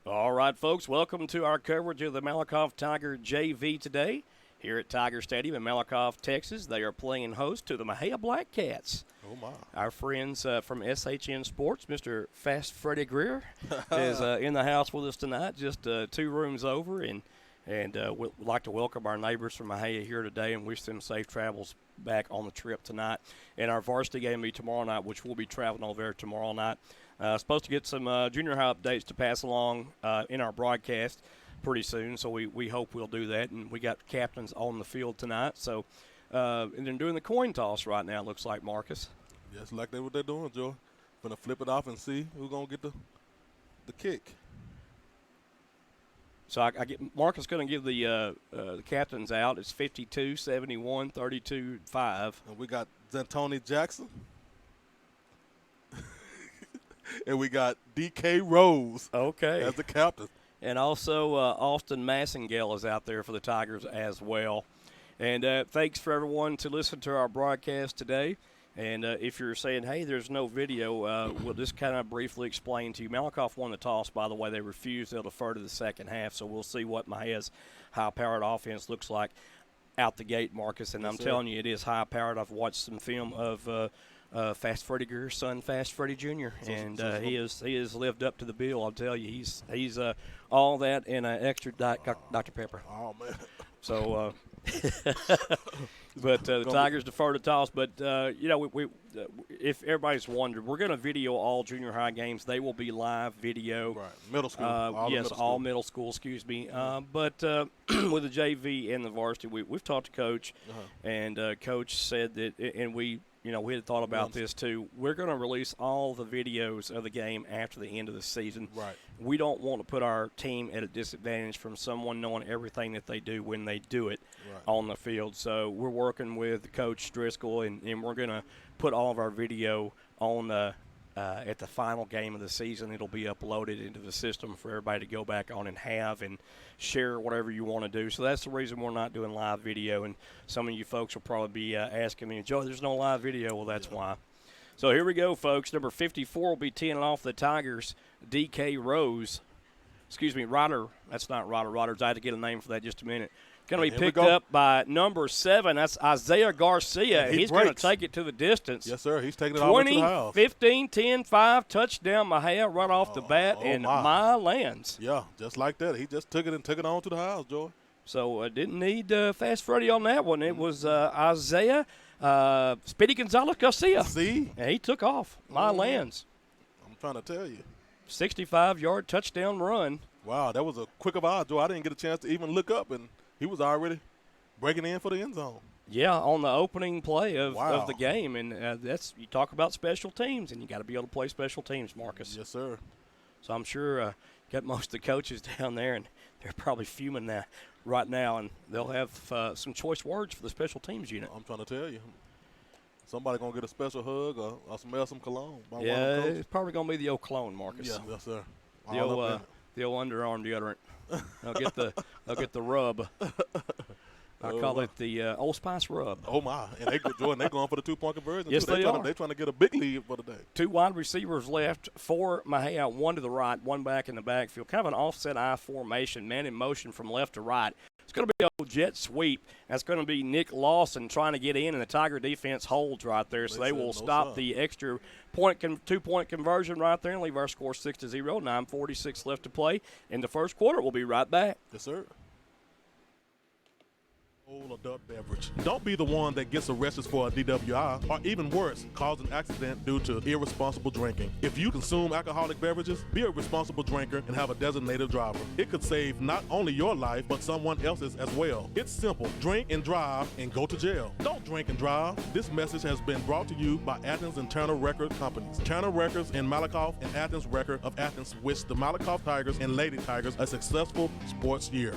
All right, folks, welcome to our coverage of the Malakoff Tiger JV today. Here at Tiger Stadium in Malakoff, Texas, they are playing host to the Mexia Blackcats. Oh, my. Our friends from SHN Sports, Mr. Fast Freddie Greer, is in the house with us tonight, just 2 rooms over, and we'd like to welcome our neighbors from Mexia here today and wish them safe travels back on the trip tonight. And our varsity game will be tomorrow night, which we'll be traveling over there tomorrow night. Supposed to get some junior high updates to pass along in our broadcast pretty soon, so we hope we'll do that. And we got captains on the field tonight. So, and they're doing the coin toss right now, it looks like, Marcus. Yes, like what they're doing, Joe. Gonna flip it off and see who's gonna get the kick. So I get Marcus going to give the captains out. It's 52, 71, 32, 5. And we got Zantoni Jackson. And we got D.K. Rose as the captain. And also Austin Massengale is out there for the Tigers as well. And thanks for everyone to listen to our broadcast today. And if you're saying, hey, there's no video, we'll just kind of briefly explain to you. Malakoff won the toss, by the way. They refused. They'll defer to the second half. So we'll see what Mexia's high-powered offense looks like out the gate, Marcus. And I'm telling you, it is high-powered. I've watched some film of Fast Freddie Greer's son, Fast Freddie Jr., and he has lived up to the bill. I'll tell you, he's all that and extra Dr. Pepper. Oh, man. So, but the Tigers defer to toss. But we if everybody's wondered, we're going to video all junior high games. They will be live video. Right, middle school. All middle school. Excuse me. But with the JV and the varsity, we've talked to Coach, and Coach said that, and we had thought about this too. We're going to release all the videos of the game after the end of the season. Right. We don't want to put our team at a disadvantage from someone knowing everything that they do when they do it on the field. So we're working with Coach Driscoll, and we're going to put all of our video on at the final game of the season. It'll be uploaded into the system for everybody to go back on and have and share whatever you want to do. So that's the reason we're not doing live video. And some of you folks will probably be asking me, Joe, there's no live video. Well, that's why. So here we go, folks. Number 54 will be teeing off the Tigers, D.K. Rose. Excuse me, Ryder. That's not Ryder Rodgers. I had to get a name for that just a minute. Going to be picked up by number 7. That's Isaiah Garcia. He's going to take it to the distance. Yes, sir. He's taking it all the way to the house. 15, 10, 5, touchdown, Mexia right off the bat, and my lands. Yeah, just like that. He just took it on to the house, Joy. So didn't need Fast Freddie on that one. It was Isaiah Speedy Gonzalez Garcia. See? And he took off. My lands. I'm trying to tell you. 65-yard touchdown run. Wow, that was a quick of eye, Joe. I didn't get a chance to even look up, and he was already breaking in for the end zone. Yeah, on the opening play of the game. And that's, you talk about special teams, and you got to be able to play special teams, Marcus. Yes, sir. So I'm sure got most of the coaches down there, and they're probably fuming right now, and they'll have some choice words for the special teams unit. I'm trying to tell you. Somebody going to get a special hug or smell some cologne. Yeah, it's probably going to be the old cologne, Marcus. Yeah, yes, sir. The old underarm deodorant. They'll get the rub. I call it the Old Spice rub. Oh, my. And they're going for the 2-point conversion. Yes, they are. They're trying to get a big lead for the day. 2 wide receivers left for Mexia, 1 to the right, 1 back in the backfield. Kind of an offset I formation, man in motion from left to right. It's going to be a jet sweep. That's going to be Nick Lawson trying to get in, and the Tiger defense holds right there. So they will stop the extra 2-point conversion right there and leave our score 6-0. 9:46 left to play. In the first quarter, we'll be right back. Yes, sir. Adult beverage. Don't be the one that gets arrested for a DWI, or even worse, cause an accident due to irresponsible drinking. If you consume alcoholic beverages, be a responsible drinker and have a designated driver. It could save not only your life, but someone else's as well. It's simple. Drink and drive and go to jail. Don't drink and drive. This message has been brought to you by Athens and Turner Record Companies. Turner Records in Malakoff and Athens Record of Athens wish the Malakoff Tigers and Lady Tigers a successful sports year.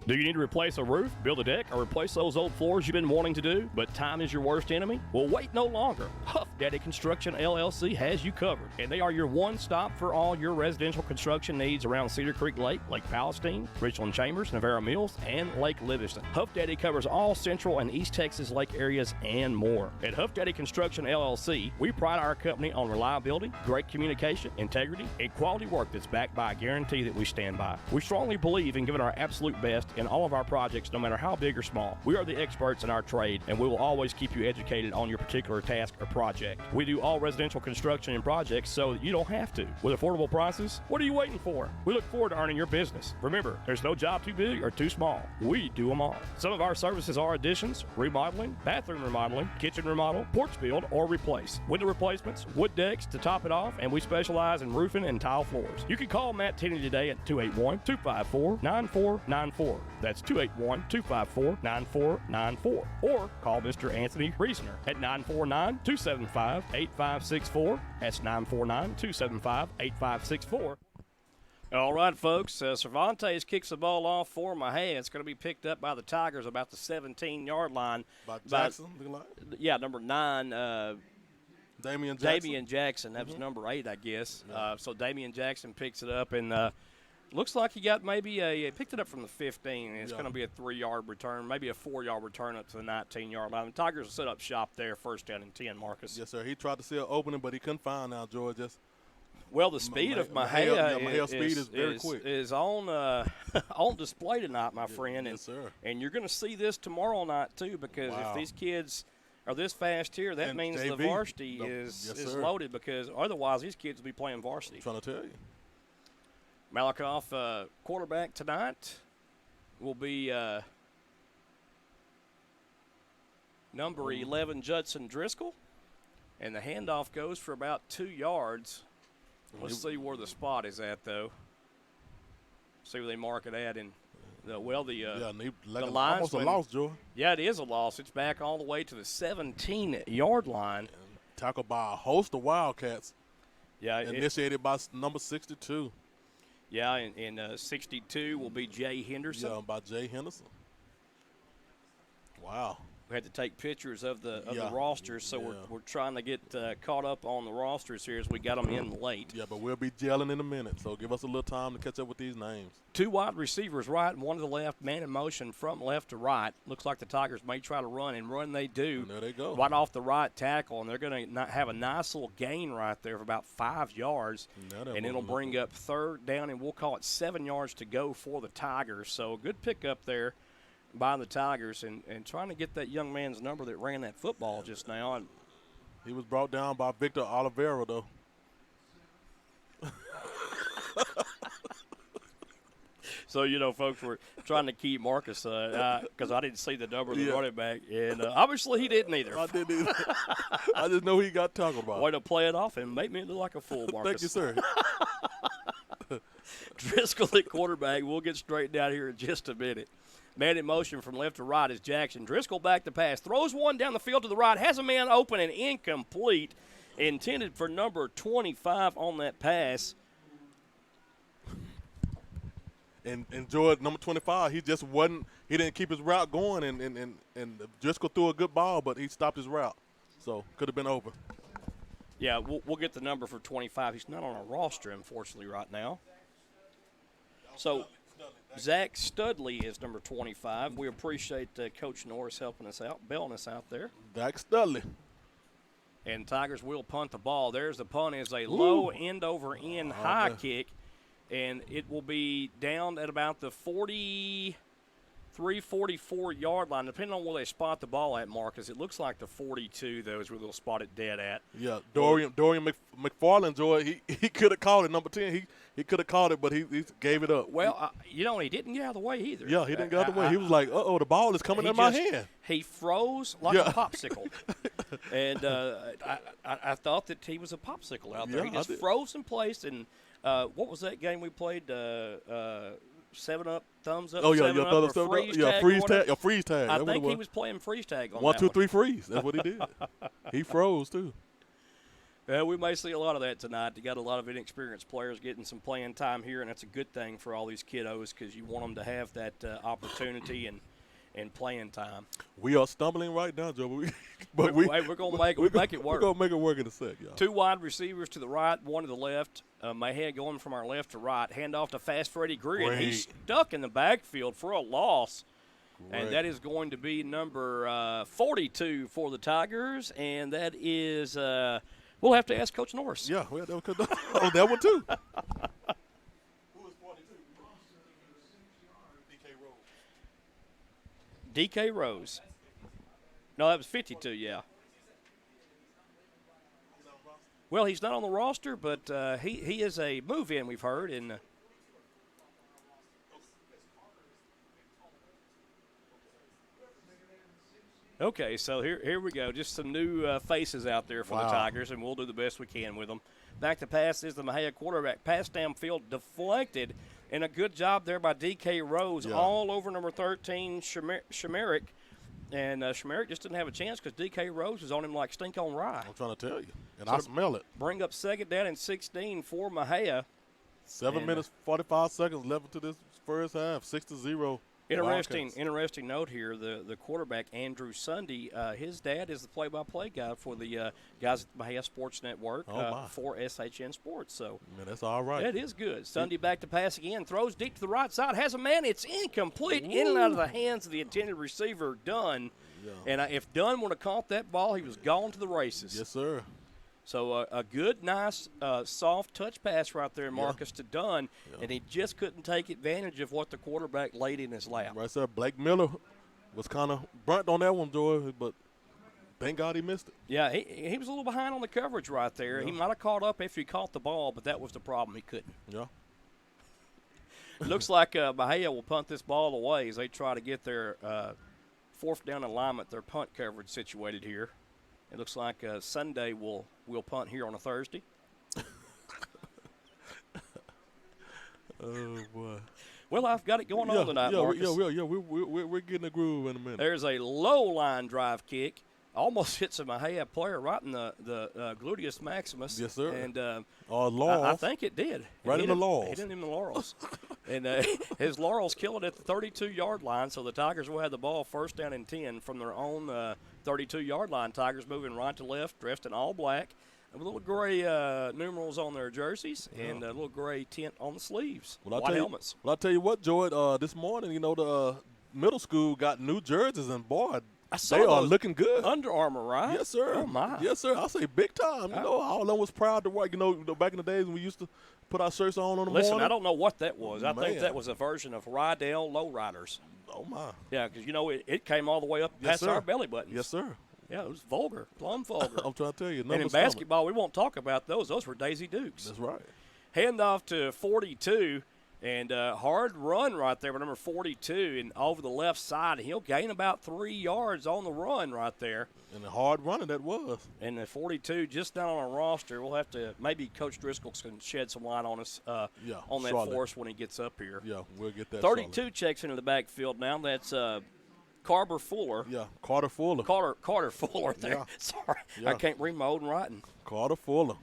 Do you need to replace a roof, build a deck, or replace those old floors you've been wanting to do, but time is your worst enemy? Well, wait no longer. Huff Daddy Construction LLC has you covered, and they are your one-stop for all your residential construction needs around Cedar Creek Lake, Lake Palestine, Richland Chambers, Navarro Mills, and Lake Livingston. Huff Daddy covers all Central and East Texas lake areas and more. At Huff Daddy Construction LLC, we pride our company on reliability, great communication, integrity, and quality work that's backed by a guarantee that we stand by. We strongly believe in giving our absolute best in all of our projects, no matter how big or small. We are the experts in our trade, and we will always keep you educated on your particular task or project. We do all residential construction and projects so that you don't have to. With affordable prices, what are you waiting for? We look forward to earning your business. Remember, there's no job too big or too small. We do them all. Some of our services are additions, remodeling, bathroom remodeling, kitchen remodel, porch build, or replace, window replacements, wood decks to top it off, and we specialize in roofing and tile floors. You can call Matt Tenney today at 281-254-9494. That's 281-254-9494. Or call Mr. Anthony Reasoner at 949-275-8564. That's 949-275-8564. All right, folks. Cervantes kicks the ball off for Mexia. It's going to be picked up by the Tigers about the 17-yard line. By Jackson, looking like? Yeah, number 9. Damian Jackson. Damian Jackson. That was number 8, I guess. Yeah. So Damian Jackson picks it up, and looks like he got maybe picked it up from the 15. It's going to be a 3-yard return, maybe a 4-yard return up to the 19-yard line. The Tigers will set up shop there, first down and 10, Marcus. Yes, sir. He tried to see an opening, but he couldn't find now, George. Well, the speed of Mexia is very quick. Is on on display tonight, my friend. Yes, sir. And you're going to see this tomorrow night, too, because if these kids are this fast here, that means JV, the varsity is loaded, because otherwise these kids will be playing varsity. I'm trying to tell you. Malakoff, quarterback tonight, will be number 11, Judson Driscoll. And the handoff goes for about 2 yards. Let's see where the spot is at, though. See where they mark it at. The linesman, almost a loss, Joe. Yeah, it is a loss. It's back all the way to the 17-yard line. And tackled by a host of Wildcats. Yeah, initiated by number 62. Yeah, and 62 will be Jay Henderson. Yeah, by Jay Henderson. Wow. We had to take pictures of the rosters, so we're trying to get caught up on the rosters here as we got them in late. Yeah, but we'll be gelling in a minute, so give us a little time to catch up with these names. 2 wide receivers right and 1 to the left, man in motion from left to right. Looks like the Tigers may try to run, and run they do. And there they go. Right off the right tackle, and they're going to have a nice little gain right there of about 5 yards, and it'll bring up 3rd down, and we'll call it 7 yards to go for the Tigers. So a good pickup there by the Tigers, and trying to get that young man's number that ran that football just now. And he was brought down by Victor Oliveira, though. So, folks, we're trying to keep Marcus because I didn't see the number of the running back, and obviously he didn't either. I didn't either. I just know he got tackled by. Way to play it off and make me look like a fool, Marcus. Thank you, sir. Driscoll at quarterback. We'll get straightened out here in just a minute. Man in motion from left to right is Jackson. Driscoll back to pass. Throws one down the field to the right. Has a man open and incomplete. Intended for number 25 on that pass. And George, number 25, he just wasn't – he didn't keep his route going, and Driscoll threw a good ball, but he stopped his route. So, could have been over. Yeah, we'll get the number for 25. He's not on our roster, unfortunately, right now. So – Zach Studley is number 25. We appreciate Coach Norris helping us out, bailing us out there. Zach Studley. And Tigers will punt the ball. There's the punt. Is a low end-over-end high kick, and it will be down at about the 44-yard line, depending on where they spot the ball at, Marcus. It looks like the 42, though, is where they'll spot it dead at. Yeah, Dorian McFarland, Joy, he could have called it. Number 10, he could have called it, but he gave it up. Well, he didn't get out of the way either. Yeah, he didn't get out of the way. He was like, uh-oh, the ball is coming in my hand. He froze like a popsicle. And I thought that he was a popsicle out there. He just froze in place. And what was that game we played? 7-Up, thumbs up. Oh, yeah, freeze tag. I think he was playing freeze tag on 1, 2, 3, freeze. That's what he did. He froze, too. We may see a lot of that tonight. You got a lot of inexperienced players getting some playing time here, and that's a good thing for all these kiddos because you want them to have that opportunity and playing time. We are stumbling right now, Joe. We're going to make it work. We're going to make it work in a sec, y'all. 2 wide receivers to the right, 1 to the left. Mayhew going from our left to right. Hand off to Fast Freddie Greer. He's stuck in the backfield for a loss. Great. And that is going to be number 42 for the Tigers, and that is we'll have to ask Coach Norris. Yeah, that one too. Who is 42? DK Rose. No, that was 52, yeah. Well, he's not on the roster, but he is a move-in, we've heard. And okay, so here we go. Just some new faces out there for the Tigers, and we'll do the best we can with them. Back to pass is the Mexia quarterback. Pass downfield deflected, and a good job there by DK Rose all over number 13, Shemerick. And Shemerick just didn't have a chance because DK Rose was on him like stink on rye. I'm trying to tell you, and so I smell it. Bring up 2nd down and 16 for Mexia. 7 minutes, 45 seconds left to this first half, 6-0. Interesting note here. The quarterback, Andrew Sunday, his dad is the play-by-play guy for the guys at the Mexia Sports Network for SHN Sports. So man, that's all right. That is good. Sunday back to pass again. Throws deep to the right side. Has a man. It's incomplete. In and out of the hands of the intended receiver, Dunn. Yeah. And if Dunn would have caught that ball, he was gone to the races. Yes, sir. So a good, nice, soft touch pass right there, Marcus, to Dunn, and he just couldn't take advantage of what the quarterback laid in his lap. Right there, Blake Miller was kind of burnt on that one, Joy, but thank God he missed it. Yeah, he was a little behind on the coverage right there. Yeah. He might have caught up if he caught the ball, but that was the problem. He couldn't. Yeah. Looks like Mexia will punt this ball away as they try to get their 4th down alignment, their punt coverage situated here. It looks like Sunday will punt here on a Thursday. Oh, boy. Well, I've got it going on tonight, Marcus. We're getting a groove in a minute. There's a low-line drive kick. Almost hits a Mexia player right in the gluteus maximus. Yes, sir. And I think it did. Right in the laurels. Hit him in the laurels. And his laurels killed at the 32-yard line, so the Tigers will have the ball 1st down and 10 from their own 32-yard line. Tigers moving right to left, dressed in all black, with little gray numerals on their jerseys and a little gray tint on the sleeves. White helmets. Well, I'll tell you what, Joy, this morning, the middle school got new jerseys, and, boy, they are looking good. Under Armour, right? Yes, sir. Oh, my. Yes, sir. I say big time. All of them was proud to work. Back in the days when we used to put our shirts on the morning. Listen, I don't know what that was. I think that was a version of Rydell Lowriders. Oh, my. Yeah, because, it came all the way up past our belly buttons. Yes, sir. Yeah, it was vulgar, plumb vulgar. I'm trying to tell you. And in basketball, we won't talk about those. Those were Daisy Dukes. That's right. Handoff to 42. And hard run right there with number 42 and over the left side. He'll gain about 3 yards on the run right there. And a hard running that was. And the 42 just not on our roster. We'll have to – maybe Coach Driscoll can shed some light on us on that for us when he gets up here. Yeah, we'll get that. 32 checks into the backfield now. That's Carter Fuller. Yeah, Carter Fuller. Carter Fuller there. Yeah. Sorry, I can't read my own writing. Carter Fuller.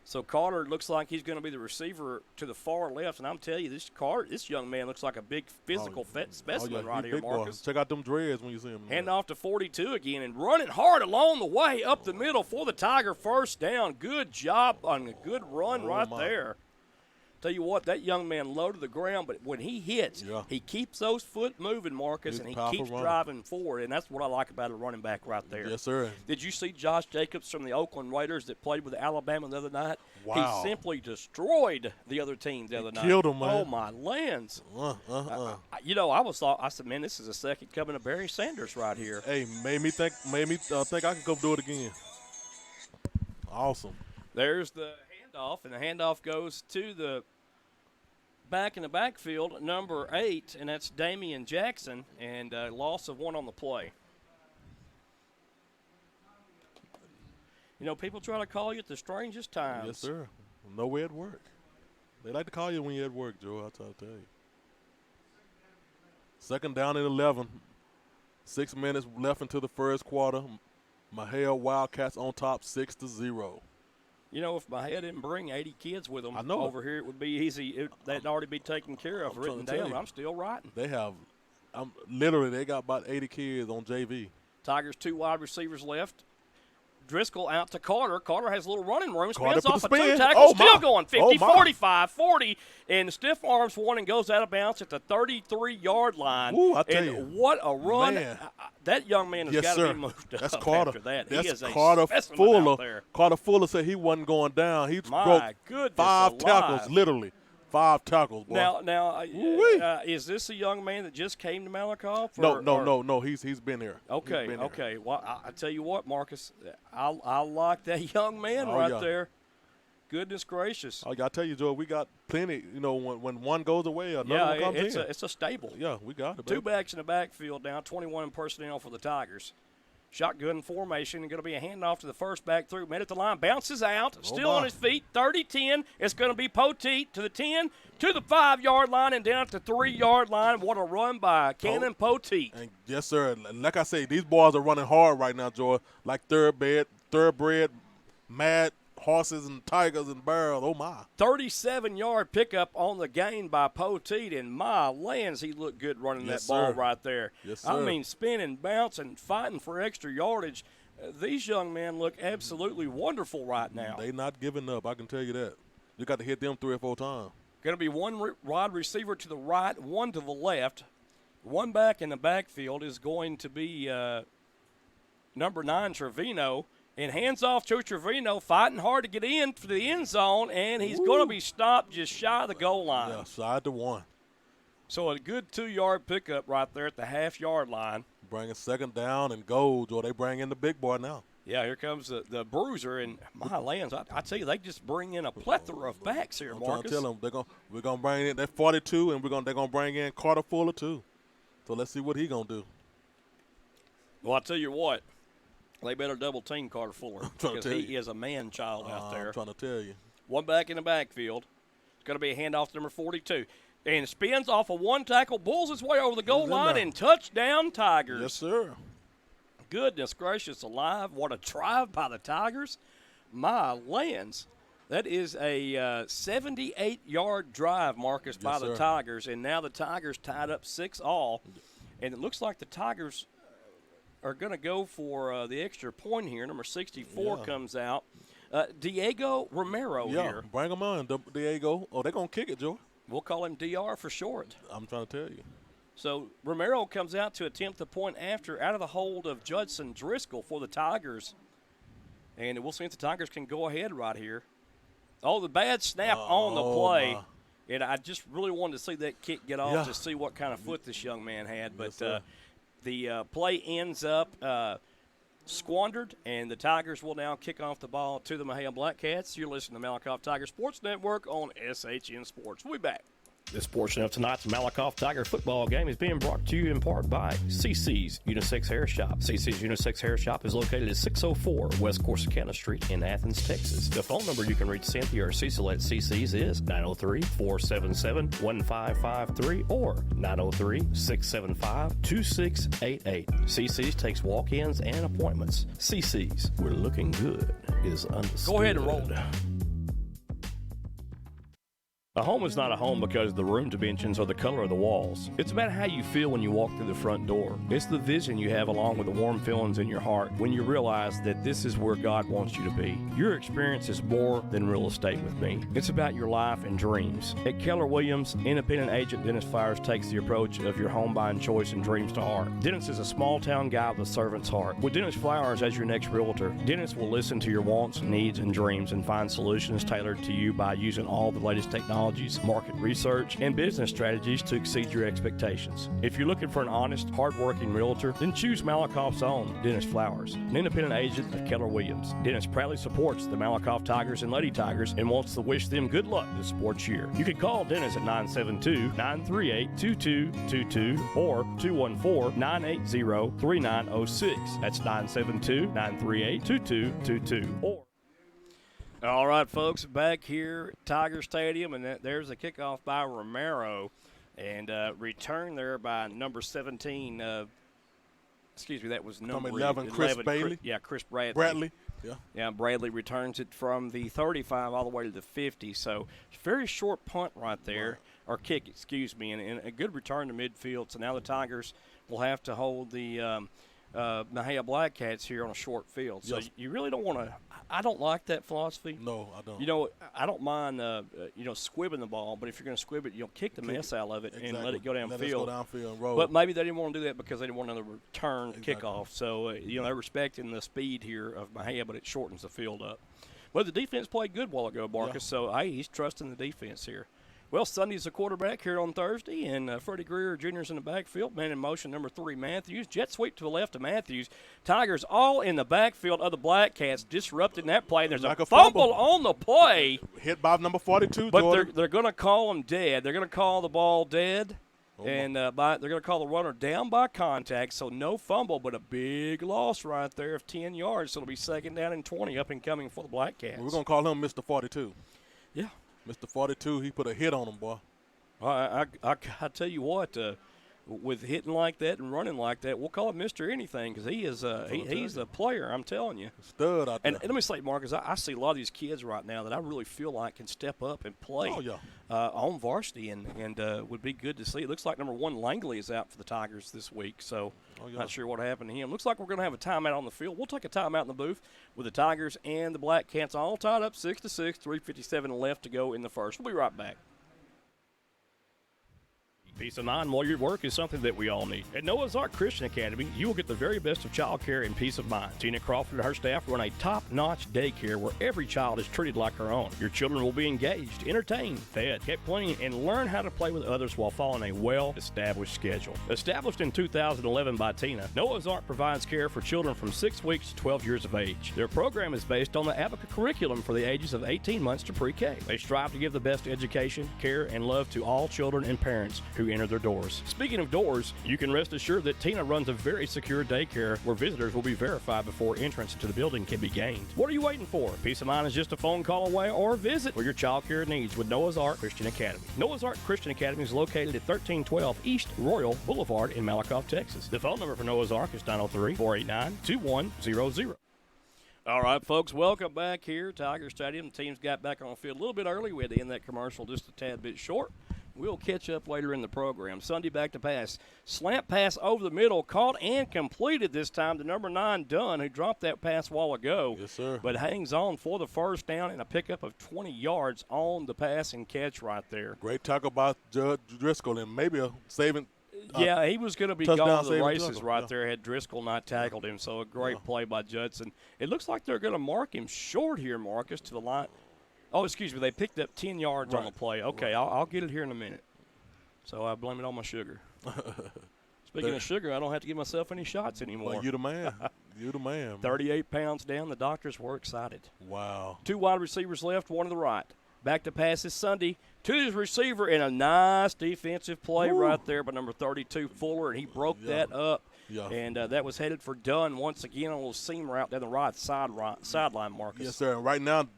So Carter looks like he's going to be the receiver to the far left, and I'm telling you, this young man looks like a big physical specimen right here, Marcus. Check out them dreads when you see him. Hand off to 42 again, and running hard along the way up the middle for the Tiger 1st down. Good job on a good run there. Tell you what, that young man low to the ground, but when he hits, he keeps those foot moving, Marcus, and he keeps driving forward, and that's what I like about a running back right there. Yes, sir. Did you see Josh Jacobs from the Oakland Raiders that played with Alabama the other night? Wow. He simply destroyed the other team the other night. Killed him, man. Oh, my lands. I said, man, this is a second coming of Barry Sanders right here. Hey, made me think I can go do it again. Awesome. There's the handoff, and the handoff goes to the back in the backfield, number 8, and that's Damian Jackson, and a loss of 1 on the play. People try to call you at the strangest times. Yes, sir. No way at work. They like to call you when you're at work, Joe, I'll tell you. 2nd down and 11. 6 minutes left into the first quarter. Mexia Wildcats on top 6-0. You know, if my head didn't bring 80 kids with them I know over here, it would be easy. They'd already be taken care of, written down. I'm still writing. They have literally, they got about 80 kids on JV. Tigers 2 wide receivers left. Driscoll out to Carter. Carter has a little running room. Carter Spins off a spin. 2 tackle. Oh, still my. going 50, 45, 40. And stiff arms one and goes out of bounds at the 33-yard line. Ooh, I tell and you. what a run. Man. That young man has got to be moved That's up Carter. after that. That's he is a Carter specimen Fuller. out there. Carter Fuller said he wasn't going down. He My broke goodness 5 alive. tackles, literally. 5 tackles, boy. Now, is this a young man that just came to Malakoff? No. He's been here. Okay, He's been okay. Here. Well, I tell you what, Marcus, I like that young man there. Goodness gracious. I tell you, Joe, we got plenty. You know, when one goes away, another one comes in. It's a stable. Yeah, we got it. 2 backs in the backfield now, 21 personnel for the Tigers. Shotgun formation, and going to be a handoff to the first back through. Made it to the line, bounces out, still on his feet, 30-10. It's going to be Poteet to the 10, to the 5-yard line, and down at the 3-yard line. What a run by Cannon Poteet. And yes, sir. Like I say, these boys are running hard right now, Joy. Like thoroughbred, mad horses and tigers and barrels. Oh, my. 37-yard pickup on the gain by Poteet, and my lands, he looked good running that ball right there. Yes, sir. I mean, spinning, bouncing, fighting for extra yardage. These young men look absolutely wonderful right now. They not giving up, I can tell you that. You got to hit them 3 or 4 times. Going to be one wide receiver to the right, one to the left. One back in the backfield is going to be number 9, Trevino. And hands off to Trevino, fighting hard to get in for the end zone, and he's going to be stopped just shy of the goal line. Yeah, side to 1. So a good 2-yard pickup right there at the half-yard line. Bringing second down and goal, or they bring in the big boy now. Yeah, here comes the bruiser, and my lands, I tell you, they just bring in a plethora of backs here, Marcus. I'm trying to tell them we're gonna bring in that 42, and they're gonna bring in Carter Fuller too. So let's see what he gonna do. Well, I tell you what. They better double-team Carter Fuller because he is a man-child out there. I'm trying to tell you. One back in the backfield. It's going to be a handoff to number 42. And spins off a one-tackle, bulls his way over the goal line, and touchdown Tigers. Yes, sir. Goodness gracious alive. What a drive by the Tigers. My lands. That is a 78-yard drive, Marcus, by the Tigers. And now the Tigers tied up 6-all. And it looks like the Tigers are going to go for the extra point here. Number 64 comes out. Diego Romero here. Bring him on, Diego. Oh, they're going to kick it, Joe. We'll call him DR for short. I'm trying to tell you. So Romero comes out to attempt the point after out of the hold of Judson Driscoll for the Tigers. And we'll see if the Tigers can go ahead right here. Oh, the bad snap on the play. And I just really wanted to see that kick get off to see what kind of foot this young man had. But the play ends up squandered, and the Tigers will now kick off the ball to the Mexia Blackcats. You're listening to Malakoff Tiger Sports Network on SHN Sports. We'll be back. This portion of tonight's Malakoff Tiger football game is being brought to you in part by CC's Unisex Hair Shop. CC's Unisex Hair Shop is located at 604 West Corsicana Street in Athens, Texas. The phone number you can reach Cynthia or Cecil at CC's is 903-477-1553 or 903-675-2688. CC's takes walk-ins and appointments. CC's, where looking good is understood. Go ahead and roll. A home is not a home because the room dimensions or the color of the walls. It's about how you feel when you walk through the front door. It's the vision you have along with the warm feelings in your heart when you realize that this is where God wants you to be. Your experience is more than real estate with me. It's about your life and dreams. At Keller Williams, independent agent Dennis Flowers takes the approach of your home buying choice and dreams to heart. Dennis is a small town guy with a servant's heart. With Dennis Flowers as your next realtor, Dennis will listen to your wants, needs, and dreams and find solutions tailored to you by using all the latest technology, market research, and business strategies to exceed your expectations. If you're looking for an honest, hard-working realtor, then choose Malakoff's own, Dennis Flowers, an independent agent of Keller Williams. Dennis proudly supports the Malakoff Tigers and Lady Tigers and wants to wish them good luck this sports year. You can call Dennis at 972-938-2222 or 214-980-3906. That's 972-938-2222 or all right, folks, back here at Tiger Stadium, and there's a kickoff by Romero, and return there by number 17. Excuse me, that was number 11, Chris Bailey. Chris Bradley. Yeah, Bradley returns it from the 35 all the way to the 50. So very short punt right there, or kick, excuse me, and a good return to midfield. So now the Tigers will have to hold the Mexia Blackcats here on a short field. So you really don't want to – I don't like that philosophy. No, I don't. You know, I don't mind, squibbing the ball, but if you're going to squib it, kick the mess out of it and let it go downfield. Let it go downfield and roll. But maybe they didn't want to do that because they didn't want another return kickoff. So, they're respecting the speed here of Mexia, but it shortens the field up. But the defense played good a while ago, Marcus. So, hey, he's trusting the defense here. Well, Sunday's the quarterback here on Thursday, and Freddie Greer Jr.'s in the backfield. Man in motion, number 3, Matthews. Jet sweep to the left of Matthews. Tigers all in the backfield of the Blackcats, disrupting that play. There's a fumble on the play. Hit by number 42, But they're going to call him dead. They're going to call the ball dead, and they're going to call the runner down by contact, so no fumble, but a big loss right there of 10 yards. So it'll be 2nd down and 20 up and coming for the Blackcats. We're going to call him Mr. 42. Yeah. Mr. 42, he put a hit on him, boy. I tell you what, with hitting like that and running like that, we'll call him Mr. Anything because he is he's a player, I'm telling you. Stud out there. And let me say, Marcus, I see a lot of these kids right now that I really feel like can step up and play on varsity and would be good to see. It looks like number 1, Langley, is out for the Tigers this week, so not sure what happened to him. Looks like we're going to have a timeout on the field. We'll take a timeout in the booth with the Tigers and the Blackcats all tied up 6-6, 3:57 left to go in the first. We'll be right back. Peace of mind while you're at work is something that we all need. At Noah's Ark Christian Academy, you will get the very best of child care and peace of mind. Tina Crawford and her staff run a top-notch daycare where every child is treated like her own. Your children will be engaged, entertained, fed, kept clean, and learn how to play with others while following a well-established schedule. Established in 2011 by Tina, Noah's Ark provides care for children from 6 weeks to 12 years of age. Their program is based on the Abaca curriculum for the ages of 18 months to pre-K. They strive to give the best education, care, and love to all children and parents who enter their doors. Speaking of doors, you can rest assured that Tina runs a very secure daycare where visitors will be verified before entrance to the building can be gained. What are you waiting for? Peace of mind is just a phone call away or a visit for your child care needs with Noah's Ark Christian Academy. Noah's Ark Christian Academy is located at 1312 East Royal Boulevard in Malakoff, Texas. The phone number for Noah's Ark is 903-489-2100. All right, folks, welcome back here, Tiger Stadium. The teams got back on the field a little bit early. We had to end that commercial just a tad bit short. We'll catch up later in the program. Sunday back to pass. Slant pass over the middle, caught and completed this time to number 9, Dunn, who dropped that pass a while ago. Yes, sir. But hangs on for the first down and a pickup of 20 yards on the pass and catch right there. Great tackle by Judge Driscoll and maybe a saving. Yeah, he was going to be gone to the races right there had Driscoll not tackled him. So a great play by Judson. It looks like they're going to mark him short here, Marcus, to the line. Oh, excuse me. They picked up 10 yards on the play. Okay, I'll get it here in a minute. So I blame it on my sugar. Speaking of sugar, I don't have to give myself any shots anymore. Well, you the man. You the man. 38 pounds down. The doctors were excited. Wow. 2 wide receivers left, 1 to the right. Back to pass this Sunday to his receiver in a nice defensive play right there by number 32, Fuller, and he broke that up. Yeah. And that was headed for Dunn once again on a little seam route down the right sideline, Marcus. Yes, sir. And right now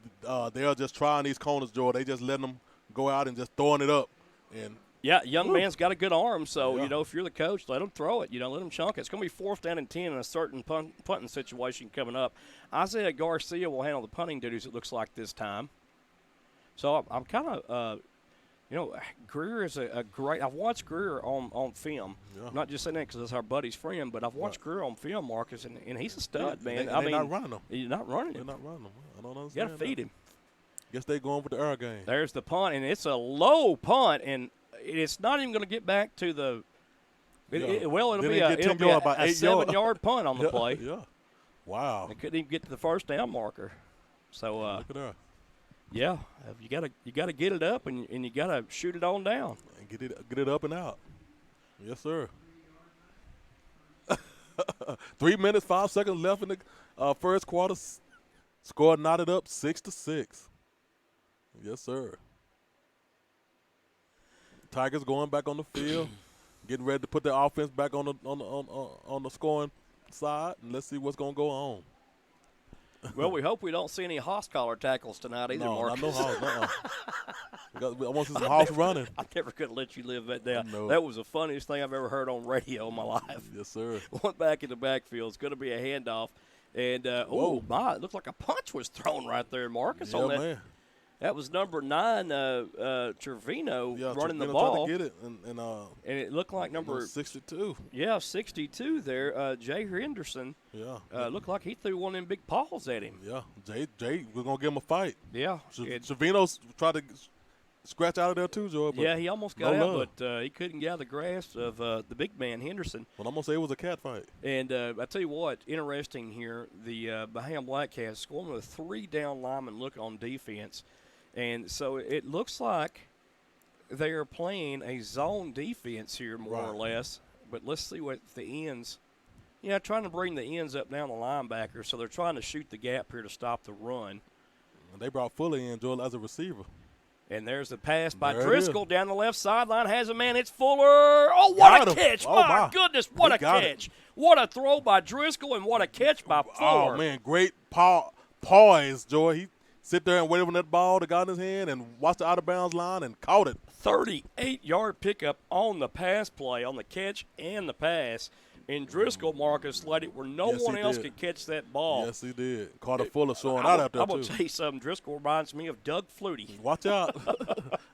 they are just trying these corners, Joe. They just letting them go out and just throwing it up. And yeah, young man's got a good arm, so, if you're the coach, let him throw it. Let him chunk it. It's going to be 4th down and 10 in a certain punting situation coming up. Isaiah Garcia will handle the punting duties, it looks like, this time. So I'm kind of, Greer is a great – I've watched Greer on film. Yeah. I'm not just saying that because that's our buddy's friend, but I've watched Greer on film, Marcus, and he's a stud, man. They're not running him. He's not running him. They're not running him. I don't understand. You got to feed him. Guess they're going with the air game. There's the punt, and it's a low punt, and – it's not even going to get back to the it'll be a 7-yard punt on the play. Yeah. Wow. It couldn't even get to the first down marker. So look at that. Yeah, you got to get it up and you got to shoot it on down. And get it up and out. Yes, sir. 3 minutes, 5 seconds left in the first quarter. Score knotted up 6-6. Yes, sir. Tigers going back on the field, getting ready to put their offense back on the scoring side, and let's see what's going to go on. Well, we hope we don't see any hoss collar tackles tonight either, Marcus. No hoss. I want to see some hoss running. I never could have let you live that down. That was the funniest thing I've ever heard on radio in my life. Yes, sir. One back in the backfield. It's going to be a handoff. And, it looked like a punch was thrown right there, Marcus, on that. Man. That was number 9, Trevino, running the Trevino ball. Tried to get it, and it looked like number 62. Yeah, 62 there. Jay Henderson. Yeah. Looked like he threw one of them big paws at him. Yeah, Jay, we're gonna give him a fight. Yeah. Trevino tried to scratch out of there too, Joy. But he almost got out, but he couldn't get out of the grasp of the big man, Henderson. Well, I'm going to say it was a cat fight. And I tell you what, interesting here, the Mexia Blackcats scoring with a 3 down lineman look on defense. And so it looks like they are playing a zone defense here more or less. But let's see what the ends – trying to bring the ends up down the linebacker. So they're trying to shoot the gap here to stop the run. And they brought Fuller in, Joel, as a receiver. And there's the pass by Driscoll down the left sideline. Has a man. It's Fuller. Oh, what a catch. My goodness, what a catch. What a throw by Driscoll and what a catch by Fuller. Oh, man, great poise, Joy. He sit there and wait on that ball that got in his hand and watch the out-of-bounds line and caught it. 38-yard pickup on the pass play, on the catch and the pass. And Driscoll, Marcus, let it where no one else could catch that ball. Yes, he did. Carter Fuller showing out there, too. I'm going to tell you something. Driscoll reminds me of Doug Flutie. Watch out.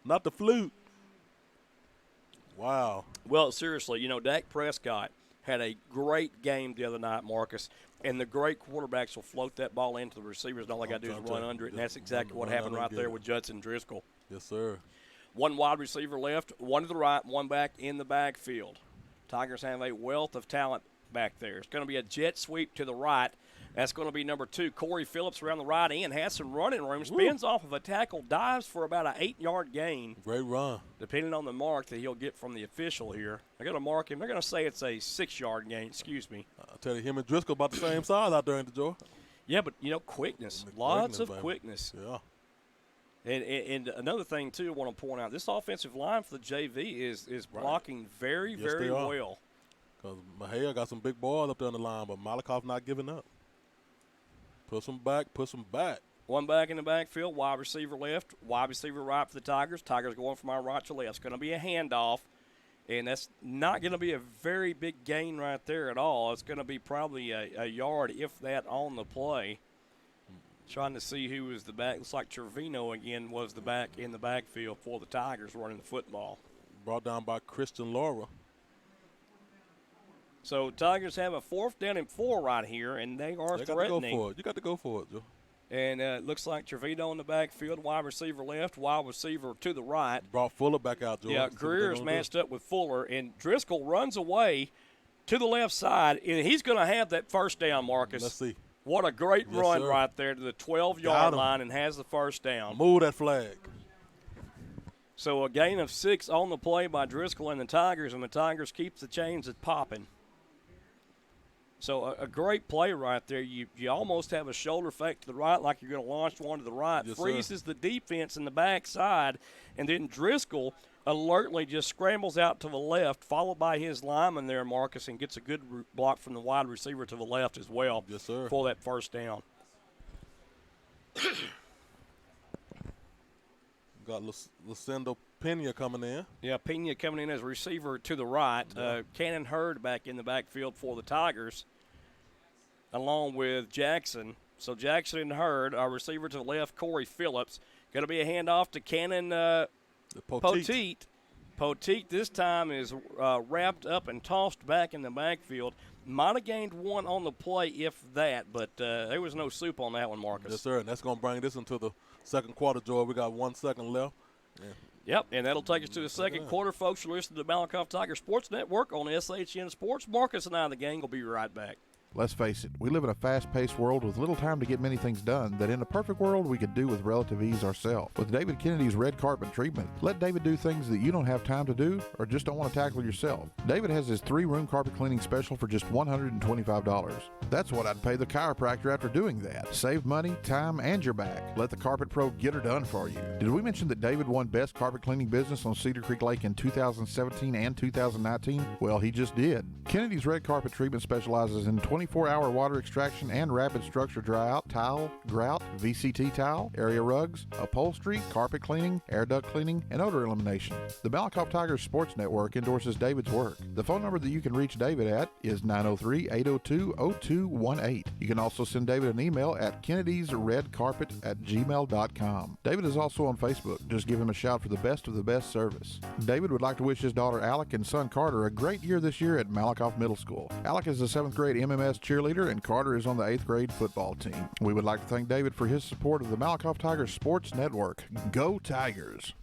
Not the flute. Wow. Well, seriously, Dak Prescott had a great game the other night, Marcus, and the great quarterbacks will float that ball into the receivers, and all they got to do is run under it, and that's exactly what happened right there with Judson Driscoll. Yes, sir. 1 wide receiver left, 1 to the right, 1 back in the backfield. Tigers have a wealth of talent back there. It's going to be a jet sweep to the right. That's going to be number 2. Corey Phillips around the right end, has some running room, spins off of a tackle, dives for about an 8-yard gain. Great run. Depending on the mark that he'll get from the official here. They're going to mark him. They're going to say it's a 6-yard gain, excuse me. I'll tell you, him and Driscoll about the same size out there in the Joy. Yeah, but, quickness. Lots of quickness. Yeah. And another thing, too, I want to point out, this offensive line for the JV is blocking very, very well. Because Mexia got some big boys up there on the line, but Malakoff not giving up. Push them back. 1 back in the backfield, wide receiver left, wide receiver right for the Tigers. Tigers going from our right to left. It's going to be a handoff, and that's not going to be a very big gain right there at all. It's going to be probably a yard, if that, on the play. Trying to see who was the back. Looks like Trevino again was the back in the backfield for the Tigers running the football. Brought down by Christian Laura. So Tigers have a 4th down and 4 right here, and they are threatening. You got to go for it, Joe. And it looks like Trevino in the backfield, wide receiver left, wide receiver to the right. Brought Fuller back out, Joe. Yeah, Greer's matched up with Fuller, and Driscoll runs away to the left side, and he's going to have that first down, Marcus. Let's see. What a great run right there to the 12-yard line and has the first down. Move that flag. So a gain of 6 on the play by Driscoll and the Tigers keeps the chains popping. So a great play right there. You almost have a shoulder fake to the right like you're going to launch one to the right. Yes, freezes the defense in the backside, and then Driscoll alertly just scrambles out to the left, followed by his lineman there, Marcus, and gets a good block from the wide receiver to the left as well. Yes, sir. For that first down. Got Lucindo Pena coming in. Yeah, Pena coming in as a receiver to the right. Yeah. Cannon Hurd back in the backfield for the Tigers, along with Jackson. So Jackson and Hurd, our receiver to the left, Corey Phillips. Going to be a handoff to Cannon Poteet. Poteet this time is wrapped up and tossed back in the backfield. Might have gained 1 on the play, if that, but there was no soup on that one, Marcus. Yes, sir, and that's going to bring this into the second quarter, Joy. We got 1 second left. Yeah. Yep, and that'll take us to the second quarter, folks. You're listening to the Malakoff Tiger Sports Network on SHN Sports. Marcus and I, the gang, will be right back. Let's face it, we live in a fast-paced world with little time to get many things done that in a perfect world we could do with relative ease ourselves. With David Kennedy's red carpet treatment, let David do things that you don't have time to do or just don't want to tackle yourself. David has his 3-room carpet cleaning special for just $125. That's what I'd pay the chiropractor after doing that. Save money, time, and your back. Let the Carpet Pro get her done for you. Did we mention that David won Best Carpet Cleaning Business on Cedar Creek Lake in 2017 and 2019? Well, he just did. Kennedy's red carpet treatment specializes in 20 24-hour water extraction and rapid structure dryout, tile, grout, VCT tile, area rugs, upholstery, carpet cleaning, air duct cleaning, and odor elimination. The Malakoff Tigers Sports Network endorses David's work. The phone number that you can reach David at is 903-802-0218. You can also send David an email at kennedysredcarpet@gmail.com. David is also on Facebook. Just give him a shout for the best of the best service. David would like to wish his daughter Alec and son Carter a great year this year at Malakoff Middle School. Alec is the 7th grade MMS cheerleader and Carter is on the 8th grade football team. We would like to thank David for his support of the Malakoff Tigers Sports Network. Go Tigers!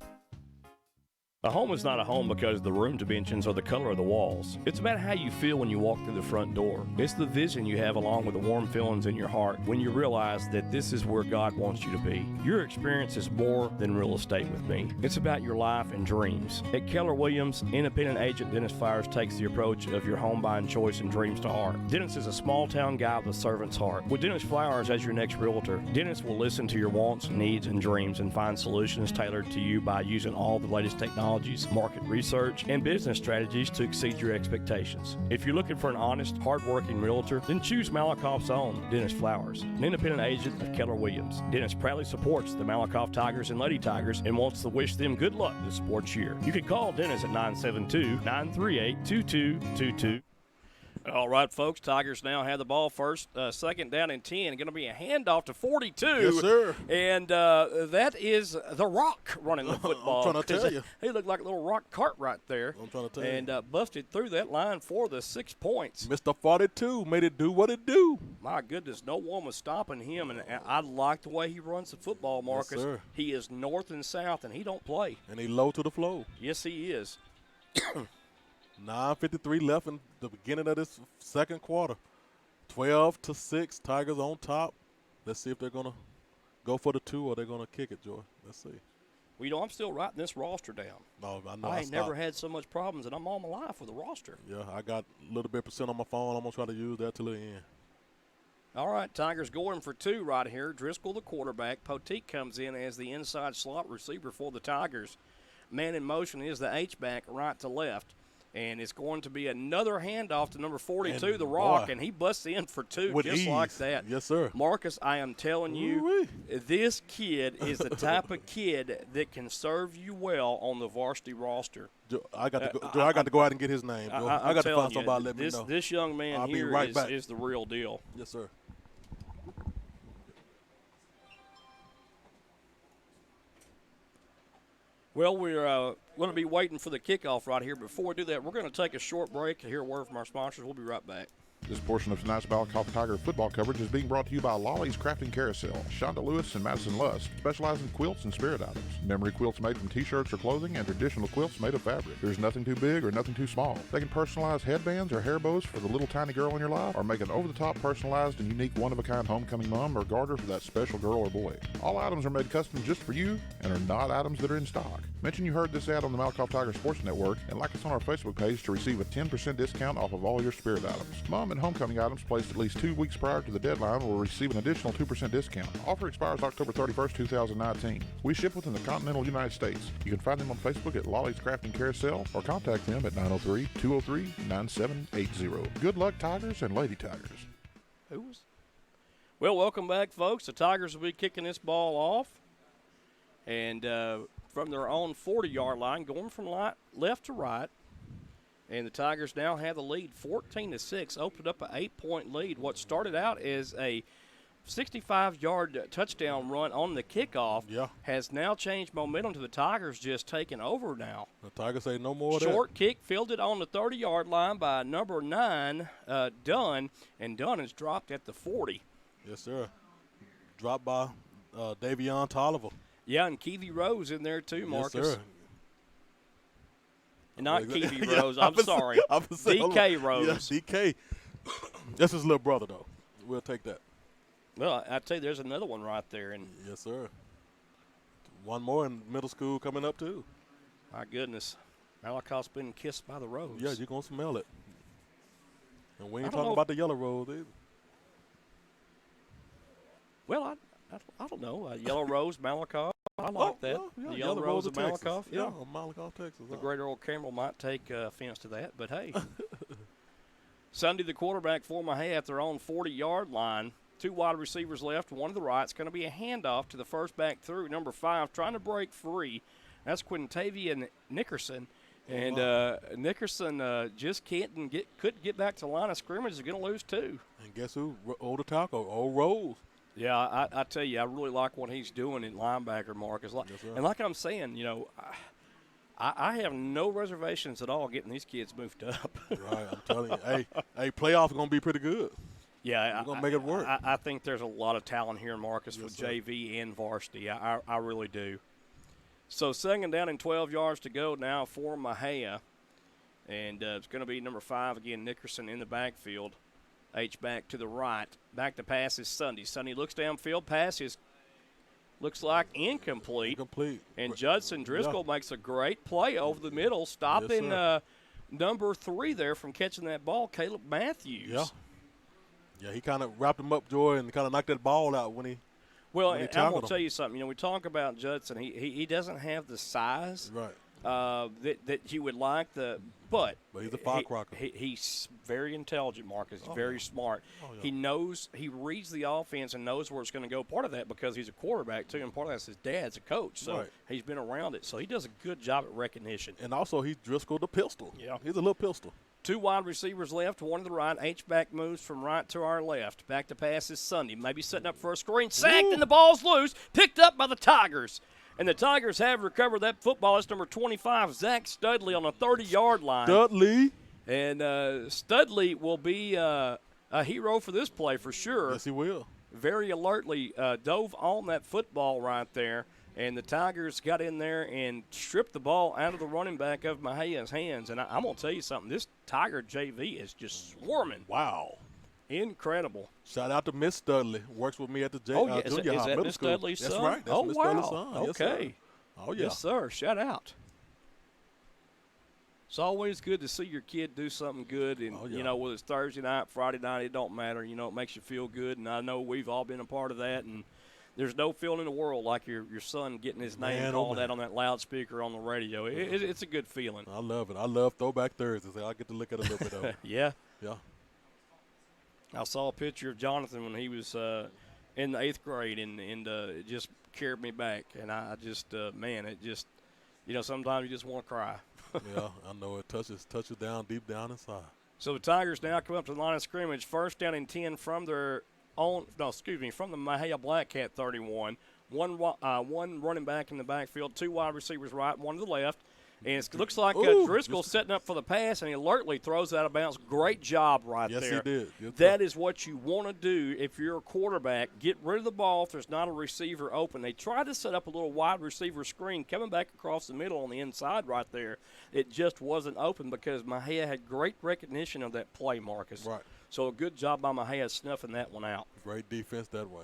A home is not a home because the room dimensions or the color of the walls. It's about how you feel when you walk through the front door. It's the vision you have along with the warm feelings in your heart when you realize that this is where God wants you to be. Your experience is more than real estate with me. It's about your life and dreams. At Keller Williams, independent agent Dennis Flowers takes the approach of your home buying choice and dreams to heart. Dennis is a small town guy with a servant's heart. With Dennis Flowers as your next realtor, Dennis will listen to your wants, needs, and dreams and find solutions tailored to you by using all the latest technology, market research, and business strategies to exceed your expectations. If you're looking for an honest, hard-working realtor, then choose Malakoff's own Dennis Flowers, an independent agent of Keller Williams. Dennis proudly supports the Malakoff Tigers and Lady Tigers and wants to wish them good luck this sports year. You can call Dennis at 972-938-2222. All right, folks, Tigers now have the ball first, second down and 10. Going to be a handoff to 42. Yes, sir. And that is The Rock running the football. I'm trying to tell you. He looked like a little rock cart right there. I'm trying to tell you. And busted through that line for the 6 points. Mr. 42 made it do what it do. My goodness, no one was stopping him. And I like the way he runs the football, Marcus. Yes, sir. He is north and south, and he don't play. And he low to the flow. Yes, he is. 9:53 left in the beginning of this second quarter. 12-6, Tigers on top. Let's see if they're going to go for the 2 or they're going to kick it, Joy. Let's see. Well, you know, I'm still writing this roster down. No, I know. I ain't never had so much problems, and I'm all my life with a roster. Yeah, I got a little bit % on my phone. I'm going to try to use that till the end. All right, Tigers going for 2 right here. Driscoll, the quarterback. Poteet comes in as the inside slot receiver for the Tigers. Man in motion is the H-back right to left. And it's going to be another handoff to number 42, and The Rock, boy, and he busts in for 2 with just ease. like that. Yes, sir. Marcus, I am telling you, this kid is the type of kid that can serve you well on the varsity roster. I got to go out and get his name. I got to find somebody to let me know. This young man I'll here be right back. is the real deal. Yes, sir. Well, we're going to be waiting for the kickoff right here. Before we do that, we're going to take a short break to hear a word from our sponsors. We'll be right back. This portion of tonight's Malakoff Tiger football coverage is being brought to you by Lolly's Crafting Carousel. Shonda Lewis and Madison Lust specialize in quilts and spirit items. Memory quilts made from t-shirts or clothing and traditional quilts made of fabric. There's nothing too big or nothing too small. They can personalize headbands or hair bows for the little tiny girl in your life, or make an over-the-top personalized and unique one-of-a-kind homecoming mom or garter for that special girl or boy. All items are made custom just for you and are not items that are in stock. Mention you heard this ad on the Malakoff Tiger Sports Network and like us on our Facebook page to receive a 10% discount off of all your spirit items. Mom and homecoming items placed at least 2 weeks prior to the deadline will receive an additional 2% discount. Offer expires October 31st, 2019. We ship within the continental United States. You can find them on Facebook at Lolly's Crafting Carousel or contact them at 903-203-9780. Good luck, Tigers and Lady Tigers. Well, welcome back, folks. The Tigers will be kicking this ball off. And from their own 40-yard line, going from left to right. And the Tigers now have the lead 14-6, opened up an 8-point lead. What started out as a 65-yard touchdown run on the kickoff has now changed momentum to the Tigers just taking over now. The Tigers say no more of that. Short kick fielded on the 30-yard line by number 9, Dunn, and Dunn is dropped at the 40. Yes, sir. Dropped by Davion Tolliver. Yeah, and Keevy Rose in there too, Marcus. Yes, sir. Not Keevy Rose, I'm sorry. DK Rose. Yeah, DK. That's his little brother, though. We'll take that. Well, I tell you, there's another one right there. And yes, sir. One more in middle school coming up, too. My goodness. Malakoff's been kissed by the rose. Yeah, you're going to smell it. And we ain't talking about the yellow rose either. Well, I don't know. Yellow rose, Malakoff. I like that. Yeah, the yellow rose of Malakoff. Yeah, Malakoff, Texas. The great old Campbell might take offense to that, but hey. Sunday, the quarterback for Mexia at their own 40-yard line. 2 wide receivers left, one to the right. It's going to be a handoff to the first back through, number 5, trying to break free. That's Quintavia Nickerson. And Nickerson just couldn't get back to the line of scrimmage. Is going to lose 2. And guess who? Old Taco, Old Rose. Yeah, I tell you, I really like what he's doing in linebacker, Marcus. And like I'm saying, I have no reservations at all getting these kids moved up. Right, I'm telling you. Hey, playoffs are going to be pretty good. Yeah, we're going to make it work. I think there's a lot of talent here, Marcus, with JV and varsity. I really do. So 2nd down and 12 yards to go now for Mexia. And it's going to be number 5 again, Nickerson in the backfield. H-back to the right. Back to pass is Sunday. Sunday looks downfield. Pass looks like incomplete. And Judson Driscoll makes a great play over the middle, stopping number 3 there from catching that ball, Caleb Matthews. Yeah, he kind of wrapped him up, Joy, and kind of knocked that ball out when he – well, and I'm going to tell you something. We talk about Judson. He doesn't have the size that you would like. But he's a firecracker. He's very intelligent, Marcus. He's very smart. He reads the offense and knows where it's going to go. Part of that because he's a quarterback, too, and part of that's his dad's a coach. So he's been around it. So he does a good job at recognition. And also he's Driscoll the pistol. Yeah. He's a little pistol. 2 wide receivers left, 1 to the right. H-back moves from right to our left. Back to pass is Sunday. Maybe setting up for a screen. Sacked, and the ball's loose. Picked up by the Tigers. And the Tigers have recovered that football. It's number 25, Zach Studley, on the 30-yard line. Studley. And Studley will be a hero for this play for sure. Yes, he will. Very alertly dove on that football right there. And the Tigers got in there and stripped the ball out of the running back of Mexia's hands. And I'm going to tell you something. This Tiger JV is just swarming. Wow. Incredible. Shout out to Miss Studley. Works with me at the junior high is middle that Miss school. Studley's son? That's right. That's Miss Studley's son. Okay. Yes, sir. Yes, sir. Shout out. It's always good to see your kid do something good. And, whether it's Thursday night, Friday night, it don't matter. It makes you feel good. And I know we've all been a part of that. And there's no feeling in the world like your son getting his name called out on that loudspeaker on the radio. It's a good feeling. I love it. I love Throwback Thursdays. I get to look at it a little bit of it. Yeah. Yeah. I saw a picture of Jonathan when he was in the 8th grade, and it just carried me back. And I just, it just, sometimes you just want to cry. Yeah, I know it touches deep down inside. So the Tigers now come up to the line of scrimmage, 1st down and 10 from their from the Mexia Blackcat 31. One running back in the backfield, 2 wide receivers right, 1 to the left. And it looks like Driscoll setting up for the pass, and he alertly throws it out of bounds. Great job there. Yes, he did. That is what you want to do if you're a quarterback. Get rid of the ball if there's not a receiver open. They tried to set up a little wide receiver screen coming back across the middle on the inside right there. It just wasn't open because Mexia had great recognition of that play, Marcus. Right. So a good job by Mexia snuffing that one out. Great defense that way.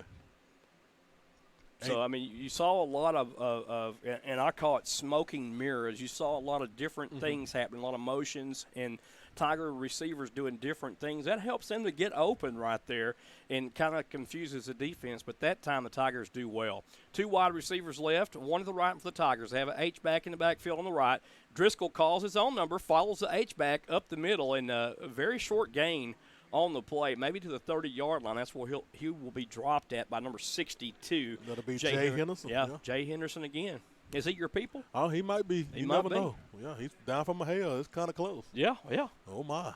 So, you saw a lot of and I call it smoking mirrors. You saw a lot of different things happening, a lot of motions, and Tiger receivers doing different things. That helps them to get open right there and kind of confuses the defense. But that time the Tigers do well. 2 wide receivers left, 1 to the right for the Tigers. They have an H-back in the backfield on the right. Driscoll calls his own number, follows the H-back up the middle, and a very short gain on the play, maybe to the 30-yard line. That's where he will be dropped at by number 62. That'll be Jay Henderson. Yeah, Jay Henderson again. Is he your people? Oh, he might be. You never know. Yeah, he's down from Mexia. It's kind of close. Yeah. Oh, my.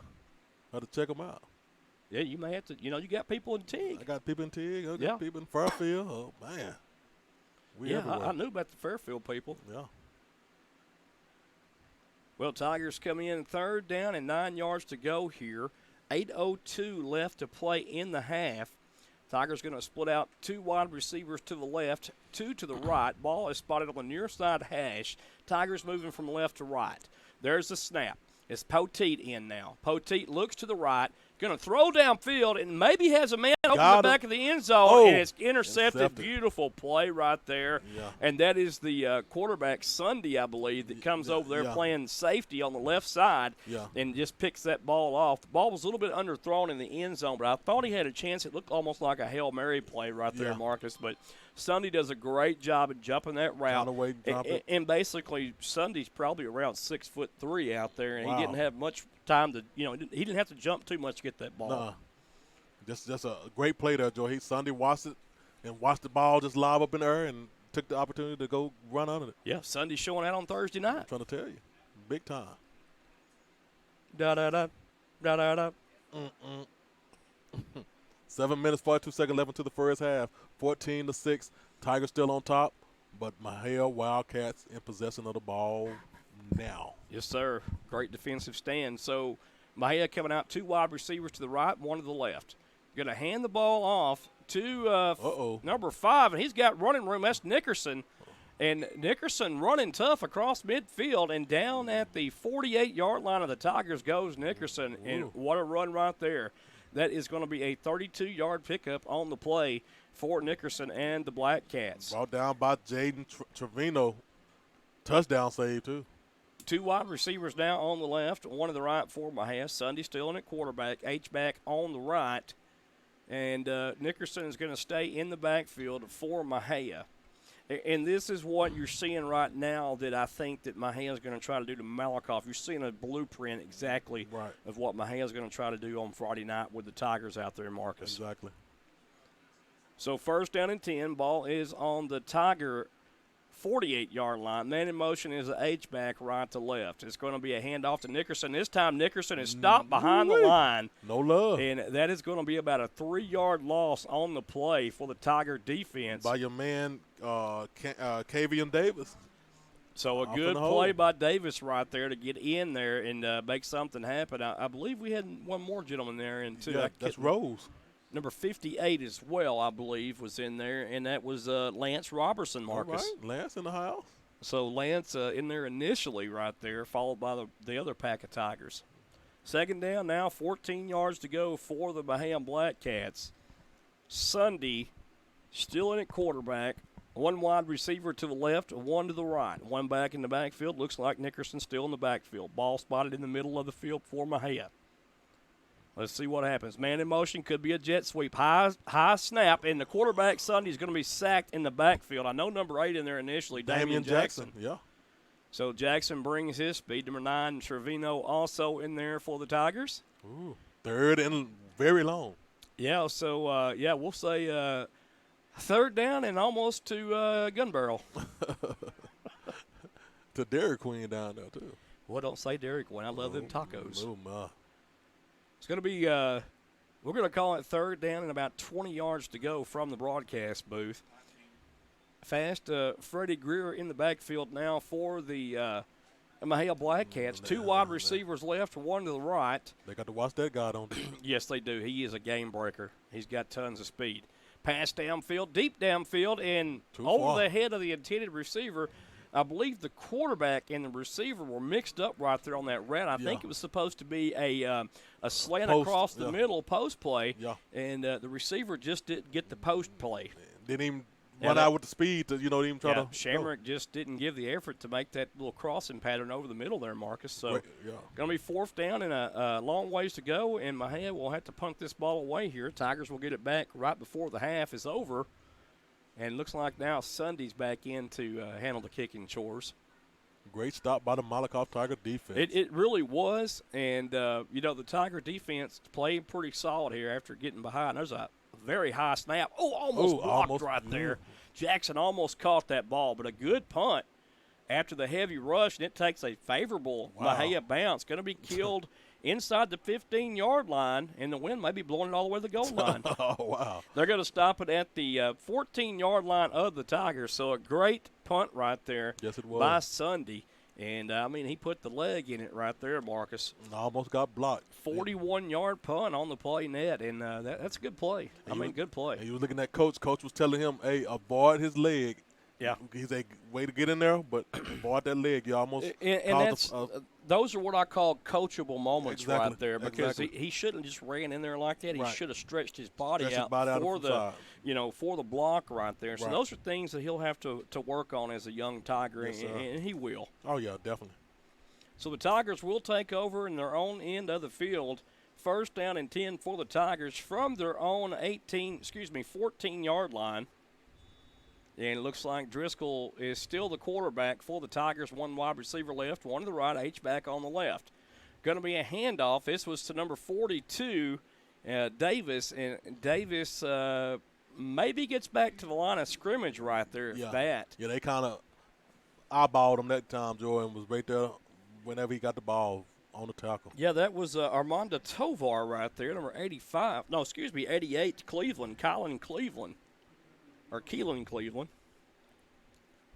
Have to check him out. Yeah, you may have to. You got people in Tig. I got people in Tig. I got people in Fairfield. Oh, man. I knew about the Fairfield people. Yeah. Well, Tigers come in 3rd down and 9 yards to go here. 8:02 left to play in the half. Tigers going to split out 2 wide receivers to the left, 2 to the right. Ball is spotted on the near side hash. Tigers moving from left to right. There's the snap. It's Poteet in now. Poteet looks to the right, going to throw downfield, and maybe has a man over the back of the end zone, and it's intercepted. Beautiful play right there. Yeah. And that is the quarterback, Sunday, I believe, that comes over there playing safety on the left side and just picks that ball off. The ball was a little bit underthrown in the end zone, but I thought he had a chance. It looked almost like a Hail Mary play right there, Marcus. But Sunday does a great job of jumping that route. And basically, Sunday's probably around 6'3" out there, and he didn't have much time to, he didn't have to jump too much to get that ball. Nah. Just a great play there, Joe. Sunday watched it and watched the ball just lob up in the air and took the opportunity to go run under it. Yeah, Sunday showing out on Thursday night. I'm trying to tell you. Big time. Da-da-da, da-da-da. 7 minutes, 42 seconds left into the first half. 14-6. Tigers still on top, but Mexia Wildcats in possession of the ball now. Yes, sir. Great defensive stand. So Mexia coming out, 2 wide receivers to the right, 1 to the left. Going to hand the ball off to number 5, and he's got running room. That's Nickerson. And Nickerson running tough across midfield, and down at the 48-yard line of the Tigers goes Nickerson. And what a run right there. That is going to be a 32-yard pickup on the play for Nickerson and the Blackcats. Brought down by Jaden Trevino. Touchdown save, too. 2 wide receivers now on the left, 1 to the right for Mexia. Sunday still in at quarterback, H-back on the right. And Nickerson is going to stay in the backfield for Mexia. And this is what you're seeing right now that I think that Mexia is going to try to do to Malakoff. You're seeing a blueprint exactly of what Mexia is going to try to do on Friday night with the Tigers out there, Marcus. Exactly. So first down and 10, ball is on the Tiger 48-yard line. Man in motion is an H-back right to left. It's going to be a handoff to Nickerson. This time Nickerson is stopped behind the line. No love. And that is going to be about a 3-yard loss on the play for the Tiger defense. By your man, Kavian Davis. So a good play by Davis right there to get in there and make something happen. I believe we had one more gentleman there in too. Yeah, that's Rose. Number 58 as well, I believe, was in there, and that was Lance Robertson, Marcus. All right, Lance in the house. So Lance in there initially right there, followed by the other pack of Tigers. Second down now, 14 yards to go for the Mexia Blackcats. Sunday still in at quarterback. 1 wide receiver to the left, 1 to the right. 1 back in the backfield. Looks like Nickerson still in the backfield. Ball spotted in the middle of the field for Mexia. Let's see what happens. Man in motion, could be a jet sweep. High snap, and the quarterback Sunday is going to be sacked in the backfield. I know number 8 in there initially, Damian Jackson. Yeah. So Jackson brings his speed. Number 9, Trevino also in there for the Tigers. Ooh, 3rd and very long. Yeah, so, we'll say 3rd down and almost to gun barrel. To Dairy Queen down there, too. Well, don't say Dairy Queen. I love them tacos. Oh, my. It's going to be, we're going to call it 3rd down and about 20 yards to go from the broadcast booth. Fast Freddie Greer in the backfield now for the Mexia Blackcats. 2 wide receivers left, 1 to the right. They got to watch that guy, don't they? Yes, they do. He is a game breaker. He's got tons of speed. Pass downfield, deep downfield, and over the head of the intended receiver. I believe the quarterback and the receiver were mixed up right there on that route. I think it was supposed to be a slant across the middle post play, and the receiver just didn't get the post play. Didn't even run out with the speed to, even try to. Shamrock just didn't give the effort to make that little crossing pattern over the middle there, Marcus. So going to be 4th down and a long ways to go, and Mexia will have to punt this ball away here. Tigers will get it back right before the half is over. And it looks like now Sunday's back in to handle the kicking chores. Great stop by the Malakoff Tiger defense. It really was. And, the Tiger defense played pretty solid here after getting behind. There's a very high snap. Almost blocked right there. Jackson almost caught that ball, but a good punt after the heavy rush, and it takes a favorable Mexia bounce. Going to be killed inside the 15-yard line, and the wind may be blowing it all the way to the goal line. Oh, wow. They're going to stop it at the 14-yard line of the Tigers. So a great punt right there by Sunday. And, he put the leg in it right there, Marcus. Almost got blocked. 41-yard punt on the play net, and that's a good play. Good play. He was looking at Coach. Coach was telling him, hey, avoid his leg. Yeah. He's a way to get in there, but avoid that leg. You almost those are what I call coachable moments right there, because he shouldn't just ran in there like that. He should have stretched his body out for the block right there. So those are things that he'll have to work on as a young Tiger, and he will. Oh, yeah, definitely. So the Tigers will take over in their own end of the field. 1st down and 10 for the Tigers from their own 14-yard line. And it looks like Driscoll is still the quarterback for the Tigers. 1 wide receiver left, 1 to the right, H-back on the left. Going to be a handoff. This was to number 42, Davis. And Davis maybe gets back to the line of scrimmage right there at that. Yeah, they kind of eyeballed him that time, Joy, and was right there whenever he got the ball on the tackle. Yeah, that was Armando Tovar right there, number 85. No, excuse me, 88, Cleveland, Keelan Cleveland.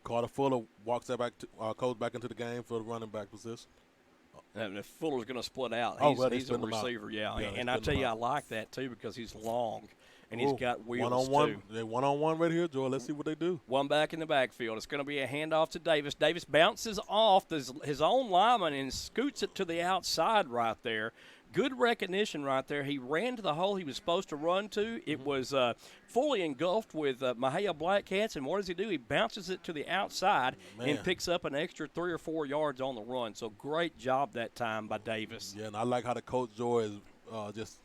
Carter Fuller walks that back, goes back into the game for the running back position. And if Fuller's going to split out, he's a receiver, and I tell you, I like that too because he's long and he's got wheels too. They one-on-one right here, Joy. Let's see what they do. One back in the backfield. It's going to be a handoff to Davis. Davis bounces off his own lineman and scoots it to the outside right there. Good recognition right there. He ran to the hole he was supposed to run to. It was fully engulfed with Mexia Blackcats, and what does he do? He bounces it to the outside and picks up an extra 3 or 4 yards on the run. So great job that time by Davis. Yeah, and I like how the coach, Joy, is just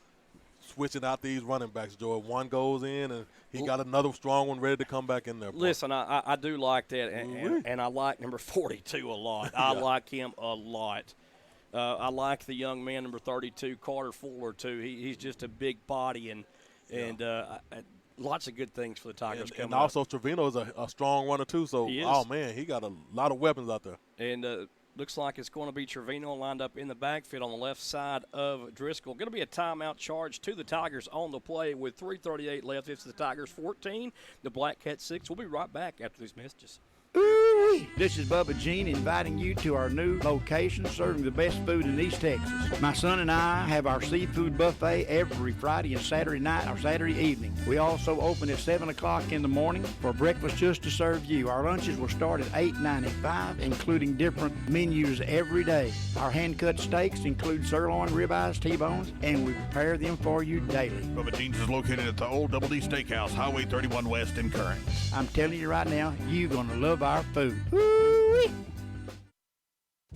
switching out these running backs, Joy. One goes in, and he got another strong one ready to come back in there. Listen, I do like that, and I like number 42 a lot. I like him a lot. I like the young man, number 32, Carter Fuller, too. He's just a big body, and lots of good things for the Tigers coming and also, Trevino is a strong runner, too. So, oh, man, he got a lot of weapons out there. And looks like it's going to be Trevino lined up in the backfield on the left side of Driscoll. Going to be a timeout charge to the Tigers on the play with 3:38 left. It's the Tigers 14, the Blackcats 6. We'll be right back after these messages. Ooh-wee. This is Bubba Jean inviting you to our new location serving the best food in East Texas. My son and I have our seafood buffet every Friday and Saturday night or Saturday evening. We also open at 7 o'clock in the morning for breakfast just to serve you. Our lunches will start at $8.95, including different menus every day. Our hand-cut steaks include sirloin, ribeyes, T-bones, and we prepare them for you daily. Bubba Jean's is located at the Old Double D Steakhouse, Highway 31 West in Current. I'm telling you right now, you're going to love our food. Woo-wee.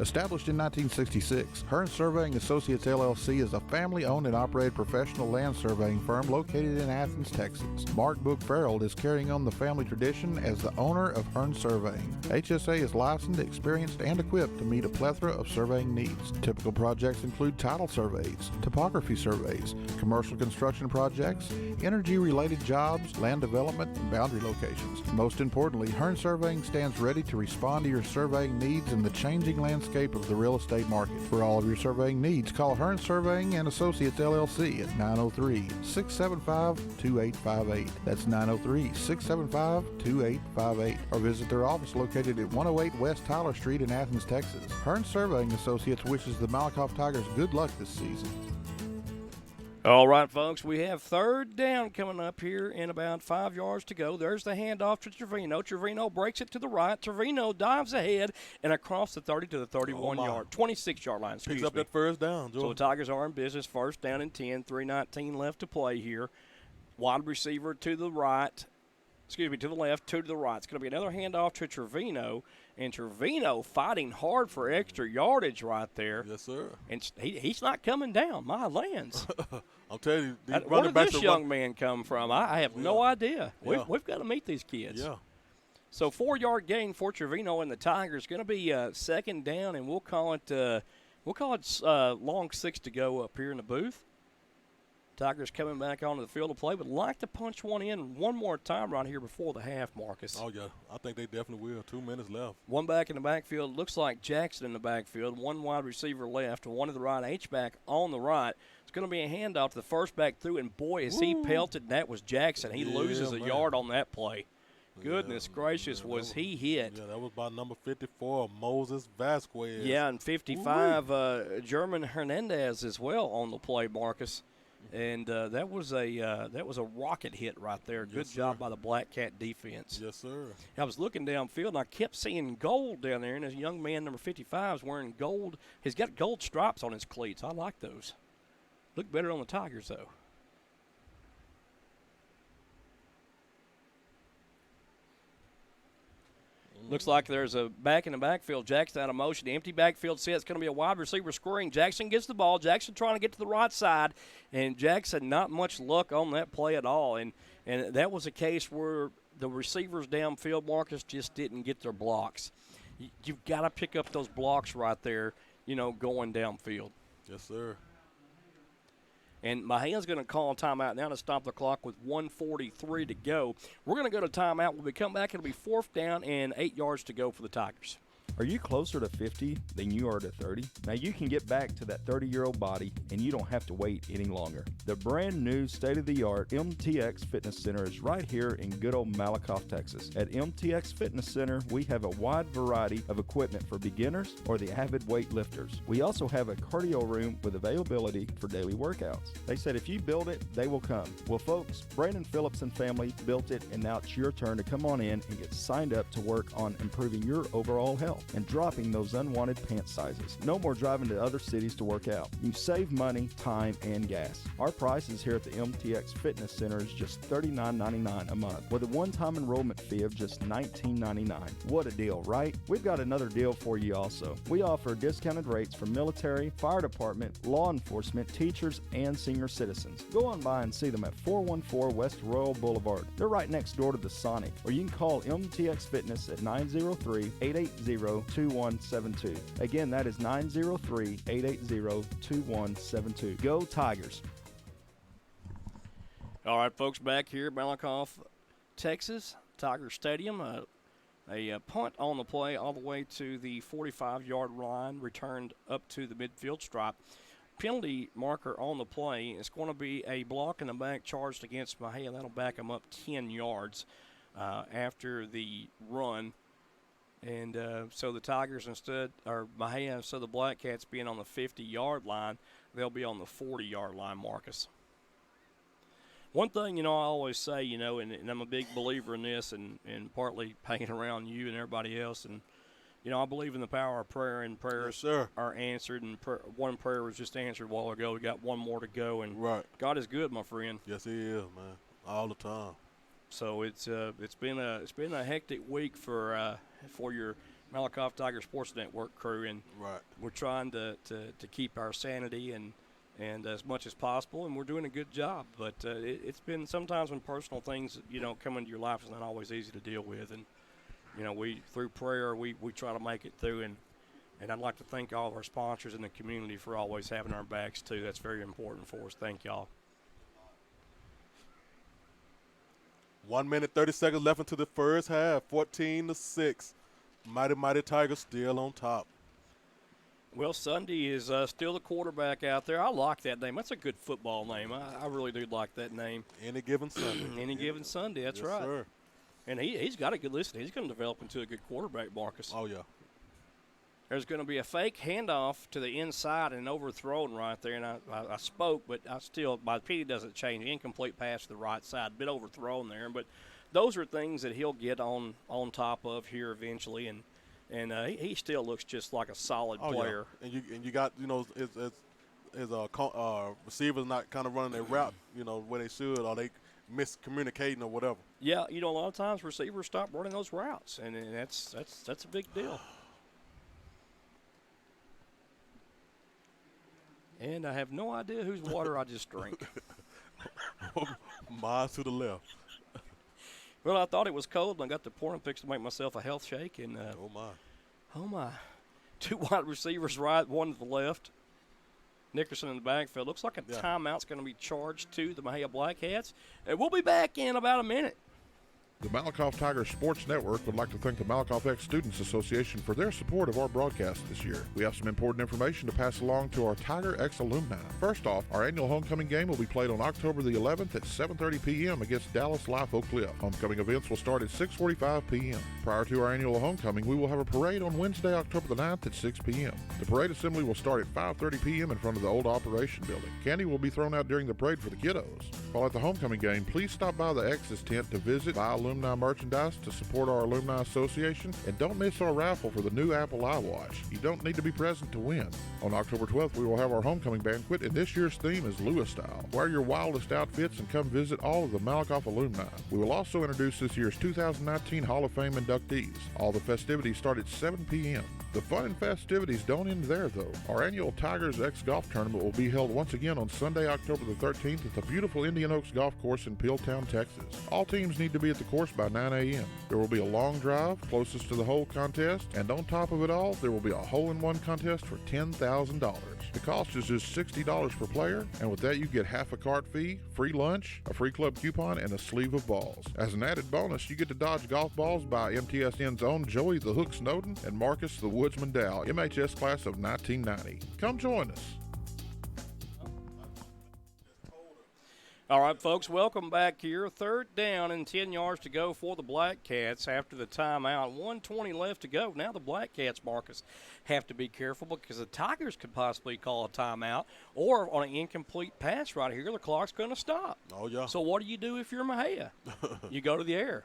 Established in 1966, Hearn Surveying Associates LLC is a family-owned and operated professional land surveying firm located in Athens, Texas. Mark Book Farrell is carrying on the family tradition as the owner of Hearn Surveying. HSA is licensed, experienced, and equipped to meet a plethora of surveying needs. Typical projects include title surveys, topography surveys, commercial construction projects, energy-related jobs, land development, and boundary locations. Most importantly, Hearn Surveying stands ready to respond to your surveying needs in the changing landscape of the real estate market. For all of your surveying needs, call Hearn Surveying and Associates LLC at 903-675-2858. That's 903-675-2858. Or visit their office located at 108 West Tyler Street in Athens, Texas. Hearn Surveying Associates wishes the Malakoff Tigers good luck this season. All right, folks, we have third down coming up here in about 5 yards to go. There's the handoff to Trevino. Trevino breaks it to the right. Trevino dives ahead and across the 30 to the 26-yard line. Picks up that first down, Joe. So the Tigers are in business. First down and 10, 3:19 left to play here. Wide receiver to the right. To the left, two to the right. It's going to be another handoff to Trevino, and Trevino fighting hard for extra yardage right there. Yes, sir. And he's not coming down. My lands. I'm telling you, these where running did backs this young man come from? I have no idea. We've got to meet these kids. Yeah. So 4-yard gain for Trevino and the Tigers. Going to be second down, and we'll call it long 6 to go up here in the booth. Tigers coming back onto the field of play, would like to punch one in one more time right here before the half, Marcus. Oh, yeah. I think they definitely will. 2 minutes left. One back in the backfield. Looks like Jackson in the backfield. One wide receiver left, one to the right, H-back on the right. It's going to be a handoff to the first back through, and, boy, as he pelted, and that was Jackson. He loses a yard on that play. Goodness gracious, was he hit. Yeah, that was by number 54, Moses Vasquez. Yeah, and 55, German Hernandez as well on the play, Marcus. And that was a rocket hit right there. Good job by the Blackcat defense. Yes, sir. I was looking downfield, and I kept seeing gold down there, and this young man, number 55, is wearing gold. He's got gold stripes on his cleats. I like those. Look better on the Tigers, though. Looks like there's a back in the backfield. Jackson out of motion. The empty backfield set. It's going to be a wide receiver scoring. Jackson gets the ball. Jackson trying to get to the right side. And Jackson not much luck on that play at all. And that was a case where the receivers downfield, Marcus, just didn't get their blocks. You've got to pick up those blocks right there, going downfield. Yes, sir. And Maha's going to call a timeout now to stop the clock with 1:43 to go. We're going to go to timeout. When we come back, it'll be 4th down and 8 yards to go for the Tigers. Are you closer to 50 than you are to 30? Now you can get back to that 30-year-old body and you don't have to wait any longer. The brand new state-of-the-art MTX Fitness Center is right here in good old Malakoff, Texas. At MTX Fitness Center, we have a wide variety of equipment for beginners or the avid weightlifters. We also have a cardio room with availability for daily workouts. They said if you build it, they will come. Well, folks, Brandon Phillips and family built it, and now it's your turn to come on in and get signed up to work on improving your overall health and dropping those unwanted pant sizes. No more driving to other cities to work out. You save money, time, and gas. Our prices here at the MTX Fitness Center is just $39.99 a month with a one-time enrollment fee of just $19.99. What a deal, right? We've got another deal for you also. We offer discounted rates for military, fire department, law enforcement, teachers, and senior citizens. Go on by and see them at 414 West Royal Boulevard. They're right next door to the Sonic, or you can call MTX Fitness at 903-880-2172. Again, that is 903-880-2172. Go Tigers. All right, folks, back here at Malakoff, Texas, Tiger Stadium. A punt on the play all the way to the 45-yard line, returned up to the midfield stripe. Penalty marker on the play. It's going to be a block in the back charged against Mexia. That'll back him up 10 yards after the run. And so the Tigers Mexia, so the Blackcats being on the 50-yard line, they'll be on the 40-yard line, Marcus. One thing, I always say, and I'm a big believer in this and partly hanging around you and everybody else, and, I believe in the power of prayer, and prayers are answered, and one prayer was just answered a while ago. We got one more to go, and God is good, my friend. Yes, he is, man, all the time. So it's been a hectic week for your Malakoff Tiger Sports Network crew, and we're trying to keep our sanity and as much as possible, and we're doing a good job. But it's been sometimes when personal things come into your life, it's not always easy to deal with, and we through prayer we try to make it through, and I'd like to thank all of our sponsors in the community for always having our backs too. That's very important for us. Thank y'all. 1 minute, 30 seconds left into the first half. 14-6. Mighty Tigers still on top. Well, Sunday is still the quarterback out there. I like that name. That's a good football name. I really do like that name. Any given Sunday. Any given Sunday, that's right. Sir. And he's got a good listen. He's going to develop into a good quarterback, Marcus. Oh, yeah. There's going to be a fake handoff to the inside and overthrown right there. And I spoke, but my PD doesn't change. Incomplete pass to the right side, a bit overthrown there. But those are things that he'll get on top of here eventually. And he still looks just like a solid player. Yeah. And you got, his receivers not kind of running their route, where they should, or they miscommunicating or whatever. Yeah, a lot of times receivers stop running those routes, and that's a big deal. And I have no idea whose water I just drank. Mine to the left. Well, I thought it was cold, and I got to pouring fix to make myself a health shake. And oh my, 2 wide receivers right, 1 to the left. Nickerson in the backfield. Looks like a timeout's going to be charged to the Mexia Blackcats. And we'll be back in about a minute. The Malakoff Tiger Sports Network would like to thank the Malakoff X Students Association for their support of our broadcast this year. We have some important information to pass along to our Tiger X alumni. First off, our annual homecoming game will be played on October the 11th at 7:30 p.m. against Dallas Life Oak Cliff. Homecoming events will start at 6:45 p.m. Prior to our annual homecoming, we will have a parade on Wednesday, October the 9th at 6 p.m. The parade assembly will start at 5:30 p.m. in front of the old operation building. Candy will be thrown out during the parade for the kiddos. While at the homecoming game, please stop by the X's tent to visit, buy alumni merchandise to support our alumni association, and don't miss our raffle for the new Apple iWatch. You don't need to be present to win. On October 12th, we will have our homecoming banquet, and this year's theme is Lewis style. Wear your wildest outfits and come visit all of the Malakoff alumni. We will also introduce this year's 2019 Hall of Fame inductees. All the festivities start at 7 p.m. The fun and festivities don't end there, though. Our annual Tigers X Golf Tournament will be held once again on Sunday, October the 13th at the beautiful Indian Oaks Golf Course in Peeltown, Texas. All teams need to be at the course by 9 a.m. There will be a long drive closest to the hole contest, and on top of it all, there will be a hole-in-one contest for $10,000. The cost is just $60 per player, and with that you get half a cart fee, free lunch, a free club coupon, and a sleeve of balls. As an added bonus, you get to dodge golf balls by MTSN's own Joey the Hook Snowden and Marcus the Woodsman Dow, MHS class of 1990. Come join us. All right, folks, welcome back here. Third down and 10 yards to go for the Blackcats after the timeout. 1:20 left to go. Now the Blackcats, Marcus, have to be careful because the Tigers could possibly call a timeout, or on an incomplete pass right here, the clock's going to stop. Oh, yeah. So what do you do if you're Mexia? You go to the air.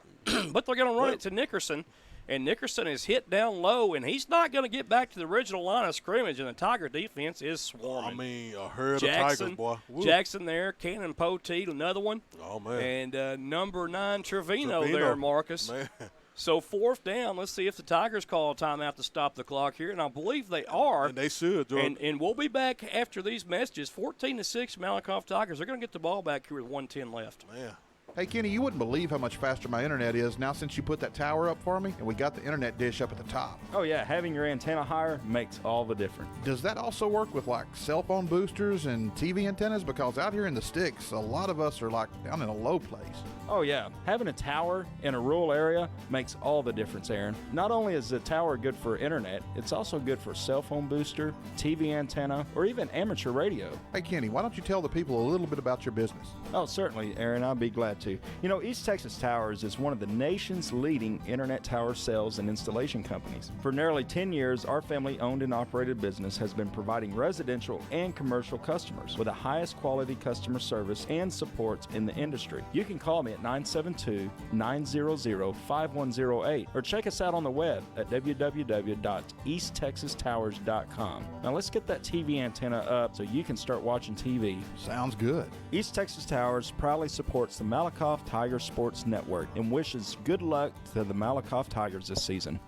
But they're going to run it to Nickerson. And Nickerson is hit down low, and he's not going to get back to the original line of scrimmage, and the Tiger defense is swarming. I mean, a herd of Tigers, boy. Woo. Jackson there, Cannon Poteet, another one. Oh, man. And number 9, Trevino there, Marcus. Man. So fourth down, let's see if the Tigers call a timeout to stop the clock here, and I believe they are. And they should, Jordan. And we'll be back after these messages. 14-6, Malakoff Tigers. They're going to get the ball back here with 1:10 left. Man. Hey, Kenny, you wouldn't believe how much faster my internet is now since you put that tower up for me and we got the internet dish up at the top. Oh, yeah, having your antenna higher makes all the difference. Does that also work with, like, cell phone boosters and TV antennas? Because out here in the sticks, a lot of us are, like, down in a low place. Oh, yeah. Having a tower in a rural area makes all the difference, Aaron. Not only is the tower good for internet, it's also good for cell phone booster, TV antenna, or even amateur radio. Hey, Kenny, why don't you tell the people a little bit about your business? Oh, certainly, Aaron. I'll be glad to. You know, East Texas Towers is one of the nation's leading internet tower sales and installation companies. For nearly 10 years, our family-owned and operated business has been providing residential and commercial customers with the highest quality customer service and support in the industry. You can call me at 972-900-5108 or check us out on the web at www.easttexastowers.com. Now let's get that TV antenna up so you can start watching TV. Sounds good. East Texas Towers proudly supports the Malakoff Tiger Sports Network and wishes good luck to the Malakoff Tigers this season.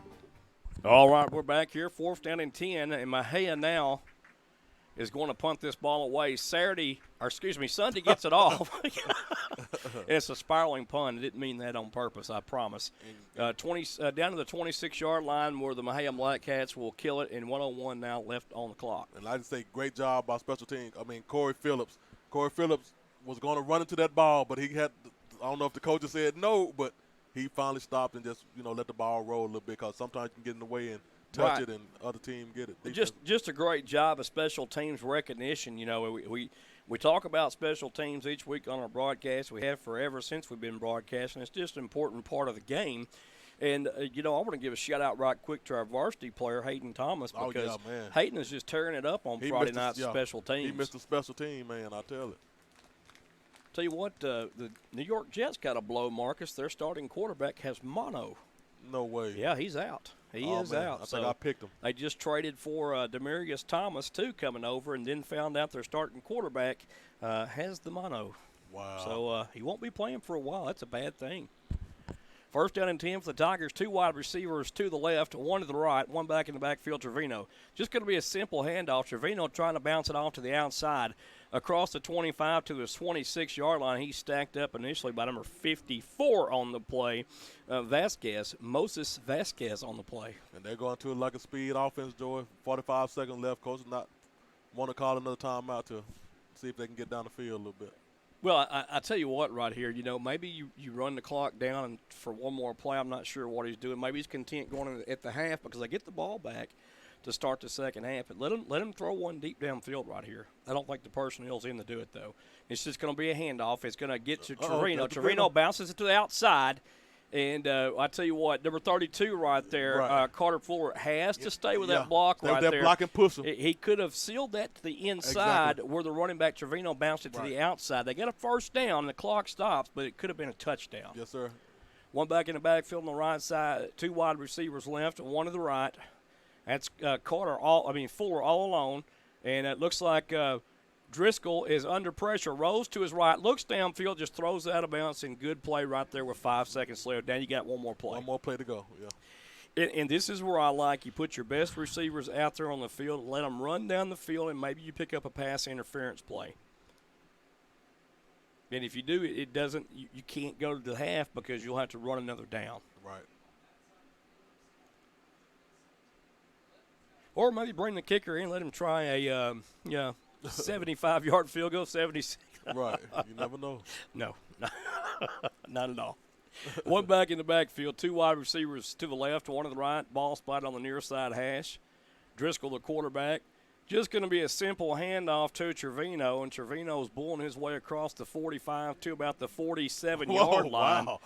All right, we're back here, fourth down and 10, and Mexia now is going to punt this ball away. Sunday gets it off. It's a spiraling punt. I didn't mean that on purpose, I promise. Down to the 26-yard line where the Mexia Blackcats will kill it, and 1:01 now left on the clock. And I just say great job by special teams. I mean, Corey Phillips was going to run into that ball, but he had – I don't know if the coaches said no, but he finally stopped and just, let the ball roll a little bit because sometimes you can get in the way and touch it and other team get it. Just a great job of special teams recognition. We talk about special teams each week on our broadcast. We have forever since we've been broadcasting. It's just an important part of the game. And, I want to give a shout-out right quick to our varsity player, Hayden Thomas, because Hayden is just tearing it up on Friday night's special teams. He missed a special team, man, I tell it. Tell you what, the New York Jets got a blow, Marcus. Their starting quarterback has mono. No way. Yeah, he's out. He is out. I think I picked him. They just traded for Demarius Thomas, too, coming over, and then found out their starting quarterback has the mono. Wow. So he won't be playing for a while. That's a bad thing. First down and 10 for the Tigers. 2 wide receivers to the left, 1 to the right, 1 back in the backfield, Trevino. Just going to be a simple handoff. Trevino trying to bounce it off to the outside. Across the 25 to his 26-yard line, he stacked up initially by number 54 on the play. Moses Vasquez on the play. And they're going to it like a speed offense, Joy. 45 seconds left. Coach does not want to call another timeout to see if they can get down the field a little bit. Well, I tell you what right here, maybe you run the clock down for one more play. I'm not sure what he's doing. Maybe he's content going at the half because they get the ball back to start the second half. But let him throw one deep downfield right here. I don't think the personnel's in to do it, though. It's just going to be a handoff. It's going to get to Trevino. Trevino bounces it to the outside. And I tell you what, number 32 right there, Carter Fuller has to stay with that block right there. That block and push him. He could have sealed that to the inside where the running back Trevino bounced it to the outside. They got a first down. The clock stops, but it could have been a touchdown. Yes, sir. 1 back in the backfield on the right side, 2 wide receivers left, 1 to the right. That's Fuller all alone. And it looks like Driscoll is under pressure, rolls to his right, looks downfield, just throws it out of bounds, and good play right there with 5 seconds left. Now you got one more play. One more play to go, yeah. And this is where I like you put your best receivers out there on the field, let them run down the field, and maybe you pick up a pass interference play. And if you do, it doesn't. You can't go to the half because you'll have to run another down. Right. Or maybe bring the kicker in, let him try a 75-yard field goal, 76. Right. You never know. No, not at all. One back in the backfield, two wide receivers to the left, one to the right, ball spotted on the near side hash. Driscoll, the quarterback. Just going to be a simple handoff to Trevino, and Trevino's bulling his way across the 45 to about the 47-yard line. Wow.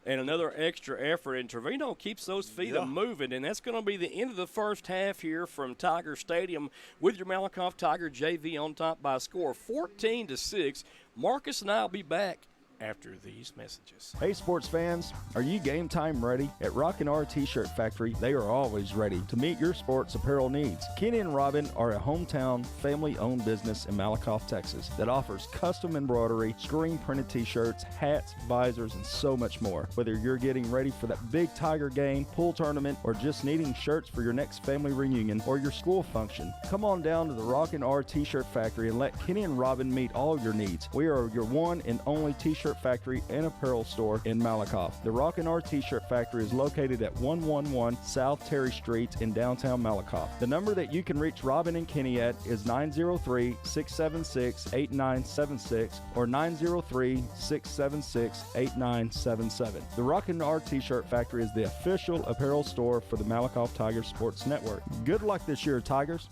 And another extra effort, and Trevino keeps those feet moving, and that's going to be the end of the first half here from Tiger Stadium with your Malakoff Tiger JV on top by a score of 14-6. Marcus and I will be back after these messages. Hey sports fans, are you game time ready? At Rockin' R T-Shirt Factory, they are always ready to meet your sports apparel needs. Kenny and Robin are a hometown, family-owned business in Malakoff, Texas that offers custom embroidery, screen printed t-shirts, hats, visors, and so much more. Whether you're getting ready for that big Tiger game, pool tournament, or just needing shirts for your next family reunion or your school function, come on down to the Rockin' R T-Shirt Factory and let Kenny and Robin meet all your needs. We are your one and only t-shirt factory and apparel store in Malakoff. The Rockin' R T-Shirt Factory is located at 111 South Terry Street in downtown Malakoff. The number that you can reach Robin and Kenny at is 903-676-8976 or 903-676-8977. The Rockin' R T-Shirt Factory is the official apparel store for the Malakoff Tigers Sports Network. Good luck this year, Tigers.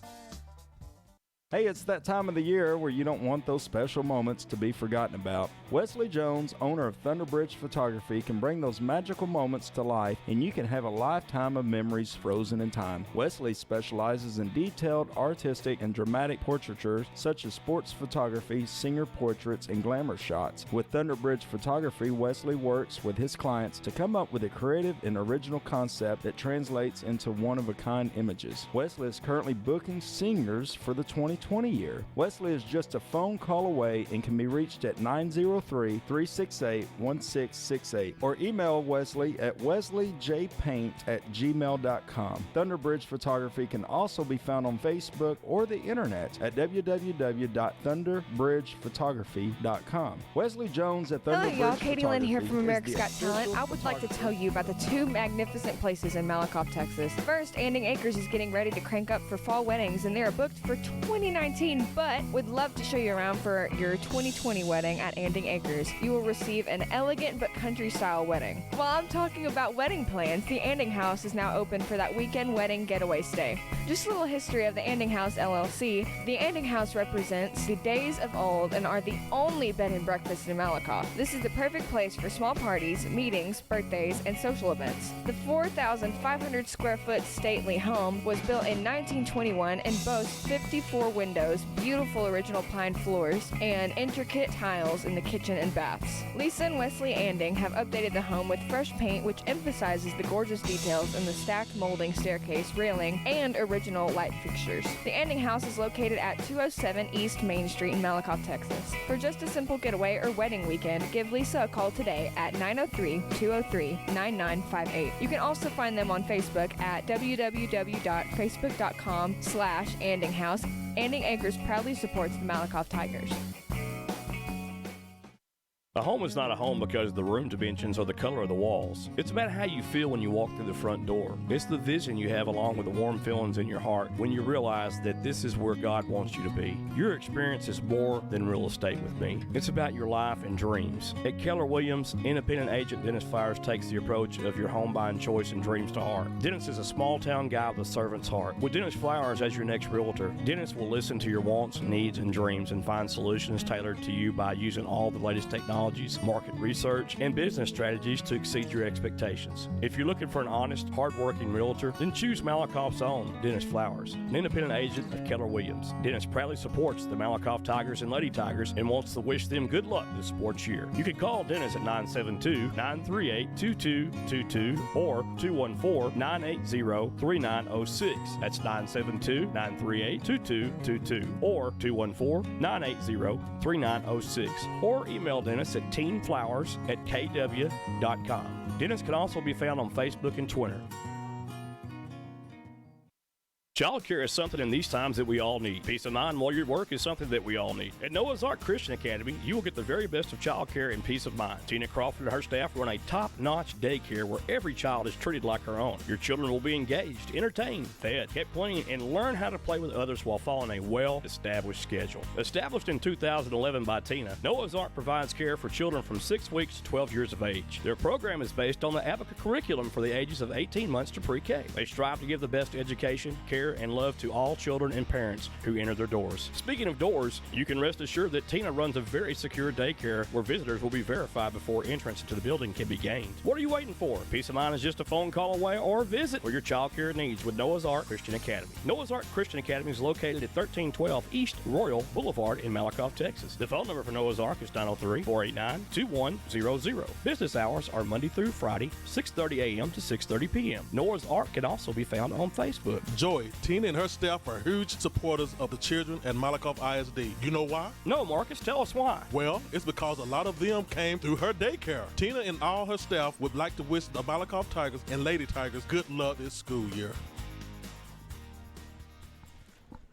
Hey, it's that time of the year where you don't want those special moments to be forgotten about. Wesley Jones, owner of Thunderbridge Photography, can bring those magical moments to life, and you can have a lifetime of memories frozen in time. Wesley specializes in detailed, artistic, and dramatic portraitures such as sports photography, singer portraits, and glamour shots. With Thunderbridge Photography, Wesley works with his clients to come up with a creative and original concept that translates into one-of-a-kind images. Wesley is currently booking singers for the 2020 year. Wesley is just a phone call away and can be reached at 903-368-1668 or email Wesley at wesleyjpaint@gmail.com. Thunderbridge Photography can also be found on Facebook or the internet at www.thunderbridgephotography.com. Wesley Jones at Thunderbridge Hello, y'all. Katie Lynn here from America's Got official Talent. I would like to tell you about the two magnificent places in Malakoff, Texas. First, Anding Acres is getting ready to crank up for fall weddings, and they are booked for 2019, but would love to show you around for your 2020 wedding at Anding Acres. You will receive an elegant but country-style wedding. While I'm talking about wedding plans, the Anding House is now open for that weekend wedding getaway stay. Just a little history of the Anding House LLC. The Anding House represents the days of old and are the only bed and breakfast in Malakoff. This is the perfect place for small parties, meetings, birthdays, and social events. The 4,500 square foot stately home was built in 1921 and boasts 54 windows, beautiful original pine floors, and intricate tiles in the kitchen and baths. Lisa and Wesley Anding have updated the home with fresh paint, which emphasizes the gorgeous details in the stacked molding staircase, railing, and original light fixtures. The Anding House is located at 207 East Main Street in Malakoff, Texas. For just a simple getaway or wedding weekend, give Lisa a call today at 903-203-9958. You can also find them on Facebook at www.facebook.com/AndingHouse. Anding Acres proudly supports the Malakoff Tigers. A home is not a home because of the room dimensions or the color of the walls. It's about how you feel when you walk through the front door. It's the vision you have along with the warm feelings in your heart when you realize that this is where God wants you to be. Your experience is more than real estate with me. It's about your life and dreams. At Keller Williams, independent agent Dennis Flowers takes the approach of your home buying choice and dreams to heart. Dennis is a small town guy with a servant's heart. With Dennis Flowers as your next realtor, Dennis will listen to your wants, needs, and dreams and find solutions tailored to you by using all the latest technology, market research, and business strategies to exceed your expectations. If you're looking for an honest, hard-working realtor, then choose Malakoff's own Dennis Flowers, an independent agent of Keller Williams. Dennis proudly supports the Malakoff Tigers and Lady Tigers and wants to wish them good luck this sports year. You can call Dennis at 972-938-2222 or 214-980-3906. That's 972-938-2222 or 214-980-3906. Or email Dennis at teenflowers@kw.com. Dennis can also be found on Facebook and Twitter. Child care is something in these times that we all need. Peace of mind while you're at work is something that we all need. At Noah's Ark Christian Academy, you will get the very best of child care and peace of mind. Tina Crawford and her staff run a top-notch daycare where every child is treated like her own. Your children will be engaged, entertained, fed, kept clean, and learn how to play with others while following a well-established schedule. Established in 2011 by Tina, Noah's Ark provides care for children from 6 weeks to 12 years of age. Their program is based on the Abaca curriculum for the ages of 18 months to pre-K. They strive to give the best education, care, and love to all children and parents who enter their doors. Speaking of doors, you can rest assured that Tina runs a very secure daycare where visitors will be verified before entrance into the building can be gained. What are you waiting for? Peace of mind is just a phone call away, or visit for your child care needs with Noah's Ark Christian Academy. Noah's Ark Christian Academy is located at 1312 East Royal Boulevard in Malakoff, Texas. The phone number for Noah's Ark is 903-489-2100. Business hours are Monday through Friday, 6:30 a.m. to 6:30 p.m. Noah's Ark can also be found on Facebook. Joy, Tina and her staff are huge supporters of the children at Malakoff ISD. You know why? No, Marcus, tell us why. Well, it's because a lot of them came through her daycare. Tina and all her staff would like to wish the Malakoff Tigers and Lady Tigers good luck this school year.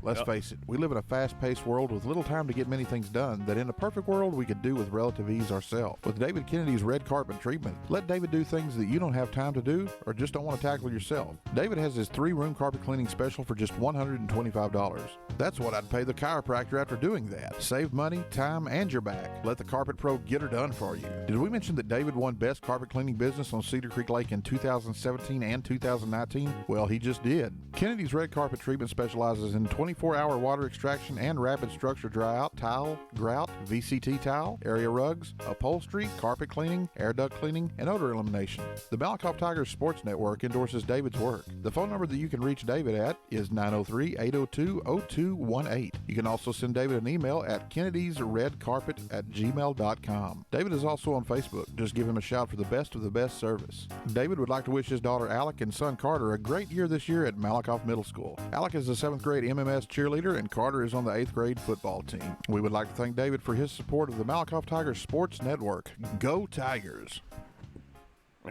Let's face it, we live in a fast-paced world with little time to get many things done that in a perfect world we could do with relative ease ourselves. With David Kennedy's red carpet treatment, let David do things that you don't have time to do or just don't want to tackle yourself. David has his 3-room carpet cleaning special for just $125. That's what I'd pay the chiropractor after doing that. Save money, time, and your back. Let the carpet pro get her done for you. Did we mention that David won Best Carpet Cleaning Business on Cedar Creek Lake in 2017 and 2019? Well, he just did. Kennedy's red carpet treatment specializes in 24-hour water extraction and rapid structure dry-out, tile, grout, VCT tile, area rugs, upholstery, carpet cleaning, air duct cleaning, and odor elimination. The Malakoff Tigers Sports Network endorses David's work. The phone number that you can reach David at is 903-802-0218. You can also send David an email at kennedysredcarpet@gmail.com. David is also on Facebook. Just give him a shout for the best of the best service. David would like to wish his daughter Alec and son Carter a great year this year at Malakoff Middle School. Alec is a 7th grade MMS cheerleader and Carter is on the 8th grade football team. We would like to thank David for his support of the Malakoff Tigers Sports Network. Go Tigers!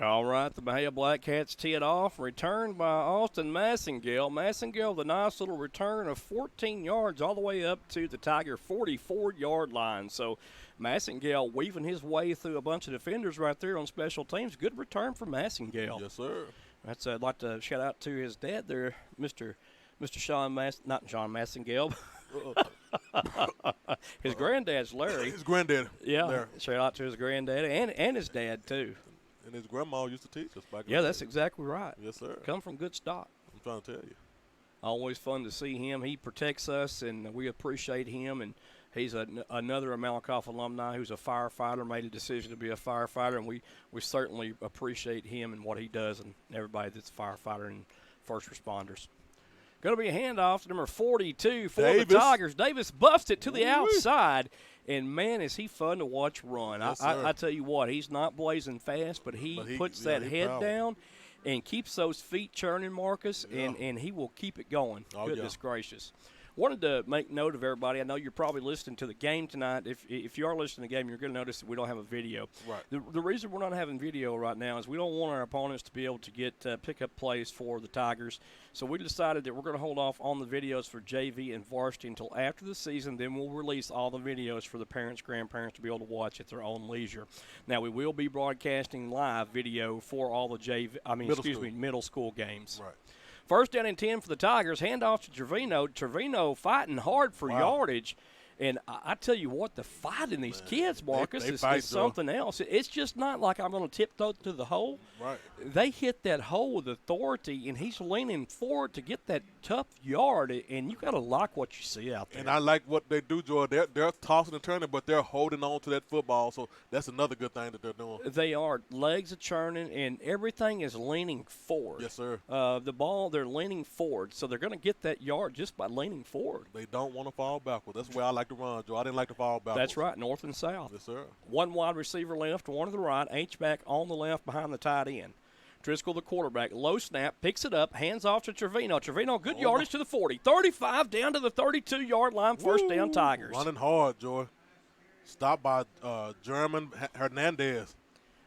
All right, the Mexia Blackcats tee it off. Returned by Austin Massengale. Massengale, the nice little return of 14 yards all the way up to the Tiger 44-yard line. So Massengale weaving his way through a bunch of defenders right there on special teams. Good return for Massengale. Yes, sir. I'd like to shout out to his dad there, Mr. Sean not Sean Massengale. His granddad's Larry. His granddad. Yeah. Larry. Shout out to his granddad and his dad too. And his grandma used to teach us back. Yeah, that's exactly right. Yes, sir. Come from good stock. I'm trying to tell you. Always fun to see him. He protects us, and we appreciate him. And he's another Malakoff alumni who's a firefighter, made a decision to be a firefighter, and we certainly appreciate him and what he does and everybody that's a firefighter and first responders. Going to be a handoff to number 42 for the Tigers. Davis buffs it to the outside, and, man, is he fun to watch run. Yes, I tell you what, he's not blazing fast, but he puts that head down and keeps those feet churning, Marcus, and he will keep it going. Goodness gracious. Wanted to make note of everybody. I know you're probably listening to the game tonight. If you are listening to the game, you're going to notice that we don't have a video. Right. The reason we're not having video right now is we don't want our opponents to be able to get pickup plays for the Tigers. So we decided that we're going to hold off on the videos for JV and varsity until after the season. Then we'll release all the videos for the parents, grandparents to be able to watch at their own leisure. Now, we will be broadcasting live video for all the middle school games. Right. First down and 10 for the Tigers. Handoff to Trevino. Trevino fighting hard for yardage. And I tell you what, the fight in these kids, Marcus, is something else. It's just not like I'm going to tiptoe to the hole. Right. They hit that hole with authority, and he's leaning forward to get that tough yard, and you got to like what you see out there. And I like what they do, Joy. They're tossing and turning, but they're holding on to that football, so that's another good thing that they're doing. They are. Legs are churning, and everything is leaning forward. Yes, sir. The ball, they're leaning forward, so they're going to get that yard just by leaning forward. They don't want to fall backwards. That's where I like to run, Joe. I didn't like to fall backwards. That's right, north and south. Yes, sir. One wide receiver left, one to the right, H-back on the left behind the tight end. Driscoll, the quarterback, low snap, picks it up, hands off to Trevino. Trevino, good yardage to the 40. 35 down to the 32-yard line, first down Tigers. Running hard, Joy. Stopped by German Hernandez.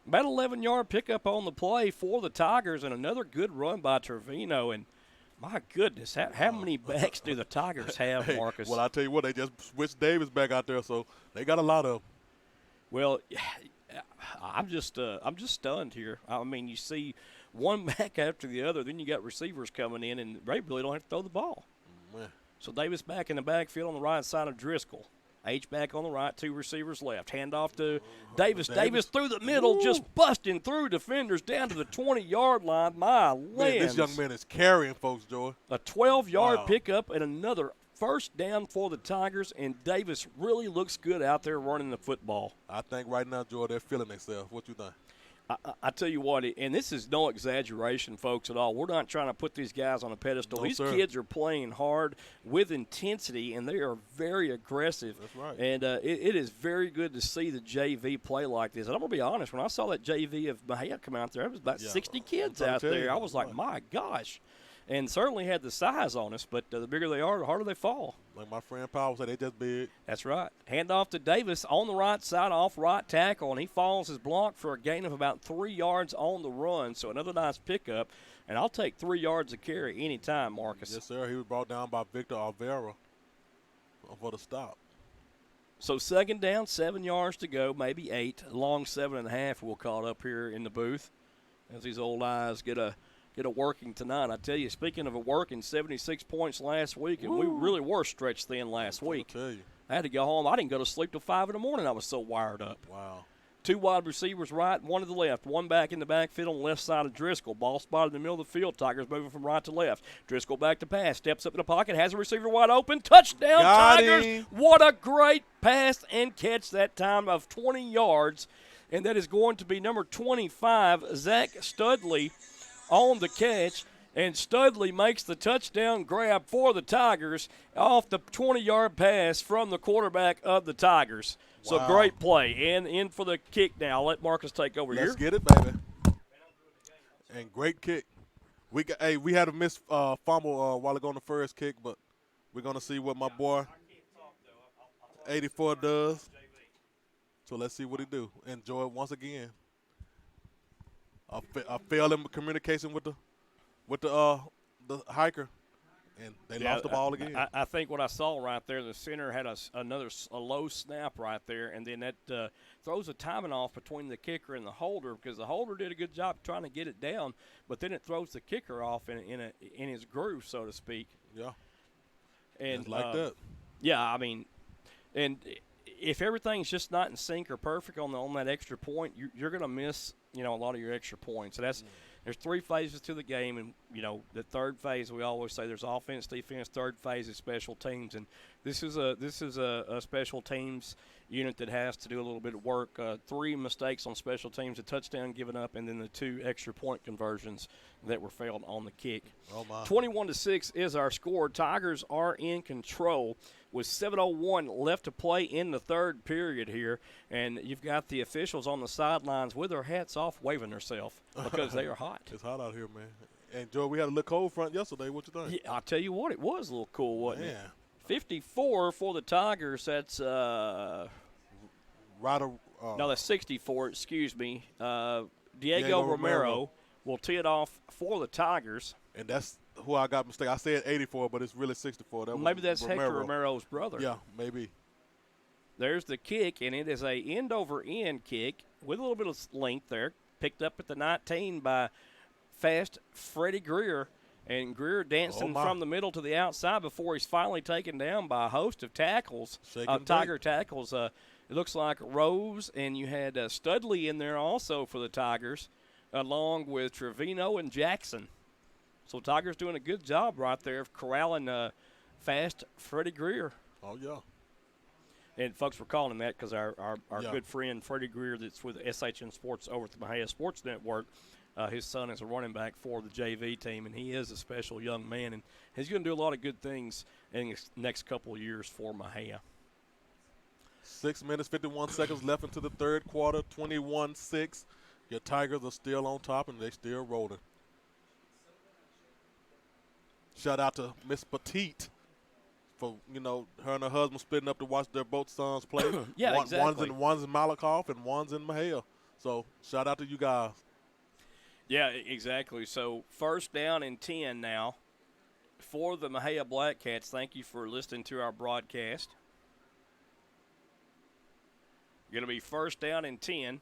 About 11-yard pickup on the play for the Tigers, and another good run by Trevino. And, My goodness, how many backs do the Tigers have, Marcus? Well, I tell you what, they just switched Davis back out there, so they got a lot of them. Well, I'm just stunned here. I mean, you see one back after the other, then you got receivers coming in, and they really don't have to throw the ball. Man. So Davis back in the backfield on the right side of Driscoll. H back on the right, 2 receivers left. Hand off to Davis. Davis through the middle, just busting through defenders down to the 20-yard line. My land. This young man is carrying folks, Joy. A 12-yard pickup and another first down for the Tigers, and Davis really looks good out there running the football. I think right now, Joy, they're feeling themselves. What you think? I tell you what, and this is no exaggeration, folks, at all. We're not trying to put these guys on a pedestal. No, these sir. kids are playing hard with intensity, and they are very aggressive. That's right. And it is very good to see the JV play like this. And I'm going to be honest, when I saw that JV of Mexia come out there, there was about 60 kids out there. I was like, my gosh. And certainly had the size on us, but the bigger they are, the harder they fall. Like my friend Powell said, they just big. That's right. Hand off to Davis on the right side, off right tackle, and he follows his block for a gain of about 3 yards on the run. So another nice pickup, and I'll take 3 yards of carry anytime, Marcus. Yes, sir. He was brought down by Victor Alvera for the stop. So second down, 7 yards to go, maybe 8. Long 7.5 we'll call it up here in the booth as these old eyes get a working tonight. I tell you, speaking of a working, 76 points last week, and we really were stretched thin last week. I'll tell you. I had to go home. I didn't go to sleep till 5 in the morning. I was so wired up. Wow. 2 wide receivers right, 1 to the left. 1 back in the backfield on the left side of Driscoll. Ball spotted in the middle of the field. Tigers moving from right to left. Driscoll back to pass. Steps up in the pocket. Has a receiver wide open. Touchdown, Got Tigers. him. What a great pass and catch that time of 20 yards. And that is going to be number 25, Zach Studley, on the catch. And Studley makes the touchdown grab for the Tigers off the 20-yard pass from the quarterback of the Tigers. So Wow. great play. And in for the kick now. I'll let Marcus take over here. Let's get it, baby. And great kick. We had a missed fumble while ago on the first kick, but we're going to see what my boy 84 does. So let's see what he do. Enjoy it once again. I failed in communication with the hiker, and they lost the ball again. I think what I saw right there, the center had a low snap right there, and then that throws a timing off between the kicker and the holder, because the holder did a good job trying to get it down, but then it throws the kicker off in his groove, so to speak. Yeah. And just like that. Yeah, I mean, and if everything's just not in sync or perfect on that extra point, you're going to miss, a lot of your extra points. So there's 3 phases to the game, and, the third phase, we always say there's offense, defense, third phase is special teams. And this is a special teams unit that has to do a little bit of work. 3 mistakes on special teams, a touchdown given up, and then the 2 extra point conversions that were failed on the kick. Oh, my. 21-6 is our score. Tigers are in control with 7:01 left to play in the third period here, and you've got the officials on the sidelines with their hats off waving themselves because they are hot. It's hot out here, man. And, Joe, we had a little cold front yesterday. What you think? Yeah, I'll tell you what, it was a little cool, wasn't it? Man. 54 for the Tigers. That's no, that's 64, excuse me. Diego Romero will tee it off for the Tigers. And that's who I got mistaken. I said 84, but it's really 64. Maybe that's Hector Romero's brother. Yeah, maybe. There's the kick, and it is a end-over-end kick with a little bit of length there. Picked up at the 19 by fast Freddie Greer. And Greer dancing from the middle to the outside before he's finally taken down by a host of tackles, Tiger tackles. It looks like Rose, and you had Studley in there also for the Tigers, along with Trevino and Jackson. So Tigers doing a good job right there of corralling fast Freddie Greer. Oh, yeah. And folks were calling him that because our good friend Freddie Greer that's with SHN Sports over at the Mexia Sports Network, his son is a running back for the JV team, and he is a special young man, and he's going to do a lot of good things in the next couple of years for Mexia. 6 minutes, 51 seconds left into the third quarter, 21-6. Your Tigers are still on top, and they still rolling. Shout out to Miss Petite for, her and her husband splitting up to watch their both sons play. Yeah, exactly. One's in Malakoff and one's in Mexia. So shout out to you guys. Yeah, exactly. So first down and 10 now. for the Mexia Blackcats. Thank you for listening to our broadcast. Going to be first down and 10.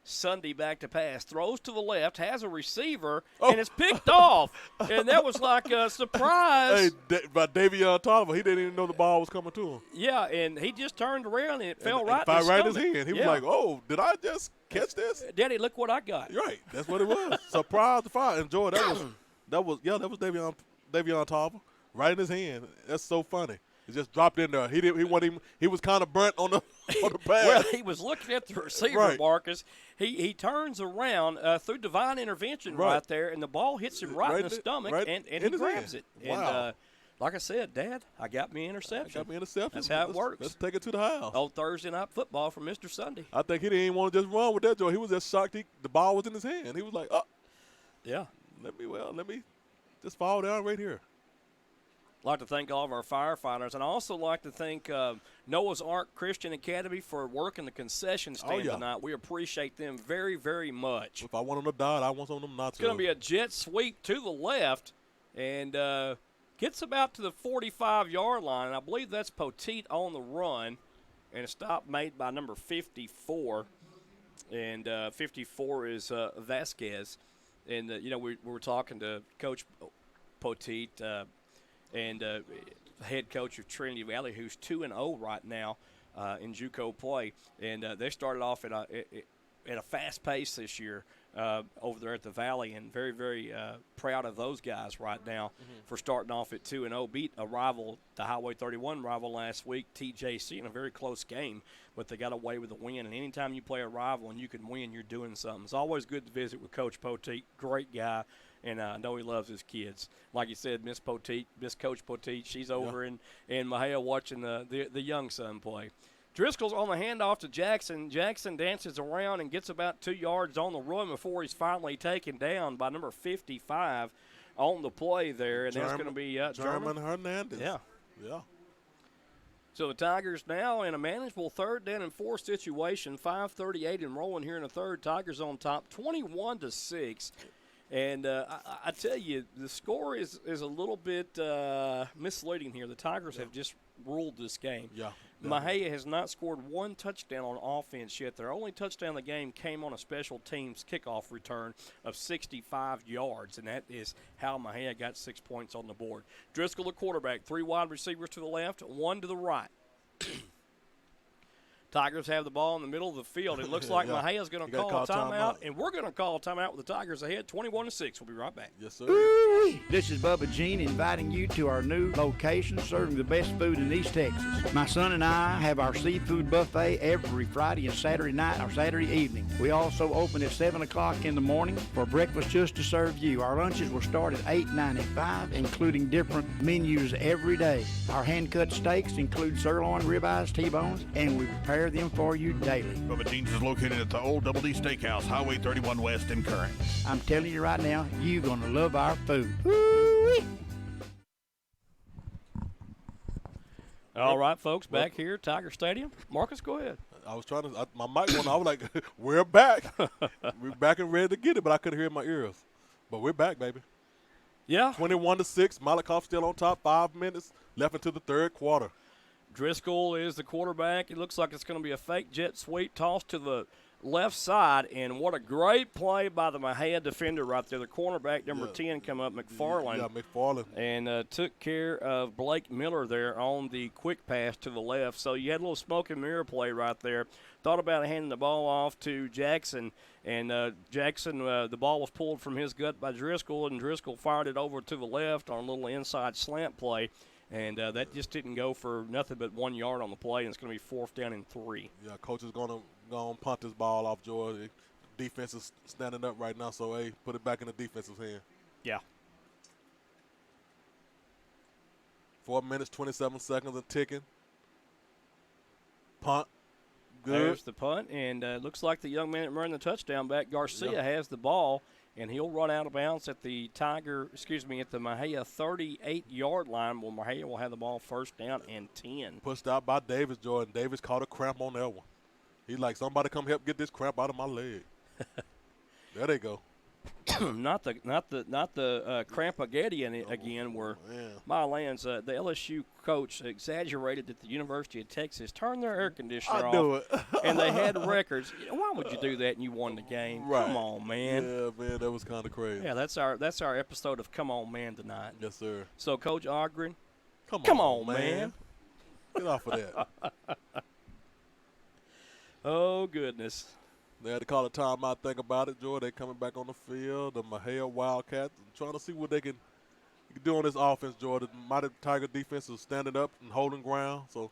Sunday back to pass. Throws to the left, has a receiver, and it's picked off. And that was like a surprise. Hey, by Davion Tolliver, he didn't even know the ball was coming to him. Yeah, and he just turned around and it fell right in his hand. He was like, oh, did I just catch this? Daddy, look what I got. You're right. That's what it was. Surprise to find. Enjoy. That was Davion Tolliver right in his hand. That's so funny. It just dropped in there. He was kind of burnt on the pass. Well, he was looking at the receiver, right. Marcus. He turns around through divine intervention right there, and the ball hits him right in the stomach, and he grabs it. Wow. And like I said, Dad, I got me interception. That's how it works. Let's take it to the house. Old Thursday night football from Mr. Sunday. I think he didn't even want to just run with that joint. He was just shocked the ball was in his hand. He was like, oh. Yeah. Let me just fall down right here. I'd like to thank all of our firefighters, and I also like to thank Noah's Ark Christian Academy for working the concession stand tonight. We appreciate them very, very much. If I want them to die, I want them not to. It's going to be a jet sweep to the left, and gets about to the 45-yard line, and I believe that's Poteet on the run, and a stop made by number 54, and 54 is Vasquez. And, we were talking to Coach Poteet, and head coach of Trinity Valley, who's 2-0 right now in JUCO play, and they started off at a fast pace this year over there at the Valley, and very, very proud of those guys right now for starting off at 2-0. Beat a rival, the Highway 31 rival last week, TJC, in a very close game, but they got away with a win. And anytime you play a rival and you can win, you're doing something. It's always good to visit with Coach Poteet. Great guy. And I know he loves his kids. Like you said, Miss Coach Poteet, she's over in Mexia watching the young son play. Driscoll's on the handoff to Jackson. Jackson dances around and gets about 2 yards on the run before he's finally taken down by number 55 on the play there. And that's going to be German Hernandez. Yeah. Yeah. So the Tigers now in a manageable 3rd down and 4 situation. 5:38 and rolling here in the third. Tigers on top, 21-6. And I tell you, the score is a little bit misleading here. The Tigers have just ruled this game. Yeah. Mexia has not scored one touchdown on offense yet. Their only touchdown of the game came on a special teams kickoff return of 65 yards, and that is how Mexia got 6 points on the board. Driscoll, the quarterback, 3 wide receivers to the left, 1 to the right. Tigers have the ball in the middle of the field. It looks like Mejia's going to call a timeout, and we're going to call a timeout with the Tigers ahead, 21-6. We'll be right back. Yes, sir. Ooh-wee. This is Bubba Jean inviting you to our new location serving the best food in East Texas. My son and I have our seafood buffet every Friday and Saturday night or Saturday evening. We also open at 7 o'clock in the morning for breakfast just to serve you. Our lunches will start at $8.95, including different menus every day. Our hand-cut steaks include sirloin, ribeyes, T-bones, and we prepare them for you daily. Bubba Jeans is located at the Old Double D Steakhouse, Highway 31 West in Current. I'm telling you right now, you're going to love our food. Woo-wee. All right, folks, back here at Tiger Stadium. Marcus, go ahead. I was trying to, my mic went on. I was like, we're back. We're back and ready to get it, but I couldn't hear it in my ears. But we're back, baby. Yeah. 21-6. Malakoff still on top. 5 minutes left into the third quarter. Driscoll is the quarterback. It looks like it's going to be a fake jet sweep toss to the left side, and what a great play by the Mexia defender right there. The cornerback, number 10, come up, McFarland. Yeah, McFarland. And took care of Blake Miller there on the quick pass to the left. So you had a little smoke and mirror play right there. Thought about handing the ball off to Jackson, and Jackson, the ball was pulled from his gut by Driscoll, and Driscoll fired it over to the left on a little inside slant play. And that just didn't go for nothing but 1 yard on the play, and it's going to be 4th down and 3. Yeah, coach is going to punt this ball off Georgia. Defense is standing up right now, so, hey, put it back in the defensive hand. Yeah. 4 minutes, 27 seconds and ticking. Punt. Good. There's the punt, and looks like the young man that ran the touchdown back, Garcia, has the ball. And he'll run out of bounds at the at the Mexia 38-yard line. Well, Mexia will have the ball 1st down and 10. Pushed out by Davis, Jordan. Davis caught a cramp on that one. He's like, somebody come help get this cramp out of my leg. There they go. not the Crampagetti again. Where my lands, the LSU coach exaggerated that the University of Texas turned their air conditioner off, and they had records. Why would you do that and you won the game? Right. Come on, man. Yeah, man, that was kind of crazy. Yeah, that's our episode of Come On Man tonight. Yes, sir. So, Coach Ogren, come on, man. Get off of that. Oh, goodness. They had to call a timeout. Think about it, Joy. They coming back on the field. The Mexia Wildcats trying to see what they can do on this offense, Joy. The Mighty Tiger defense is standing up and holding ground. So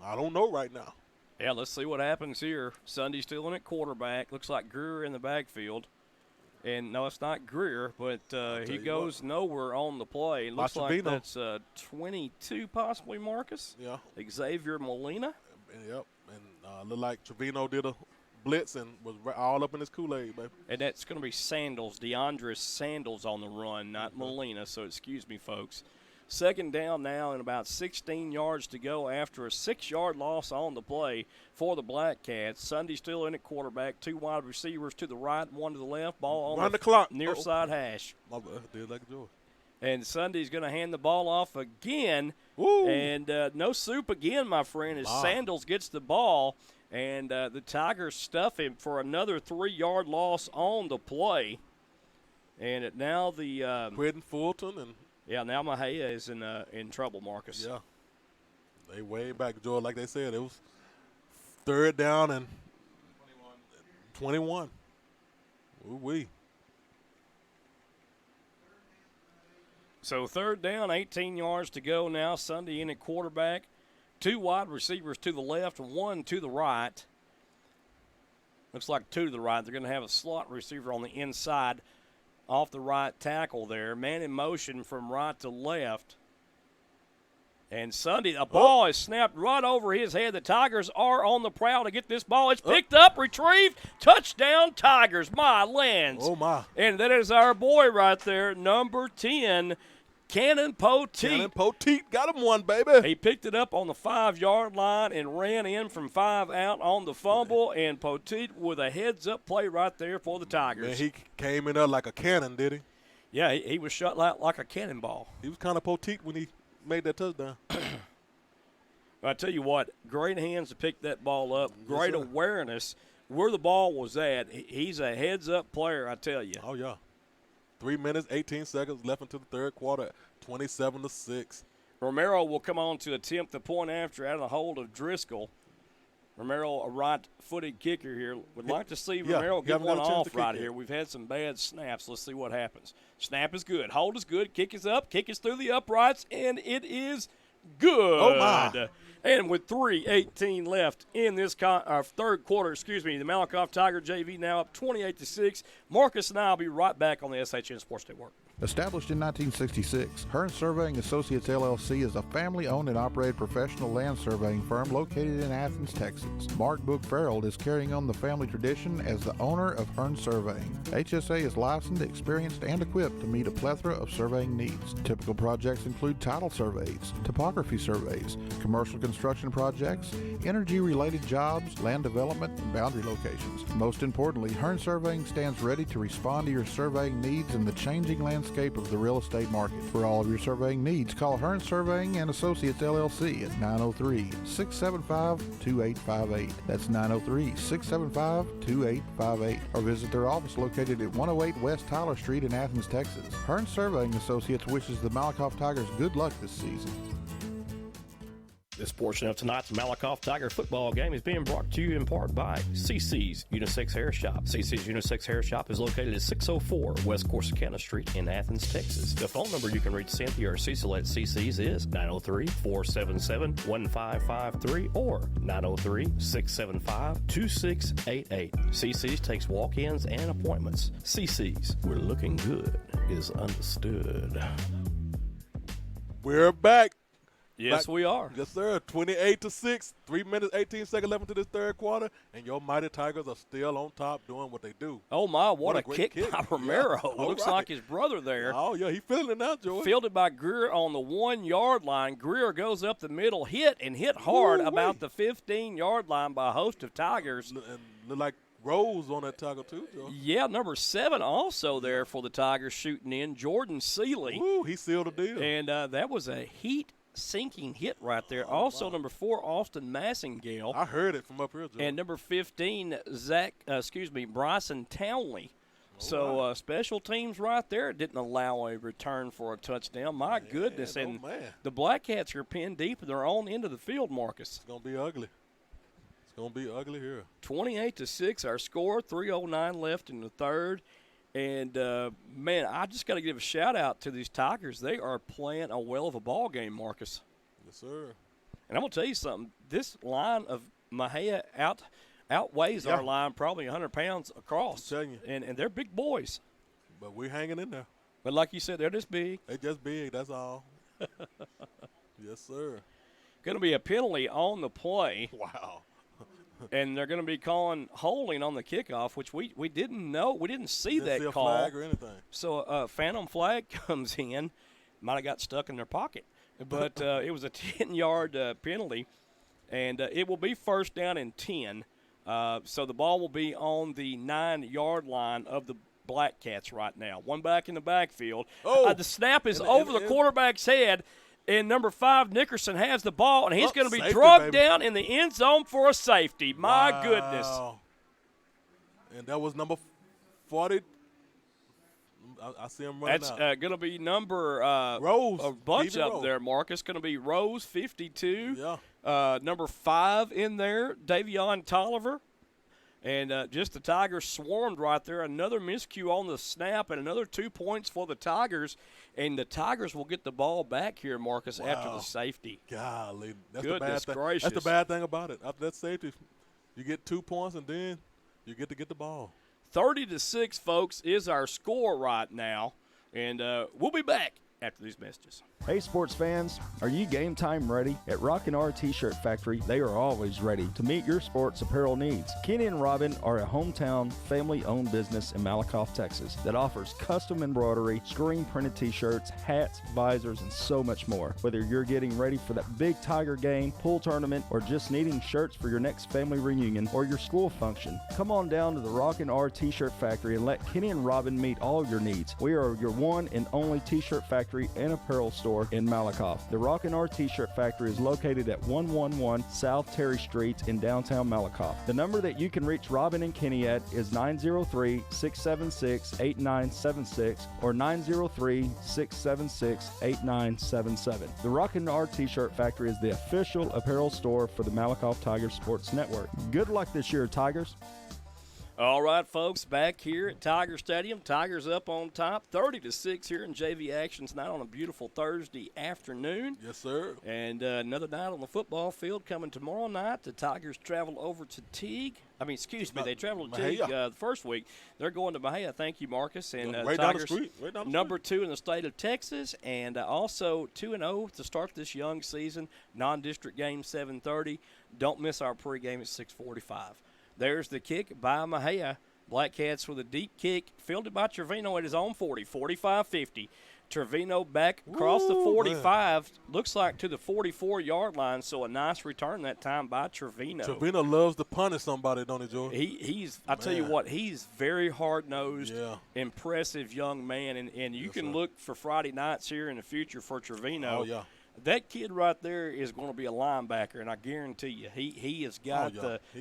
I don't know right now. Yeah, let's see what happens here. Sunday still in at quarterback. Looks like Greer in the backfield. And, no, it's not Greer, but he goes nowhere on the play. Looks like that's 22 possibly, Marcus. Yeah. Xavier Molina. Yep. And look like Trevino did a blitz and was all up in his Kool-Aid, baby. And that's going to be Sandals, DeAndre Sandals on the run, not Molina, so excuse me, folks. Second down now and about 16 yards to go after a 6-yard loss on the play for the Blackcats. Sunday still in at quarterback, 2 wide receivers to the right, 1 to the left. Ball on the clock. Near side hash. My bad. Did like Joy. And Sunday's going to hand the ball off again. Woo. And no soup again, my friend, as Sandals gets the ball. And the Tigers stuff him for another 3-yard loss on the play. And now the Quentin Fulton and now Mexia is in trouble, Marcus. Yeah, they way back, Joy. Like they said, it was third down and 21. Ooh-wee. So third down, 18 yards to go now. Sunday in at quarterback. 2 wide receivers to the left, 1 to the right. Looks like 2 to the right. They're going to have a slot receiver on the inside off the right tackle there. Man in motion from right to left. And Sunday, a ball is snapped right over his head. The Tigers are on the prowl to get this ball. It's picked up, retrieved, touchdown Tigers. My lands. Oh, my. And that is our boy right there, number 10, Cannon Poteet. Cannon Poteet got him one, baby. He picked it up on the 5-yard line and ran in from 5 out on the fumble, and Poteet with a heads-up play right there for the Tigers. Man, he came in there like a cannon, did he? Yeah, he was shot like a cannonball. He was kind of Poteet when he made that touchdown. I tell you what, great hands to pick that ball up, great awareness where the ball was at. He's a heads-up player, I tell you. Oh, yeah. 3 minutes, 18 seconds left into the third quarter, 27-6. Romero will come on to attempt the point after out of the hold of Driscoll. Romero, a right-footed kicker here. Would like to see Romero get one off right here. We've had some bad snaps. Let's see what happens. Snap is good. Hold is good. Kick is up. Kick is through the uprights, and it is good. Oh, my. And with 3:18 left in this third quarter, the Malakoff Tiger JV now up 28-6. Marcus and I will be right back on the SHN Sports Network. Established in 1966, Hearn Surveying Associates LLC is a family-owned and operated professional land surveying firm located in Athens, Texas. Mark Book Farrell is carrying on the family tradition as the owner of Hearn Surveying. HSA is licensed, experienced, and equipped to meet a plethora of surveying needs. Typical projects include title surveys, topography surveys, commercial construction projects, energy-related jobs, land development, and boundary locations. Most importantly, Hearn Surveying stands ready to respond to your surveying needs in the changing landscape of the real estate market. For all of your surveying needs, call Hearn Surveying and Associates LLC at 903-675-2858. That's 903-675-2858. Or visit their office located at 108 West Tyler Street in Athens, Texas. Hearn Surveying Associates wishes the Malakoff Tigers good luck this season. This portion of tonight's Malakoff Tiger football game is being brought to you in part by CC's Unisex Hair Shop. CC's Unisex Hair Shop is located at 604 West Corsicana Street in Athens, Texas. The phone number you can reach Cynthia or Cecil at CC's is 903-477-1553 or 903-675-2688. CC's takes walk-ins and appointments. CC's, we're looking good, is understood. We're back. Yes, we are. Yes, sir. 28-6. 3 minutes, 18 seconds left into this third quarter, and your Mighty Tigers are still on top doing what they do. Oh, my, what a kick by Romero. Yeah. Looks like his brother there. Oh, yeah, he's feeling it now, Joey. Fielded by Greer on the 1-yard line. Greer goes up the middle, hit hard about the 15-yard line by a host of Tigers. And look like Rose on that tackle, too, Joe. Yeah, number 7 also there for the Tigers shooting in, Jordan Seeley. Ooh, he sealed the deal. And that was a heat-sinking hit right there. Also, number 4, Austin Massingale. I heard it from up here, Joe. And number 15, Bryson Townley. So special teams right there didn't allow a return for a touchdown. My goodness. And the Blackcats are pinned deep in their own end of the field, Marcus. It's going to be ugly. It's going to be ugly here. 28-6 our score, 3:09 left in the third. And, man, I just got to give a shout-out to these Tigers. They are playing a well of a ball game, Marcus. Yes, sir. And I'm going to tell you something. This line of Mexia outweighs our line probably 100 pounds across. I'm telling you. And they're big boys. But we're hanging in there. But like you said, they're just big. They're just big, that's all. Yes, sir. Going to be a penalty on the play. Wow. And they're going to be calling holding on the kickoff, which we didn't know. We didn't see that a call. Flag or anything. So a phantom flag comes in. Might have got stuck in their pocket. But it was a 10-yard penalty. And it will be first down and 10. So the ball will be on the 9-yard line of the Blackcats right now. One back in the backfield. The snap is over the quarterback's head. And number 5, Nickerson has the ball, and he's going to be drugged down in the end zone for a safety. My goodness. And that was number 40. I see him running That's out. going to be number Rose. a bunch Stevie up Rose. there, Marcus. Going to be Rose, 52. Yeah. Number 5 in there, Davion Tolliver. And just the Tigers swarmed right there. Another miscue on the snap and another 2 points for the Tigers. And the Tigers will get the ball back here, Marcus, after the safety. Golly. That's Goodness the bad gracious. thing. That's the bad thing about it. After that safety, you get 2 points, and then you get to get the ball. 30-6, folks, is our score right now. And we'll be back after these messages. Hey sports fans, are you game time ready? At Rockin' R T-Shirt Factory, they are always ready to meet your sports apparel needs. Kenny and Robin are a hometown, family-owned business in Malakoff, Texas that offers custom embroidery, screen-printed T-shirts, hats, visors, and so much more. Whether you're getting ready for that big Tiger game, pool tournament, or just needing shirts for your next family reunion or your school function, come on down to the Rockin' R T-Shirt Factory and let Kenny and Robin meet all your needs. We are your one and only T-shirt factory and apparel store in Malakoff. The Rockin' R T-shirt factory is located at 111 South Terry Street in downtown Malakoff. The number that you can reach Robin and Kenny at is 903-676-8976 or 903-676-8977. The Rockin' R T-shirt factory is the official apparel store for the Malakoff Tigers Sports Network. Good luck this year, Tigers. All right, folks, back here at Tiger Stadium. Tigers up on top, 30-6 here in JV action tonight on a beautiful Thursday afternoon. Yes, sir. And another night on the football field coming tomorrow night. The Tigers travel over to Teague. They traveled to Teague the first week. They're going to Mexia. Thank you, Marcus. And right Tigers, down the street. Right down the number 2 in the state of Texas, and also 2-0 to start this young season. Non-district game 7:30. Don't miss our pregame at 6:45. There's the kick by Mexia. Blackcats with a deep kick, fielded by Trevino at his own 40, 45-50. Trevino back across the 45, man. Looks like to the 44-yard line, so a nice return that time by Trevino. Trevino loves to punish somebody, don't he, Joe? I tell you what, he's very hard-nosed, impressive young man, and you can look for Friday nights here in the future for Trevino. Oh, yeah. That kid right there is going to be a linebacker, and I guarantee you, he has got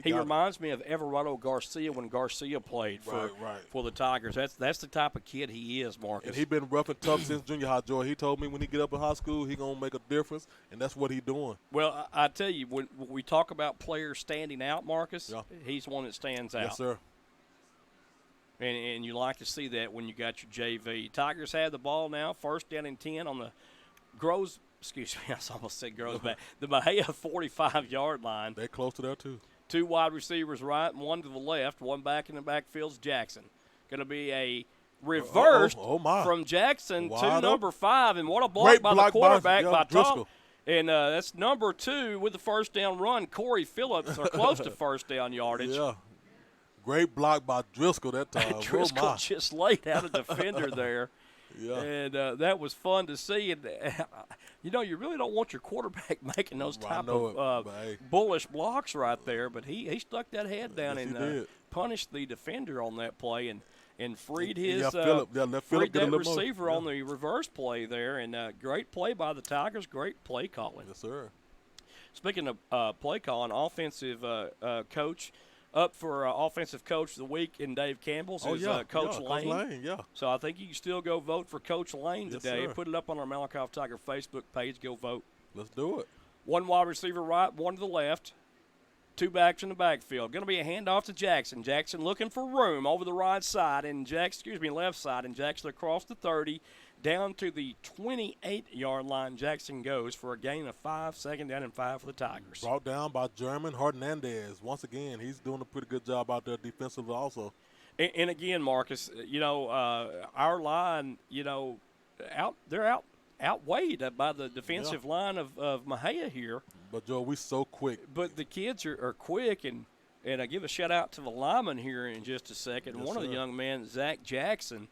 he reminds me of Everardo Garcia when Garcia played for the Tigers. That's the type of kid he is, Marcus. And he's been rough and tough since junior high, Joy. He told me when he get up in high school, he going to make a difference, and that's what he's doing. Well, I tell you, when we talk about players standing out, Marcus, he's one that stands out. Yes, sir. And you like to see that when you got your JV. Tigers have the ball now, first down and 10 on the Groves. Excuse me, I almost said Groves back. The Mexia 45-yard line. They're close to there, too. 2 wide receivers right and 1 to the left. 1 back in the backfield's Jackson. Going to be a reverse from Jackson to number 5. And what a block by the quarterback by Tom. And that's number 2 with the first down run. Corey Phillips are close to first down yardage. Yeah. Great block by Driscoll that time. Driscoll just laid out a defender there. Yeah. And that was fun to see. And, you really don't want your quarterback making those type of bullish blocks right there. But he stuck that head down and punished the defender on that play and freed his freed that receiver on the reverse play there. And great play by the Tigers, great play calling. Yes, sir. Speaking of play calling, offensive coach up for offensive coach of the week in Dave Campbell's is Coach Lane. Coach Lane, yeah. So I think you can still go vote for Coach Lane today. Sir. Put it up on our Malakoff Tiger Facebook page. Go vote. Let's do it. One wide receiver right, one to the left. Two backs in the backfield. Going to be a handoff to Jackson. Jackson looking for room over the right side and left side, and Jackson across the 30 down to the 28-yard line. Jackson goes for a gain of 5, second down and 5 for the Tigers. Brought down by German Hernandez. Once again, he's doing a pretty good job out there defensively also. And again, Marcus, our line, they're outweighed by the defensive line of Mexia here. But, Joe, we so quick. But the kids are quick, and I give a shout-out to the lineman here in just a second. Yes, one of the young men, Zach Jackson,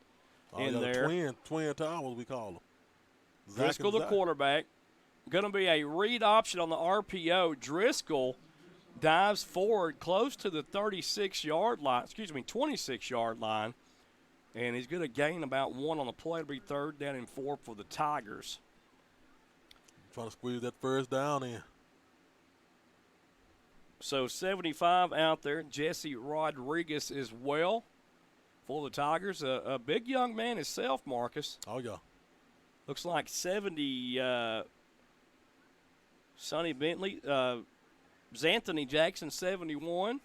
there. Twin towers, we call them. Driscoll, the quarterback. Going to be a read option on the RPO. Driscoll dives forward close to the 26-yard line, and he's going to gain about 1 on the play. It'll be 3rd down and 4 for the Tigers. Trying to squeeze that first down in. So 75 out there. Jesse Rodriguez as well for the Tigers. A big young man himself, Marcus. Oh, yeah. Looks like 70 Sonny Bentley. Xanthony Jackson, 71.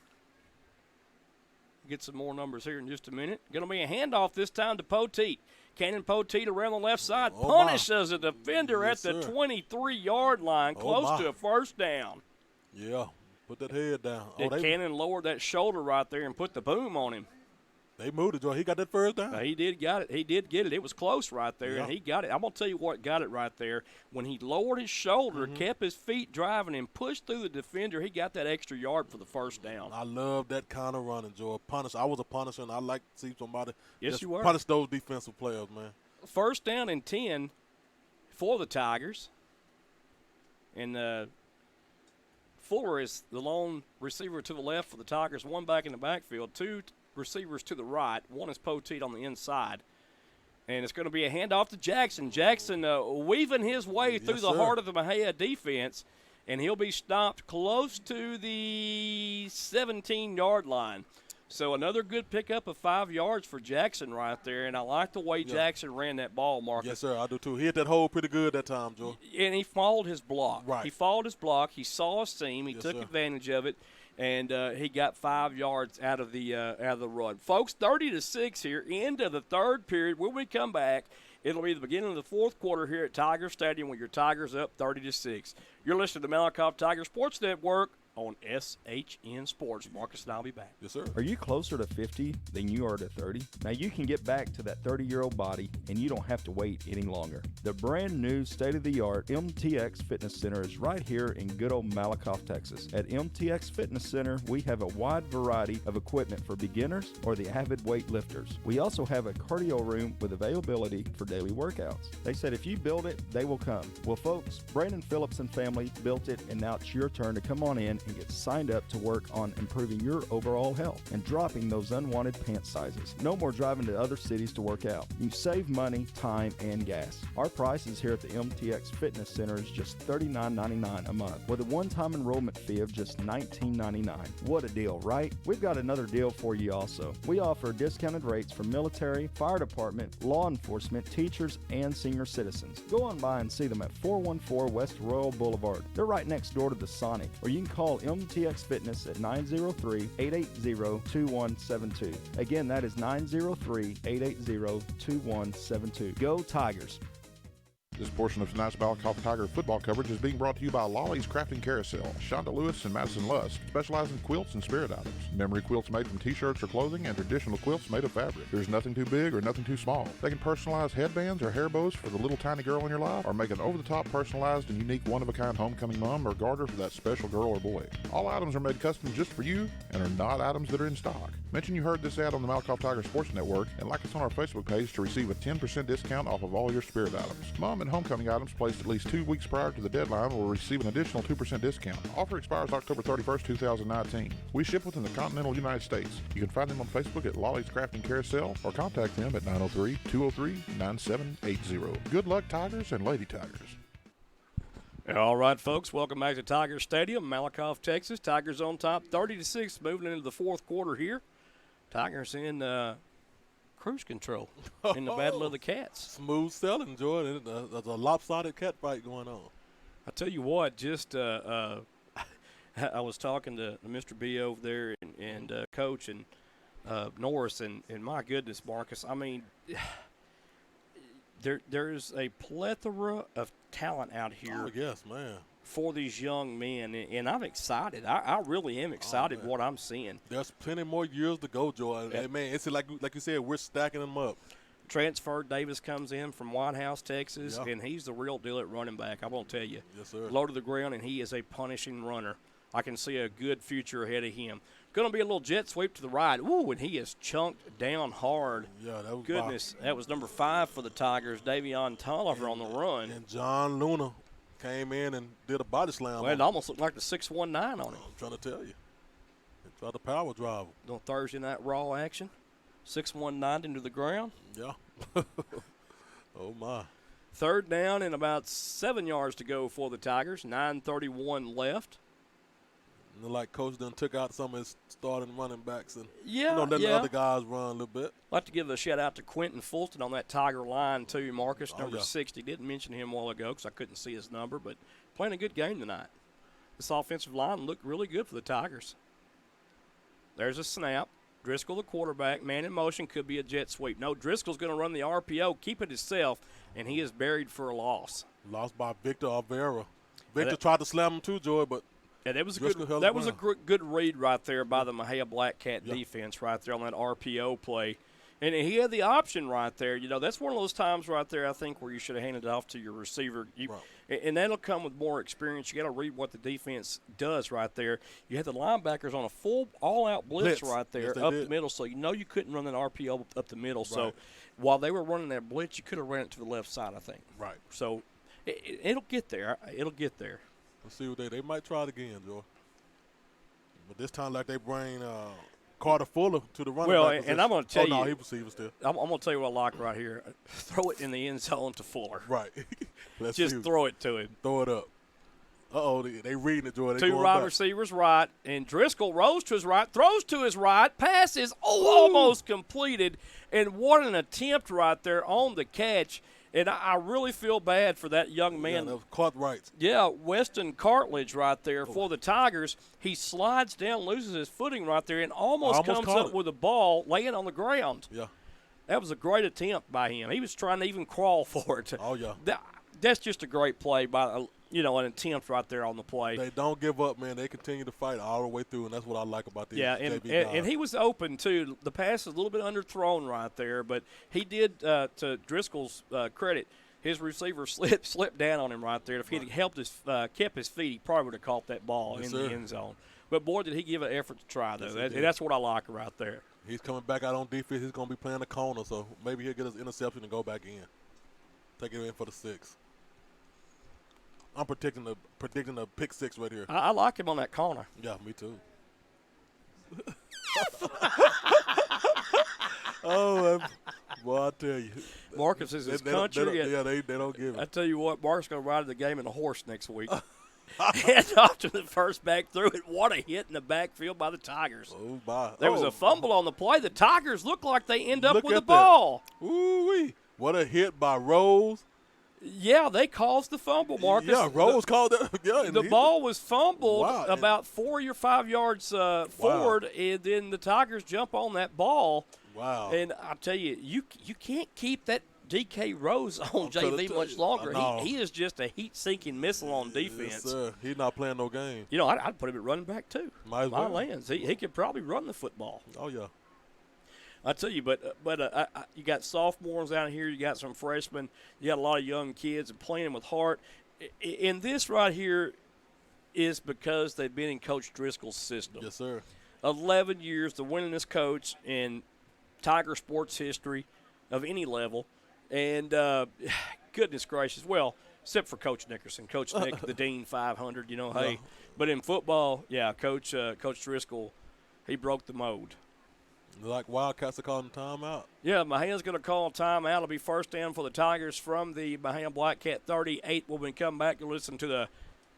Get some more numbers here in just a minute. Going to be a handoff this time to Poteet. Cannon Poteet around the left side. Punishes a defender at the 23-yard line, close to a first down. Yeah, put that head down. Cannon lowered that shoulder right there and put the boom on him. They moved it, Joe. He got that first down. He did get it. It was close right there, and he got it. I'm going to tell you what got it right there. When he lowered his shoulder, kept his feet driving, and pushed through the defender, he got that extra yard for the first down. I love that kind of running, Joe. I was a punisher, and I like to see somebody you were. punish those defensive players, man. First down and 10 for the Tigers. And Fuller is the lone receiver to the left for the Tigers, one back in the backfield, two receivers to the right. One is Poteet on the inside. And it's going to be a handoff to Jackson. Jackson weaving his way through the heart of the Mexia defense, and he'll be stopped close to the 17-yard line. So another good pickup of 5 yards for Jackson right there, and I like the way Jackson ran that ball, Marcus. Yes, sir, I do too. He hit that hole pretty good that time, Joe. And he followed his block. Right. He followed his block. He saw a seam. He took advantage of it. And he got 5 yards out of the run. Folks, 30-6 here, into the third period. When we come back, it'll be the beginning of the fourth quarter here at Tiger Stadium with your Tigers up 30-6. You're listening to the Malakoff Tiger Sports Network on SHN Sports. Marcus and I'll be back. Yes, sir. Are you closer to 50 than you are to 30? Now you can get back to that 30-year-old body, and you don't have to wait any longer. The brand new state-of-the-art MTX Fitness Center is right here in good old Malakoff, Texas. At MTX Fitness Center, we have a wide variety of equipment for beginners or the avid weightlifters. We also have a cardio room with availability for daily workouts. They said if you build it, they will come. Well, folks, Brandon Phillips and family built it, and now it's your turn to come on in and get signed up to work on improving your overall health and dropping those unwanted pant sizes. No more driving to other cities to work out. You save money, time, and gas. Our prices here at the MTX Fitness Center is just $39.99 a month with a one-time enrollment fee of just $19.99. What a deal, right? We've got another deal for you also. We offer discounted rates for military, fire department, law enforcement, teachers, and senior citizens. Go on by and see them at 414 West Royal Boulevard. They're right next door to the Sonic, or you can call MTX Fitness at 903-880-2172. Again, that is 903-880-2172. Go Tigers! This portion of tonight's Malakoff Tiger football coverage is being brought to you by Lolly's Crafting Carousel, Shonda Lewis and Madison Lusk, specialize in quilts and spirit items. Memory quilts made from t-shirts or clothing, and traditional quilts made of fabric. There's nothing too big or nothing too small. They can personalize headbands or hair bows for the little tiny girl in your life, or make an over-the-top personalized and unique one-of-a-kind homecoming mom or garter for that special girl or boy. All items are made custom just for you and are not items that are in stock. Mention you heard this ad on the Malakoff Tiger Sports Network and like us on our Facebook page to receive a 10% discount off of all your spirit items. Mom and homecoming items placed at least 2 weeks prior to the deadline will receive an additional 2% discount. Offer expires October 31st, 2019. We ship within the continental United States. You can find them on Facebook at Lolly's Crafting Carousel or contact them at 903-203-9780. Good luck, Tigers and Lady Tigers. All right, folks, welcome back to Tiger Stadium, Malakoff, Texas. Tigers on top, 30-6, moving into the fourth quarter here. Tigers in cruise control in the Battle of the Cats. Smooth sailing, Jordan. There's a lopsided cat fight going on. I tell you what, just I was talking to Mr. B over there and Coach and Norris, and my goodness, Marcus, I mean, there's a plethora of talent out here. Oh, yes, man. For these young men, and I'm excited. I really am excited what I'm seeing. There's plenty more years to go, Jordan. Hey, man, it's like you said, we're stacking them up. Transfer Davis comes in from White House, Texas, and he's the real deal at running back. I won't tell you. Yes, sir. Low to the ground, and he is a punishing runner. I can see a good future ahead of him. Going to be a little jet sweep to the right. Ooh, and he is chunked down hard. Yeah, that was goodness. That was number 5 for the Tigers, Davion Tolliver on the run. And John Luna came in and did a body slam. Well, it almost looked like the 619 on him. I'm trying to tell you. They tried to power drive him. On Thursday night Raw action. 619 into the ground. Yeah. Oh, my. Third down and about 7 yards to go for the Tigers. 9:31 left. And like Coach done took out some of his starting running backs and let the other guys run a little bit. I'd like to give a shout-out to Quentin Fulton on that Tiger line, too, Marcus, number 60. Didn't mention him a while ago because I couldn't see his number, but playing a good game tonight. This offensive line looked really good for the Tigers. There's a snap. Driscoll, the quarterback, man in motion, could be a jet sweep. No, Driscoll's going to run the RPO, keep it himself, and he is buried for a loss. Lost by Victor Alvera. Victor tried to slam him too, Joy, but yeah, that was a good read right there by the Mexia Blackcat defense right there on that RPO play. And he had the option right there. You know, that's one of those times right there, I think, where you should have handed it off to your receiver. And that'll come with more experience. You got to read what the defense does right there. You had the linebackers on a full all-out blitz right there up the middle, so you know you couldn't run an RPO up the middle. Right. So while they were running that blitz, you could have ran it to the left side, I think. Right. So it'll get there. It'll get there. Let's see what they might try it again, Joe. But this time, like they bring Carter Fuller to the running back position. And I'm going to tell you. No, he receiver still. I'm going to tell you what I like right here. Throw it in the end zone to Fuller. Right. Just throw it to him. Throw it up. Uh-oh, they reading it, Joy. Two wide receivers right, and Driscoll rolls to his right, throws to his right, passes almost completed, and what an attempt right there on the catch. And I really feel bad for that young man. Yeah, that was Cartwright. Yeah, Weston Cartledge right there for the Tigers. He slides down, loses his footing right there, and almost comes up with the ball laying on the ground. Yeah. That was a great attempt by him. He was trying to even crawl for it. Oh, yeah. That's just a great play by an attempt right there on the play. They don't give up, man. They continue to fight all the way through, and that's what I like about these JV guys. And he was open, too. The pass is a little bit underthrown right there, but he did, to Driscoll's credit, his receiver slipped down on him right there. If he'd kept his feet, he probably would have caught that ball in the end zone. But, boy, did he give an effort to try, though. That's what I like right there. He's coming back out on defense. He's going to be playing the corner, so maybe he'll get his interception and go back in. Take it in for the 6. I'm predicting the pick 6 right here. I like him on that corner. Yeah, me too. Boy, I tell you. Marcus is his country. They don't give it. I tell you what, Marcus is going to ride the game in a horse next week. Hands off to the first back through it. What a hit in the backfield by the Tigers. Oh, my. There was a fumble on the play. The Tigers look like they end up with the ball. Ooh-wee. What a hit by Rose. Yeah, they caused the fumble, Marcus. Yeah, Rose called it. Yeah, the ball was fumbled about 4 or 5 yards forward, and then the Tigers jump on that ball. Wow. And I tell you, you can't keep that DK Rose on JV much longer. He is just a heat-sinking missile on defense. Yes, sir. He's not playing no game. You know, I'd put him at running back too. Might as well. Lands. He could probably run the football. Oh, yeah. I tell you, but you got sophomores out here. You got some freshmen. You got a lot of young kids playing with heart. And this right here is because they've been in Coach Driscoll's system. Yes, sir. 11 years, the winningest coach in Tiger sports history of any level. And goodness gracious, well, except for Coach Nickerson. Coach Nick, the Dean 500, you know, hey. But in football, yeah, Coach Driscoll, he broke the mold. Like Wildcats are calling timeout. Yeah, Mahan's going to call a timeout. It'll be first down for the Tigers from the Mexia Blackcat 38. When we come back, you'll listen to the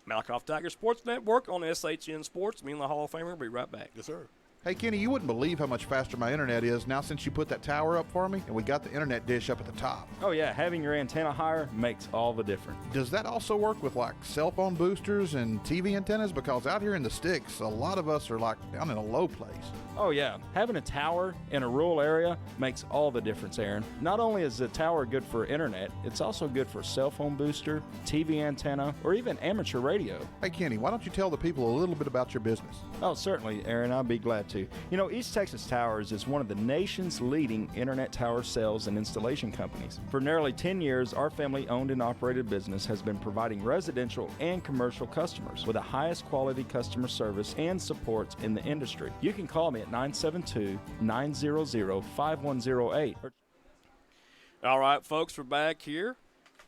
Malakoff Tiger Sports Network on SHN Sports. Me and the Hall of Famer will be right back. Yes, sir. Hey, Kenny, you wouldn't believe how much faster my internet is now since you put that tower up for me and we got the internet dish up at the top. Oh, yeah, having your antenna higher makes all the difference. Does that also work with, like, cell phone boosters and TV antennas? Because out here in the sticks, a lot of us are, like, down in a low place. Oh, yeah. Having a tower in a rural area makes all the difference, Aaron. Not only is the tower good for internet, it's also good for cell phone booster, TV antenna, or even amateur radio. Hey, Kenny, why don't you tell the people a little bit about your business? Oh, certainly, Aaron. I'll be glad to. You know, East Texas Towers is one of the nation's leading internet tower sales and installation companies. For nearly 10 years, our family-owned and operated business has been providing residential and commercial customers with the highest quality customer service and support in the industry. You can call me at 972-900-5108. All right, folks, we're back here.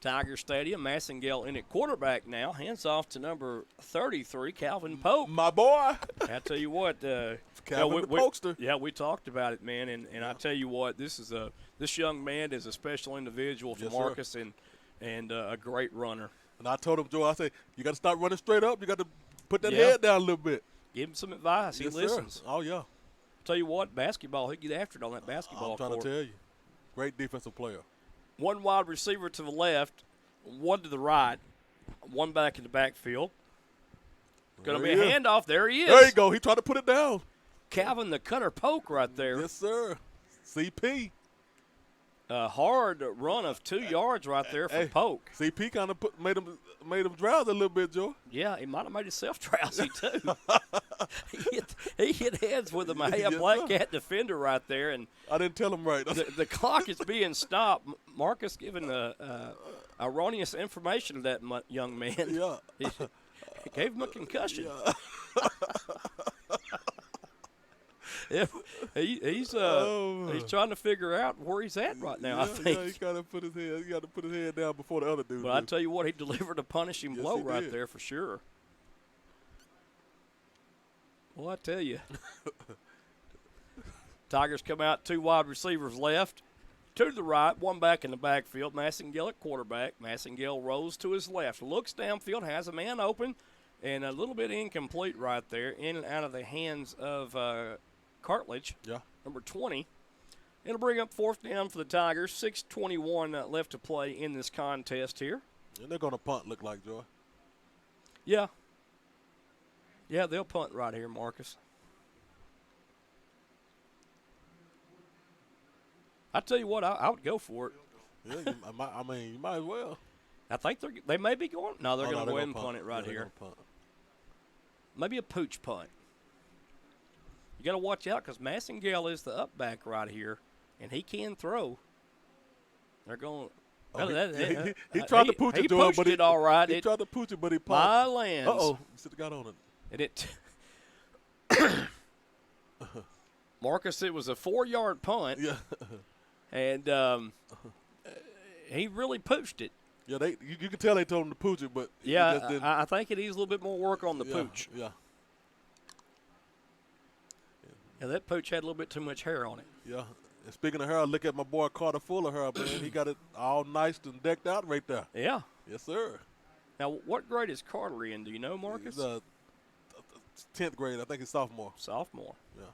Tiger Stadium, Massengale in at quarterback now. Hands off to number 33, Calvin Pope. My boy. I tell you what, Calvin the Pokester. Yeah, we talked about it, man, and I tell you what, this young man is a special individual for Marcus, sir. and a great runner. And I told him, Joe, I said, you got to start running straight up. You got to put that head down a little bit. Give him some advice. He listens. Sir. Oh, yeah. Tell you what, basketball, he'll get after it on that basketball I'm trying court. to tell you. Great defensive player. One wide receiver to the left, one to the right, one back in the backfield. Going to be a handoff. There he is. There you go. He tried to put it down. Calvin the Cutter Poke right there. Yes, sir. CP. A hard run of 2 yards right there for Poke. CP kind of made him drowsy a little bit, Joe. Yeah, he might have made himself drowsy too. he hit heads with a Mexia Blackcat defender right there, and I didn't tell him right. The clock is being stopped. Marcus giving erroneous information to that young man. Yeah, he gave him a concussion. Yeah. He's trying to figure out where he's at right now. I think he got to put his head. He got to put his head down before the other dude. But I tell you what, he delivered a punishing blow right there for sure. Well, I tell you, Tigers come out 2 wide receivers left, 2 to the right, 1 back in the backfield. Massengale at quarterback. Massengale rolls to his left, looks downfield, has a man open, and a little bit incomplete right there, in and out of the hands of Cartledge, number 20. It'll bring up 4th down for the Tigers. 6:21 left to play in this contest here. And they're going to punt, look like, Joy. Yeah. Yeah, they'll punt right here, Marcus. I tell you what, I would go for it. Yeah, you might as well. I think they may be going. No, they're going to go ahead and punt it right here. Maybe a pooch punt. You got to watch out because Massengale is the up back right here, and he can throw. They're going. He tried to pooch it, Joy, but it all right. He tried to pooch it, but he popped. My lands. Uh-oh, he should have got on it. And Marcus, it was a 4-yard punt. Yeah. And he really pooched it. Yeah, you can tell they told him to pooch it, but yeah, I think it needs a little bit more work on the pooch. Yeah. And that pooch had a little bit too much hair on it. Yeah. And speaking of hair, look at my boy Carter Fuller hair, man. He got it all nice and decked out right there. Yeah. Yes, sir. Now, what grade is Carter in? Do you know, Marcus? He's 10th grade. I think he's sophomore. Sophomore. Yeah.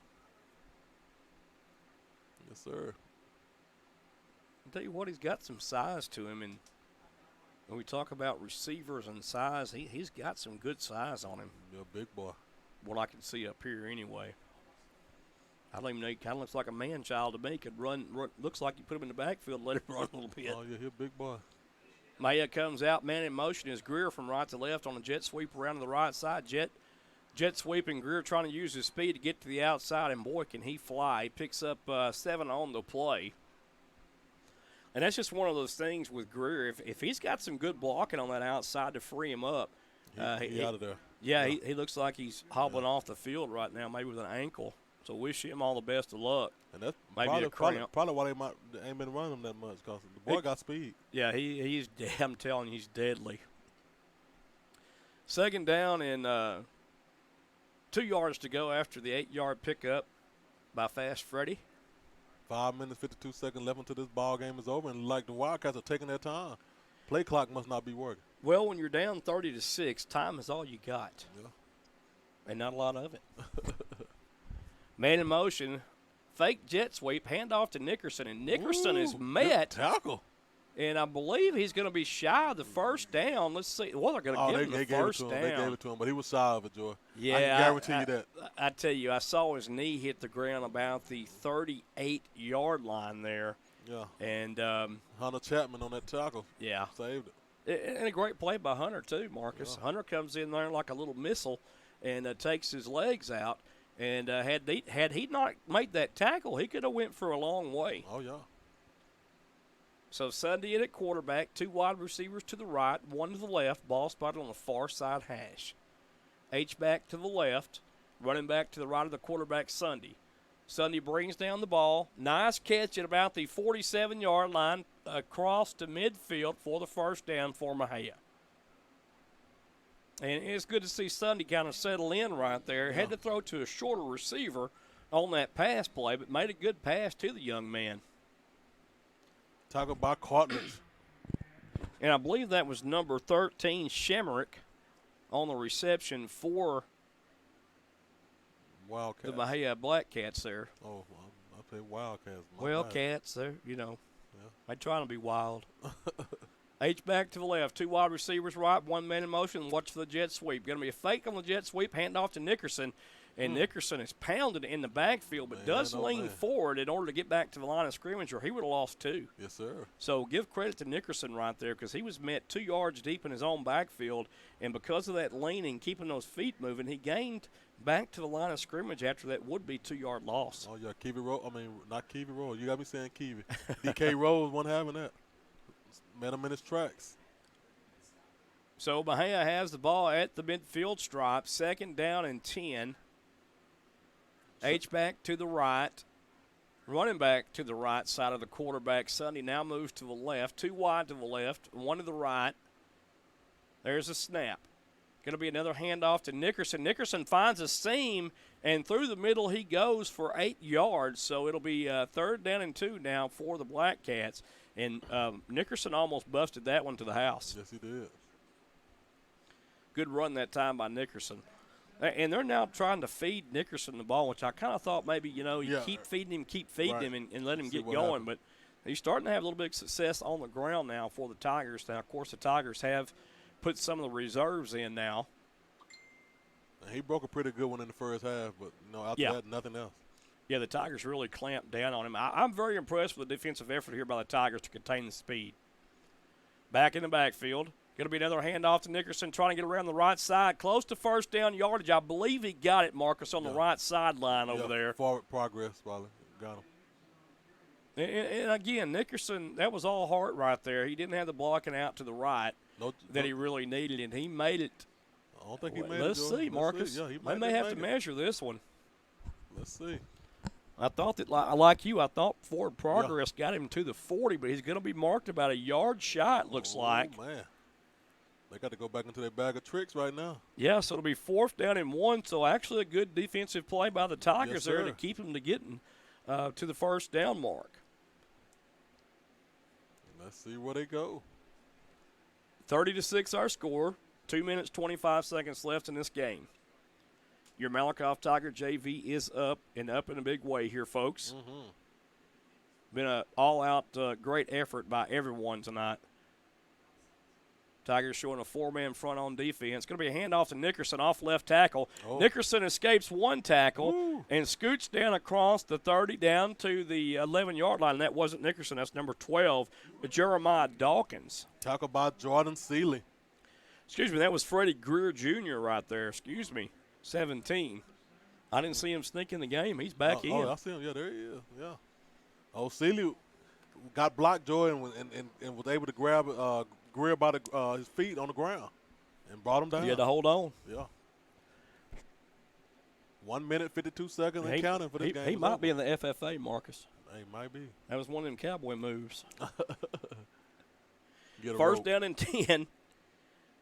Yes, sir. I'll tell you what, he's got some size to him, and when we talk about receivers and size, he's got some good size on him. Yeah, big boy. What I can see up here anyway. I don't even know. He kind of looks like a man-child to me. Could run. Looks like you put him in the backfield and let him run a little bit. Oh, yeah, he's a big boy. Maya comes out, man in motion is Greer from right to left on a jet sweep around to the right side. Jet sweeping, Greer trying to use his speed to get to the outside, and boy, can he fly. He picks up 7 on the play. And that's just one of those things with Greer. If he's got some good blocking on that outside to free him up. He out of there. Yeah, he looks like he's hobbling off the field right now, maybe with an ankle. So wish him all the best of luck. And that's maybe probably why they ain't been running him that much, because the boy got speed. Yeah, he's I'm telling you, he's deadly. Second down and 2 yards to go after the 8-yard pickup by Fast Freddy. 5 minutes, 52 seconds left until this ball game is over, and like the Wildcats are taking their time. Play clock must not be working. Well, when you're down 30-6, time is all you got. Yeah. And not a lot of it. Man in motion, fake jet sweep, handoff to Nickerson, and Nickerson is met. Tackle. And I believe he's going to be shy of the first down. Let's see. Well, they're going to give him the first down. They gave it to him, but he was shy of it, Joy. Yeah, I can guarantee you that. I tell you, I saw his knee hit the ground about the 38-yard line there. Yeah. And Hunter Chapman on that tackle. Yeah. Saved it. And a great play by Hunter, too, Marcus. Yeah. Hunter comes in there like a little missile and takes his legs out. And had he not made that tackle, he could have went for a long way. Oh, yeah. So Sunday in at quarterback, 2 wide receivers to the right, 1 to the left, ball spotted on the far side hash. H-back to the left, running back to the right of the quarterback, Sunday. Sunday brings down the ball. Nice catch at about the 47-yard line across to midfield for the first down for Mexia. And it's good to see Sunday kind of settle in right there. Yeah. Had to throw to a shorter receiver on that pass play, but made a good pass to the young man. Tackled by Cartledge. And I believe that was number 13, Shamrock, on the reception for Wildcats. The Mexia Blackcats there. Oh, I'll say Wildcats. Cats, they're, they're trying to be wild. H-back to the left, 2 wide receivers right, 1 man in motion, watch for the jet sweep. Going to be a fake on the jet sweep, hand off to Nickerson. And Nickerson is pounded in the backfield, but does lean forward in order to get back to the line of scrimmage, or he would have lost 2. Yes, sir. So give credit to Nickerson right there, because he was met 2 yards deep in his own backfield, and because of that leaning, keeping those feet moving, he gained back to the line of scrimmage after that would-be 2-yard loss. Oh, yeah, Kiwi Rose. I mean, not Kiwi Rose. You got me saying Kiwi. DK Rose wasn't having that. Met him in his tracks. So Mexia has the ball at the midfield stripe, 2nd down and 10. H-back to the right, running back to the right side of the quarterback. Sunday now moves to the left, 2 wide to the left, 1 to the right. There's a snap. Going to be another handoff to Nickerson. Nickerson finds a seam, and through the middle he goes for 8 yards. So it'll be 3rd down and 2 now for the Blackcats. And Nickerson almost busted that one to the house. Yes, he did. Good run that time by Nickerson. And they're now trying to feed Nickerson the ball, which I kind of thought maybe, you keep feeding him and let him get going. Happened. But he's starting to have a little bit of success on the ground now for the Tigers. Now, of course, the Tigers have put some of the reserves in now. He broke a pretty good one in the first half, but, after that, nothing else. Yeah, the Tigers really clamped down on him. I'm very impressed with the defensive effort here by the Tigers to contain the speed. Back in the backfield. Going to be another handoff to Nickerson, trying to get around the right side, close to first down yardage. I believe he got it, Marcus, on the right sideline over there. Forward progress, probably. Got him. And again, Nickerson, that was all heart right there. He didn't have the blocking out to the right that he really needed, and he made it. I don't think he made it. Let's see, Marcus. They may have to measure this one. Let's see. I thought that, like you, I thought forward progress got him to the 40, but he's going to be marked about a yard shy, it looks like. Oh, man. They got to go back into their bag of tricks right now. Yeah, so it'll be 4th down and 1. So actually a good defensive play by the Tigers there to keep them to getting to the first down mark. Let's see where they go. 30-6 our score. 2 minutes, 25 seconds left in this game. Your Malakoff Tiger JV is up in a big way here, folks. Mm-hmm. Been an all-out great effort by everyone tonight. Tigers showing a 4-man front on defense. Going to be a handoff to Nickerson off left tackle. Nickerson escapes one tackle and scoots down across the 30 down to the 11-yard line. And that wasn't Nickerson. That's number 12, Jeremiah Dawkins. Talk about Jordan Seeley. Excuse me, that was Freddie Greer Jr. right there. Excuse me, 17. I didn't see him sneak in the game. He's back in. Oh, I see him. Yeah, there he is. Yeah. Oh, Seeley got blocked, Joy, and was able to grab Greer by his feet on the ground and brought him down. He had to hold on. Yeah. 1 minute, 52 seconds and counting for this game. He might be in the FFA, Marcus. He might be. That was one of them cowboy moves. First down and 10.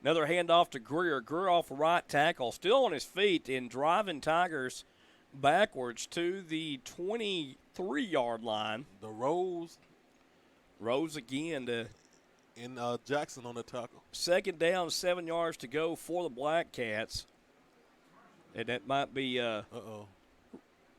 Another handoff to Greer. Greer off right tackle, still on his feet and driving Tigers backwards to the 23-yard line. The Rose again to Jackson on the tackle. Second down, 7 yards to go for the Blackcats. And that might be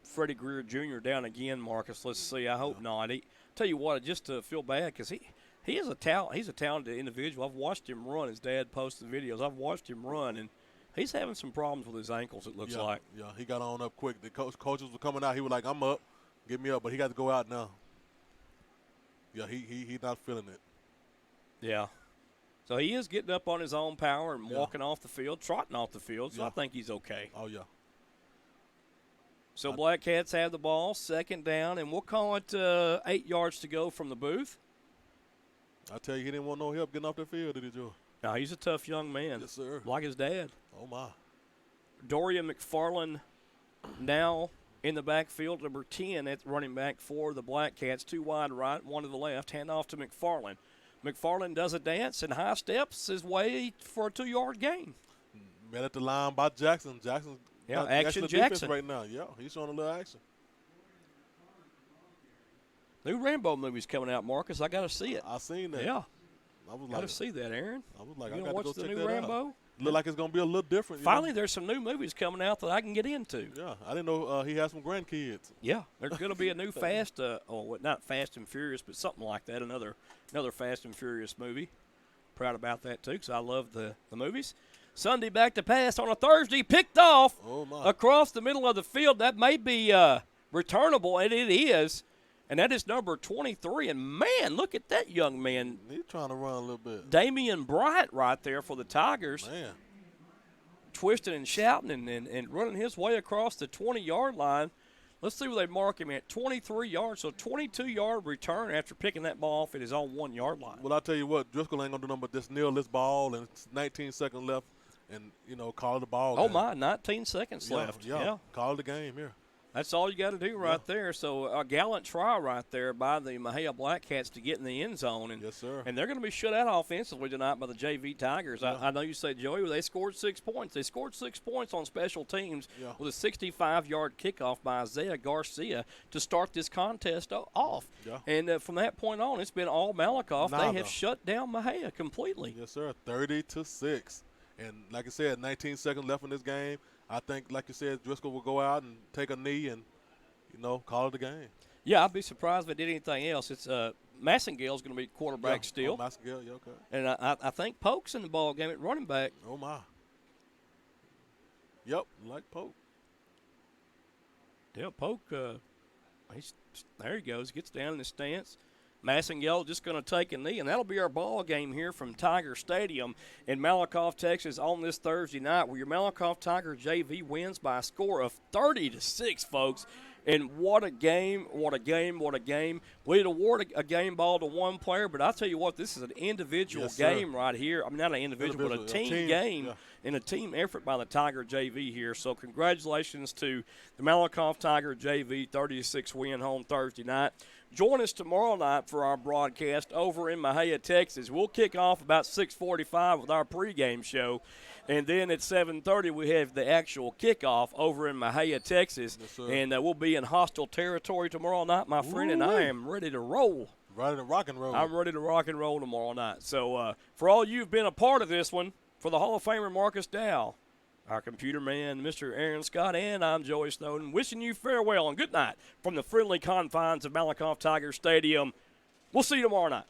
Freddie Greer Jr. down again, Marcus. Let's see. I hope not. Tell you what, just to feel bad because he is a talent. He's a talented individual. I've watched him run. His dad posted videos. I've watched him run, and he's having some problems with his ankles, it looks like. Yeah, he got on up quick. The coaches were coming out. He was like, I'm up. Get me up. But he got to go out now. Yeah, he's not feeling it. Yeah. So he is getting up on his own power and walking off the field, trotting off the field, so I think he's okay. Oh, yeah. So Blackcats have the ball, second down, and we'll call it 8 yards to go from the booth. I tell you, he didn't want no help getting off the field, did he, Joe? No, he's a tough young man. Yes, sir. Like his dad. Oh, my. Dorian McFarland now in the backfield, number 10 at running back for the Blackcats. 2 wide right, 1 to the left. Hand off to McFarland. McFarland does a dance and high steps his way for a 2-yard gain. Met at the line by Jackson. Jackson. Yeah, action Jackson right now. Yeah, he's showing a little action. New Rambo movie's coming out, Marcus. I got to see it. I seen that. Yeah. I was got to see that, Aaron. I was like, you I got to go watch the check new that Rambo? out. Look like it's going to be a little different. Finally, there's some new movies coming out that I can get into. Yeah, I didn't know he has some grandkids. Yeah, there's going to be a new not Fast and Furious, but something like that, another Fast and Furious movie. Proud about that, too, because I love the movies. Sunday back to pass on a Thursday, picked off across the middle of the field. That may be returnable, and it is. And that is number 23. And, man, look at that young man. He's trying to run a little bit. Damian Bryant right there for the Tigers. Man. Twisting and shouting and running his way across the 20-yard line. Let's see where they mark him at. 23 yards, so 22-yard return after picking that ball off at his own 1-yard line. Well, I'll tell you what, Driscoll ain't going to do nothing but just kneel this ball, and it's 19 seconds left, and, call the ball. Oh, my, 19 seconds left. Yeah, call the game here. That's all you got to do right there. So a gallant try right there by the Mexia Blackcats to get in the end zone. And, yes, sir. And they're going to be shut out offensively tonight by the JV Tigers. Yeah. I know you say, Joey, they scored 6 points. They scored 6 points on special teams with a 65-yard kickoff by Isaiah Garcia to start this contest off. Yeah. And from that point on, it's been all Malakoff. They have shut down Mexia completely. Yes, sir, 30-6. And like I said, 19 seconds left in this game. I think, like you said, Driscoll will go out and take a knee and, call it a game. Yeah, I'd be surprised if they did anything else. It's Massengale's going to be quarterback still. Oh, Massengale, yeah, okay. And I think Polk's in the ball game at running back. Oh, my. Yep, like Polk. Yeah, Polk, there he goes. Gets down in the stance. Massengale just going to take a knee, and that'll be our ball game here from Tiger Stadium in Malakoff, Texas on this Thursday night, where your Malakoff Tiger JV wins by a score of 30-6, folks. And what a game, what a game, what a game. We'd award a game ball to one player, but I'll tell you what, this is an individual game right here. I mean, not an individual, but a team game and a team effort by the Tiger JV here. So congratulations to the Malakoff Tiger JV 30-6 win home Thursday night. Join us tomorrow night for our broadcast over in Mexia, Texas. We'll kick off about 6:45 with our pregame show. And then at 7:30 we have the actual kickoff over in Mexia, Texas. Yes, and we'll be in hostile territory tomorrow night, my friend, and I am ready to roll. Ready to rock and roll. I'm ready to rock and roll tomorrow night. So for all you've been a part of this one, for the Hall of Famer Marcus Dow, our computer man, Mr. Aaron Scott, and I'm Joey Snowden, wishing you farewell and good night from the friendly confines of Malakoff Tiger Stadium. We'll see you tomorrow night.